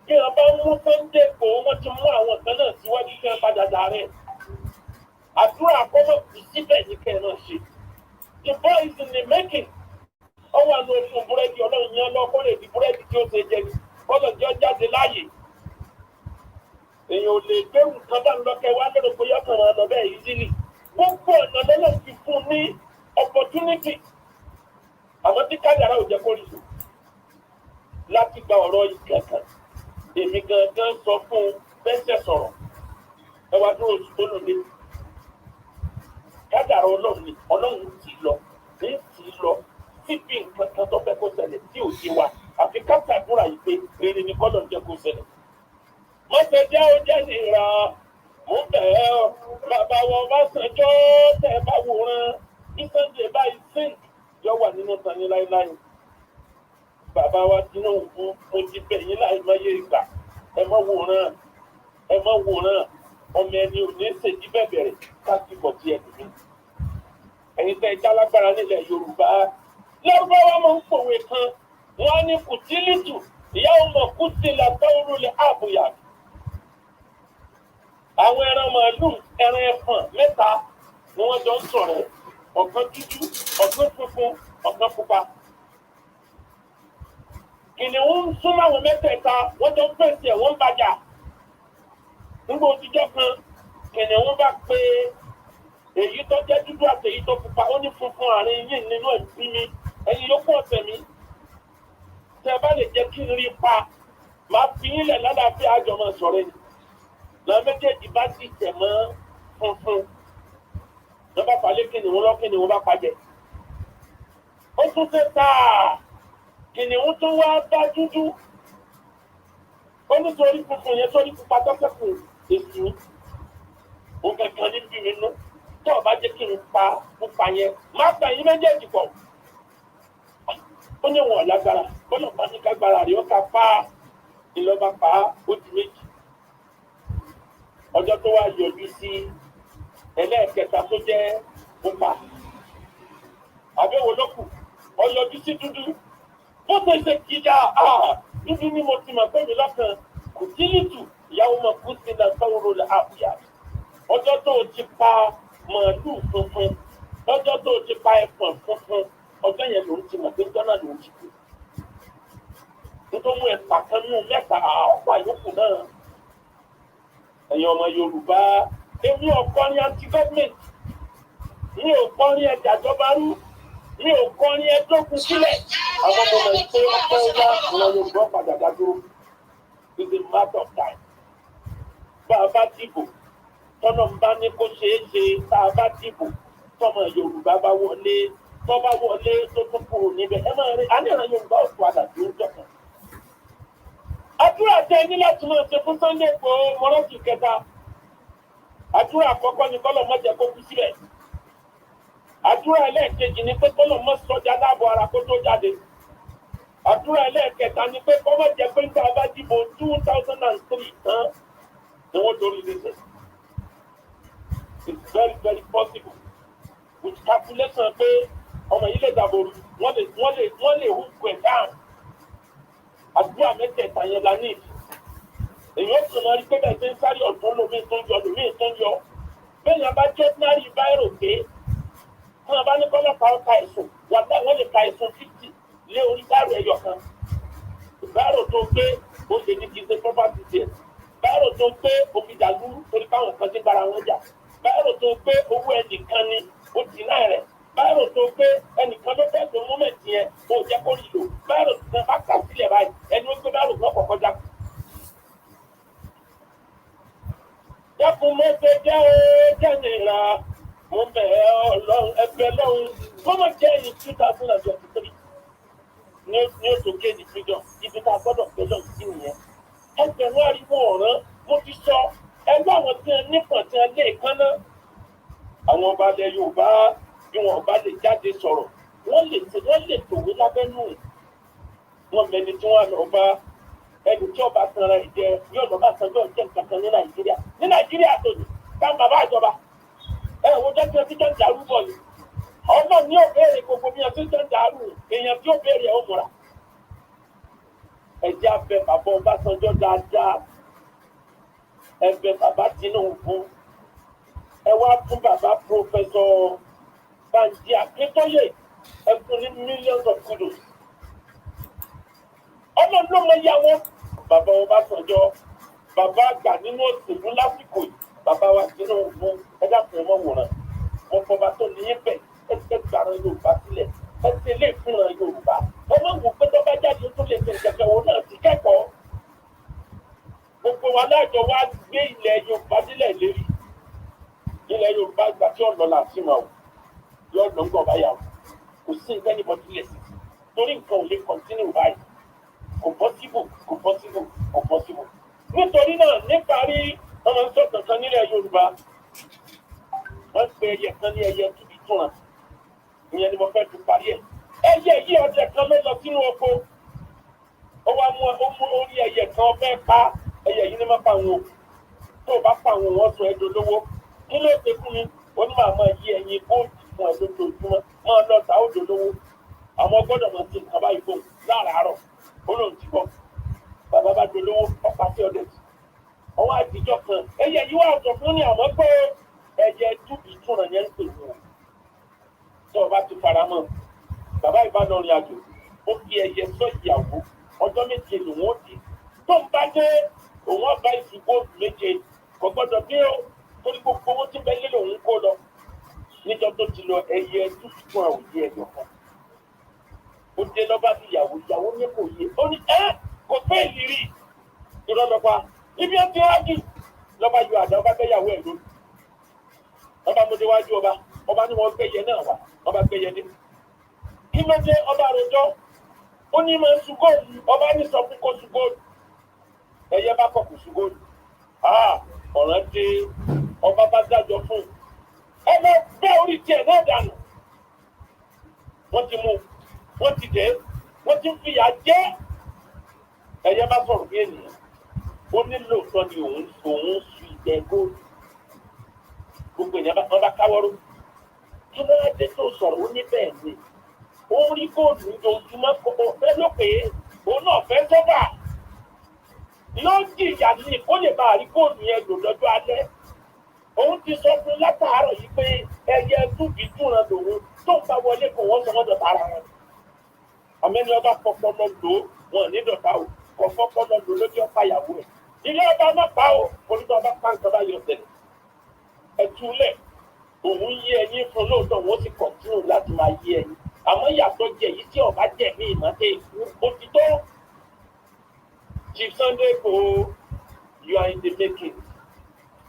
Kí wọ́n bá mú Sunday Igboho wọ́n ti mú àwọn kan náà síwájú kí wọ́n padà dàrẹ́. Àdúrà àkọ́mọ̀ kù síbẹ̀ ní kẹ́ ẹ̀ náà ṣe. The boy is in the making. Ọwọ́ àná oṣù búrẹ́dì ọlọ́run yẹn lọ́kọ́ lè di búrẹ́dì tí ó ṣe jẹ ní. Bọ́lọ̀ jẹ́ jáde láàyè. Èèyàn ò lè gbérù nǹkan bá ń lọ́kẹ́ wá lọ́dọ̀ pé yọkàn máa lọ bẹ́ẹ̀ easily. Gbogbo ọ̀nà lọ́nà ti fún ní opportunity. Àwọn tí kádàrá ò jẹ́ kó rí láti gba ọ̀rọ̀ ìkẹ̀kẹ̀. Èmi gangan sọ fún bẹ́sẹ̀ sọ̀rọ̀. Ẹ wá dúró oṣù tó lòdì. Kádàrá ọlọ́run ni ọlọ́run tì í lọ ní tì í lọ síbi nǹkan kan tó fẹ́ kó ṣẹlẹ̀ tí ò ṣe wa àfi kátàdúrà yìí pé rere ni kọ́lọ̀ ń jẹ́ kó ṣẹlẹ̀. Mọ́tẹ́ jẹ́ ó jẹ́ nìra mo bẹ̀ ẹ́ bàbá wọn Ọbásanjọ́ tẹ̀ bá wòran bí Sunday báyìí sink yọ wà nínú tani láéláé. Bàbá wa Tinubu mo ti bẹ̀ yín láì máyé ìgbà ẹ má wòran ọmọ ẹni ò ní ṣèjì bẹ̀bẹ̀rẹ̀ káàkiri bọ̀ tí ẹ dùn mí. Ẹ̀yin tẹ́ ìjà lágbára nílẹ̀ Yorùbá lárúbáwá máa ń pòwe kan wọn á ní kùtìlìtù ìyá ọmọ kùtìlà tọ́wọ́rù lè àbùyà. Àwọn ẹran màálù ẹran ẹ̀fọ̀n mẹ́ta ni wọ́n jọ ń sọ̀rọ̀ ọ̀kan dúdú ọ̀kan funfun ọ̀kan pupa. Kìnìún ń súnmọ́ àwọn mẹ́tẹ̀ẹ̀ta wọ́n jọ ń fèsì ẹ̀ wọ́n ń bàjà. Nígbà òtijọ́ kan kìnìún bá pe èyí tó jẹ́ dúdú àti èyí tó pupa ó ní funfun àárín yìí nínú ẹ̀ bí mi ẹ̀yin yóò pọ̀ ọ̀sẹ̀ mi. Tẹ́ ẹ bá lè jẹ́ kí n rí pa máa fi yín lẹ̀ lálàáfíà àjọ máa sọ̀rọ̀ ẹni. Lọ méjèèjì bá ti tẹ̀ mọ́ funfun. Wọ́n bá falẹ̀ kìnìún lọ kìnìún bá pàjẹ́. Ó tún ṣe táà kìnìún tún wá bá dúdú. Ó ní torí funfun yẹn torí pupa tọ́kẹ́kù èsì. Òun kankan ní bí mi nú. Tí ọba jẹ́ kí n pa pupa yẹn, má gbà yín méjèèjì pọ̀. Ó ní wọn lágbára, ó lọ bá ní kágbára rẹ̀ ó ká pa ìlọ́ba pa ó di méjì. Ọjọ́ tó wá yọjú sí ẹlẹ́ẹ̀kẹta tó jẹ́ pupa. àbẹ̀wò ló kù ọyọjú sí dúdú bó ṣe ṣe kíjà dúdú ni mo ti mọ̀ pé mi lọ́kàn kò tí ní tù ìyàwó mọ̀ kú sí náà sọ́wọ́rọ́ lẹ́ àbúyá ọjọ́ tó o ti pa màálùú funfun lọ́jọ́ tó o ti pa ẹ̀fọ̀n funfun ọjọ́ yẹn ló ń ti mọ̀ pé jọ́nà ló ń ti kú nítorí mú ẹ̀pà kan nínú mẹ́ta ọ̀pá yòókù náà ẹ̀yin ọmọ Yorùbá èmi ò kọrin anti-government mi ò kọrin ẹ̀jà jọba rú mi ò kọrin ẹ̀dókun sílẹ̀ àwọn ọmọ mi pé ọpẹ́ wá àwọn Yorùbá padà dádúró it's a matter of time bá a bá dìbò tọ́nà ń bá ní kó ṣeé ṣe tá a bá dìbò tọ́mọ Yorùbá bá wọlé tó bá wọlé tó tún kúrò níbẹ̀ ẹ máa rí àníyàn Yorùbá ò padà tó ń jọkàn. àdúrà tẹ ní láti máa ṣe fún Sunday Igboho mọ́rọ́sì kẹta àdúrà àkọ́kọ́ ni kọ́lọ̀ mọ́ jẹ́ kó kú sílẹ̀ àdúrà ẹlẹ́ẹ̀kejì ni pé kọ́lọ̀ mọ́ sọ́jà láàbọ̀ ara kó tó jáde àdúrà ẹlẹ́ẹ̀kẹta ni pé kọ́mọ̀ jẹ́ pé nígbà bá dìbò 2003 tán ni wọ́n torí lẹ́sẹ̀. It's very very possible with calculation pé ọmọ yìí lè dàbòrò wọ́n lè hù pẹ̀ dáhùn àdúrà mẹ́tẹ̀ẹ̀ta yẹn la ní ìdí èyí ó tún máa rí pé bẹ́ẹ̀ ṣe ń sáré ọ̀dún lómi tó ń yọ bẹ́ẹ̀ yẹn bá jẹ́ náírà báyìí pé wọ́n bá ní kọ́lọ́pàá ọ̀ka ẹ̀sùn wọ́n lè ka ẹ̀sùn 50 lé orí báyìí ẹ̀yọ̀ kan báyìí tó gbé ó lè ní kí n ṣe property tiẹ̀ báyìí tó gbé òfin dàlú torí káwọn kan ti gbára wọn jà báyìí tó gbé owó ẹnìkan ni ó ti náà rẹ̀ báyìí tó gbé ẹnìkan ló fẹ́ tó mọ́mẹ́ntì yẹn ó jẹ́ kó lò báyìí tó bá kà sílẹ̀ báyìí ẹni ó gbé báyìí tó kọ̀kọ́ já. Dákun mọ́tò jẹ́ jẹ́nìlá mo bẹ̀ Ọlọ́run ẹgbẹ́ lọ́run kọ́mọ jẹ́ ní 2023 ní oṣù kejì freedom ibi tá a gbọ́dọ̀ pé lọ́run sí nìyẹn. Ẹgbẹ̀rún ariwo ọ̀ràn mo ti sọ ẹgbẹ́ àwọn tí wọ́n nípọn tí wọ́n lé kánná. Àwọn ọba ilẹ̀ Yorùbá bí wọn bá lè jáde sọ̀rọ̀ wọ́n lè tòwé lábẹ́nú wọn mẹni tí wọ́n lọ bá ẹni tí ọba sanra ìjẹ yóò lọ bá sanjọ ìjẹ nǹkan ní Nàìjíríà tó ní ká bàbá àjọba wo jẹ́ kí wọ́n ti jẹ́ ń dàrú bọ̀ ni ọmọ ní ò béèrè gbogbo bí wọ́n ti jẹ́ ń dàrú èèyàn tí ó béèrè ẹ̀ ó múra ẹ̀jẹ̀ abẹ bàbá Ọbásanjọ́ dáadáa ẹ̀bẹ̀ bàbá Tinubu ẹ wá fún bàbá pòfẹsọ Banji Akíntóyè ẹ fún ní millions of kudos ọmọ ló mọ iye àwọn bàbá Ọbásanjọ́ bàbá àgbà nínú òṣèlú lásìkò yìí bàbá wa Tinubu ẹ dákun ọmọ wòran mo fọba tó ní yín bẹ ẹ ti gbàrà Yorùbá sílẹ̀ ẹ ti lè fúnra Yorùbá ọmọ wò pé tó bá jáde tó lè tẹ̀lé kẹ̀kẹ́ wọn náà ti kẹ́kọ̀ọ́ gbogbo wa láàjọ wa gbé ilẹ̀ Yorùbá sílẹ̀ lérí ilẹ̀ Yorùbá gbà tí ọ̀nà là sí ma o yóò lọ ń gbọ̀ báyà o kò sí nǹkan níbọn tí lè sí torí nǹkan ò lè kọ́ntínú báyìí kò possible nítorí náà níparí ọmọ ń sọ kankan nílẹ̀ Yorùbá wọ́n pe ẹyẹ kan ní ẹyẹ túbí túnra ìyẹn ni mo fẹ́ fi parí ẹ̀ ẹyẹ yìí ọdẹ kan ló lọ sínú oko ó wá mú orí ẹyẹ kan fẹ́ pa ẹyẹ yìí ní má pa àwọn o tó o bá pa àwọn wọn sọ ẹjọ́ lówó kí ló ṣe fún mi onímọ̀ àmọ́ yí ẹyin góòlù fún ẹ lójoojúmọ́ máa lọ ta ó dolówó àwọn gbọ́dọ̀ máa ti nǹkan báyìí fún láràárọ̀ ó lóun ti bọ̀ bàbá bá dolówó ọ̀pá sí ọdẹ tì ọwọ́ àtijọ́ kan ẹyẹ yìí wà sọ fún ní àmọ́ pé ẹyẹ túbí túnra yẹn ń pè wọ́n tí ọba ti fara mọ́ bàbá ìbáná rìn àjò ó fi ẹyẹ sọ ìyàwó ọjọ́ méje lòun ó di tó ń bá dé òun ọba ìsìnkú méje kò gbọ́dọ̀ dé o torí gbogbo owó tí bẹ́ẹ̀ lé lòun kó lọ níjọ́ tó ti lọ ẹyẹ túbí túnra ò yé ẹyọ kan ó dé lọ́ba bí ìyàwó ní kò yé ó ní kò fẹ́ ìrírí ìrọ̀lọ́pàá ibi ó ti rájì lọ́ba yọ àdá ọba gbẹ́yàwó ẹ̀ lónìí ọba mo déwájú ọba ní wọn gbẹ́yẹ náà wá ọba gbẹ́yẹ ní kí ló dé ọba àròjọ ó ní máa ń sugóòlù ọba ní sọ fún kó sugóòlù ẹyẹ bá kọkù sugóòlù ọ̀ràn dé ọba bá dájọ́ fún ẹ lọ bẹ́ orí tiẹ̀ náà dànù wọ́n ti mú wọ́n ti dé wọ́n ti ń fìyà jẹ ẹyẹ bá sọ̀rọ̀ bí ènìyàn ó nílò sọ ni òun su ìgbẹ́ góòlù gbogbo èèyàn wọn bá káwọ́rọ́ kí ló dé tó sọ̀rọ̀ ó ní bẹ́ẹ̀ ni ó rí góòlù ojoojúmọ́ kókó fẹ́ ló pé òun náà fẹ́ sọ́bà yóò jìyà ní kó lè bá rí góòlù yẹn lò lọ́jọ́ alẹ́ òun ti sọ fún látàárọ̀ yìí pé ẹyẹ túbí túran lòun tó ń bá wọlé kó wọ́n sọ wọ́n dọ̀tà ara wọn àmẹ́ni ọba pọpọlọ lò wọn ní dọ̀tà o kọ pọpọlọ lò lójú ọ̀pá ìyàwó ẹ̀ ilé ọba má pa o polítọ̀ ọba pa nǹkan bá yọ tẹ̀lé ẹ̀túlẹ̀ òun yí ẹyin fún lóòótọ́ wọn sì kọ̀tínù láti máa yí ẹyin àmọ́ ìyàtọ̀ jẹ yìí tí ọba jẹ mí ìmọ̀tẹ́ ìkú ó ti tó Chief Sunday Igboho you are in the making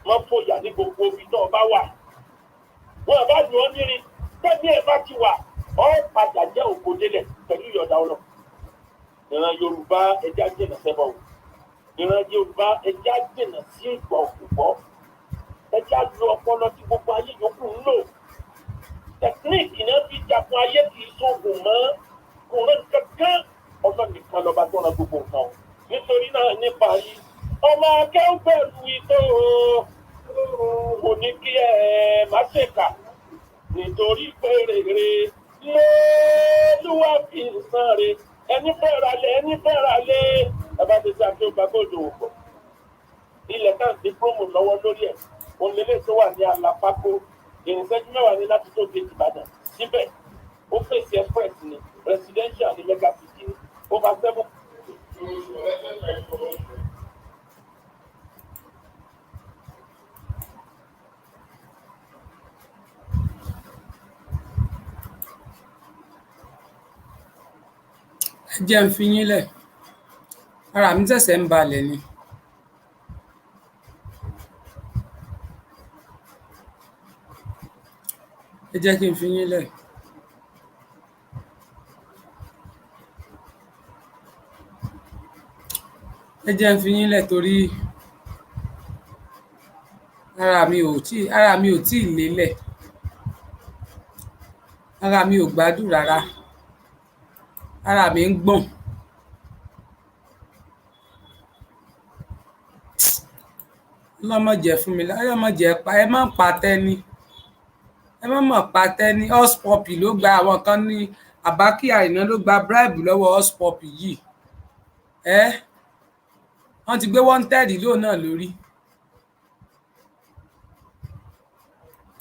wọ́n fòyà ní gbogbo ibi tó ọba wà wọ́n bá lù ọ́ nírin tẹ́bí ẹ̀ bá ti wà ọ́ padà jẹ́ òkòdélẹ̀ pẹ̀lú ìyọ̀dà ọlọ́ ìran Yorùbá ẹja jìnà sẹ́bọ̀ ìran Yorùbá ẹja jìnà sí ìgbà òkùnkọ́ ẹja lo ọpọlọ tí gbogbo ayé yòókù ń lò tẹkíníìkì náà fi jagun ayé kì í sóògùn mọ́ kò rán kankan ọlọ́run nìkan lọ́ba tó ran gbogbo nǹkan nítorí náà nípa yìí ọmọ akẹ́wọ́ pẹ̀lú ìtò kò ní kí ẹ má ṣèkà nítorí pé rere lóòlùwà fi ń san re ẹni fẹ́ ra lé ẹ bá ti ṣe àfihàn gbàgbọ́ òdòwò pọ̀ ilẹ̀ náà ti promo lọ́wọ́ lórí ẹ̀ òǹlẹ́lẹ́ tó wà ní àlàpàkó ìrìnsẹ́jú mẹ́wàá ní láti tó gbé Ìbàdàn síbẹ̀ ó fèsì express ní residential ní mega city ní over 7. ẹ jẹ́ ń fi yín lẹ̀ ara mi ṣẹ̀ṣẹ̀ ń balẹ̀ ni. ẹ jẹ́ kí n fi yín lẹ̀. ẹ jẹ́ ń fi yín lẹ̀ torí ara mi ò tí ì lélẹ̀ ara mi ò gbádùn rárá ara mi ń gbọ̀n. ọlọ́mọjẹ fún mi ọlọ́mọjẹ pa ẹ má pa tẹ́ni ẹ má mọ̀ pa tẹ́ni hushpuppi ló gba àwọn kan ní Àbákí Àìná ló gba bribe lọ́wọ́ hushpuppi yìí wọ́n ti gbé wanted lóun náà lórí.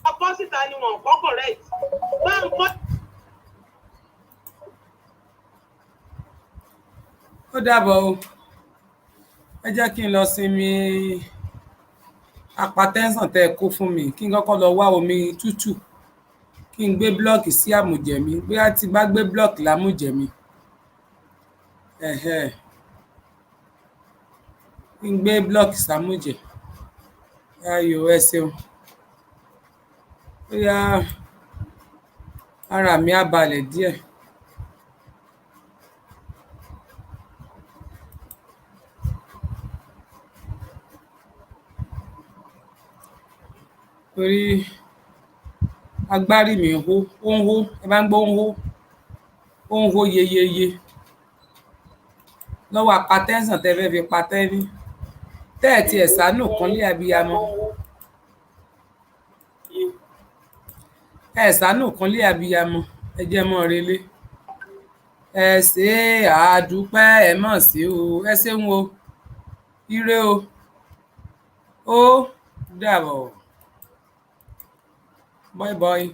Opposite ni wọn kọ́ correct. ó dàbọ̀ o ẹ jẹ́ kí n lọ sinmi apatẹ́sàn tẹ́ ẹ kó fún mi kí n kọ́kọ́ lọ wá omi tútù kí n gbé blọọkì sí àmùjẹ mi bóyá tí bá gbé blọọkì lámùjẹ mi kí n gbé blọọkì sámùjẹ ayò ẹ ṣeun bóyá ara mi á balẹ̀ díẹ̀. torí agbárí mi ó ń hó ẹ bá ń gbọ́ ó ń hó yeyeye lọ́wọ́ apatẹ́sàn tẹ́ fẹ́ fi patẹ́ ní tẹ́ẹ̀tì ẹ̀sánù kan lé abiyamọ ẹ̀sánù kan lé abiyamọ ẹ jẹ́ mọ́ relé ẹ ṣe àdúpẹ́ ẹ mọ̀ sí o ẹ ṣeun o ire o ó dàbọ̀ bye bye.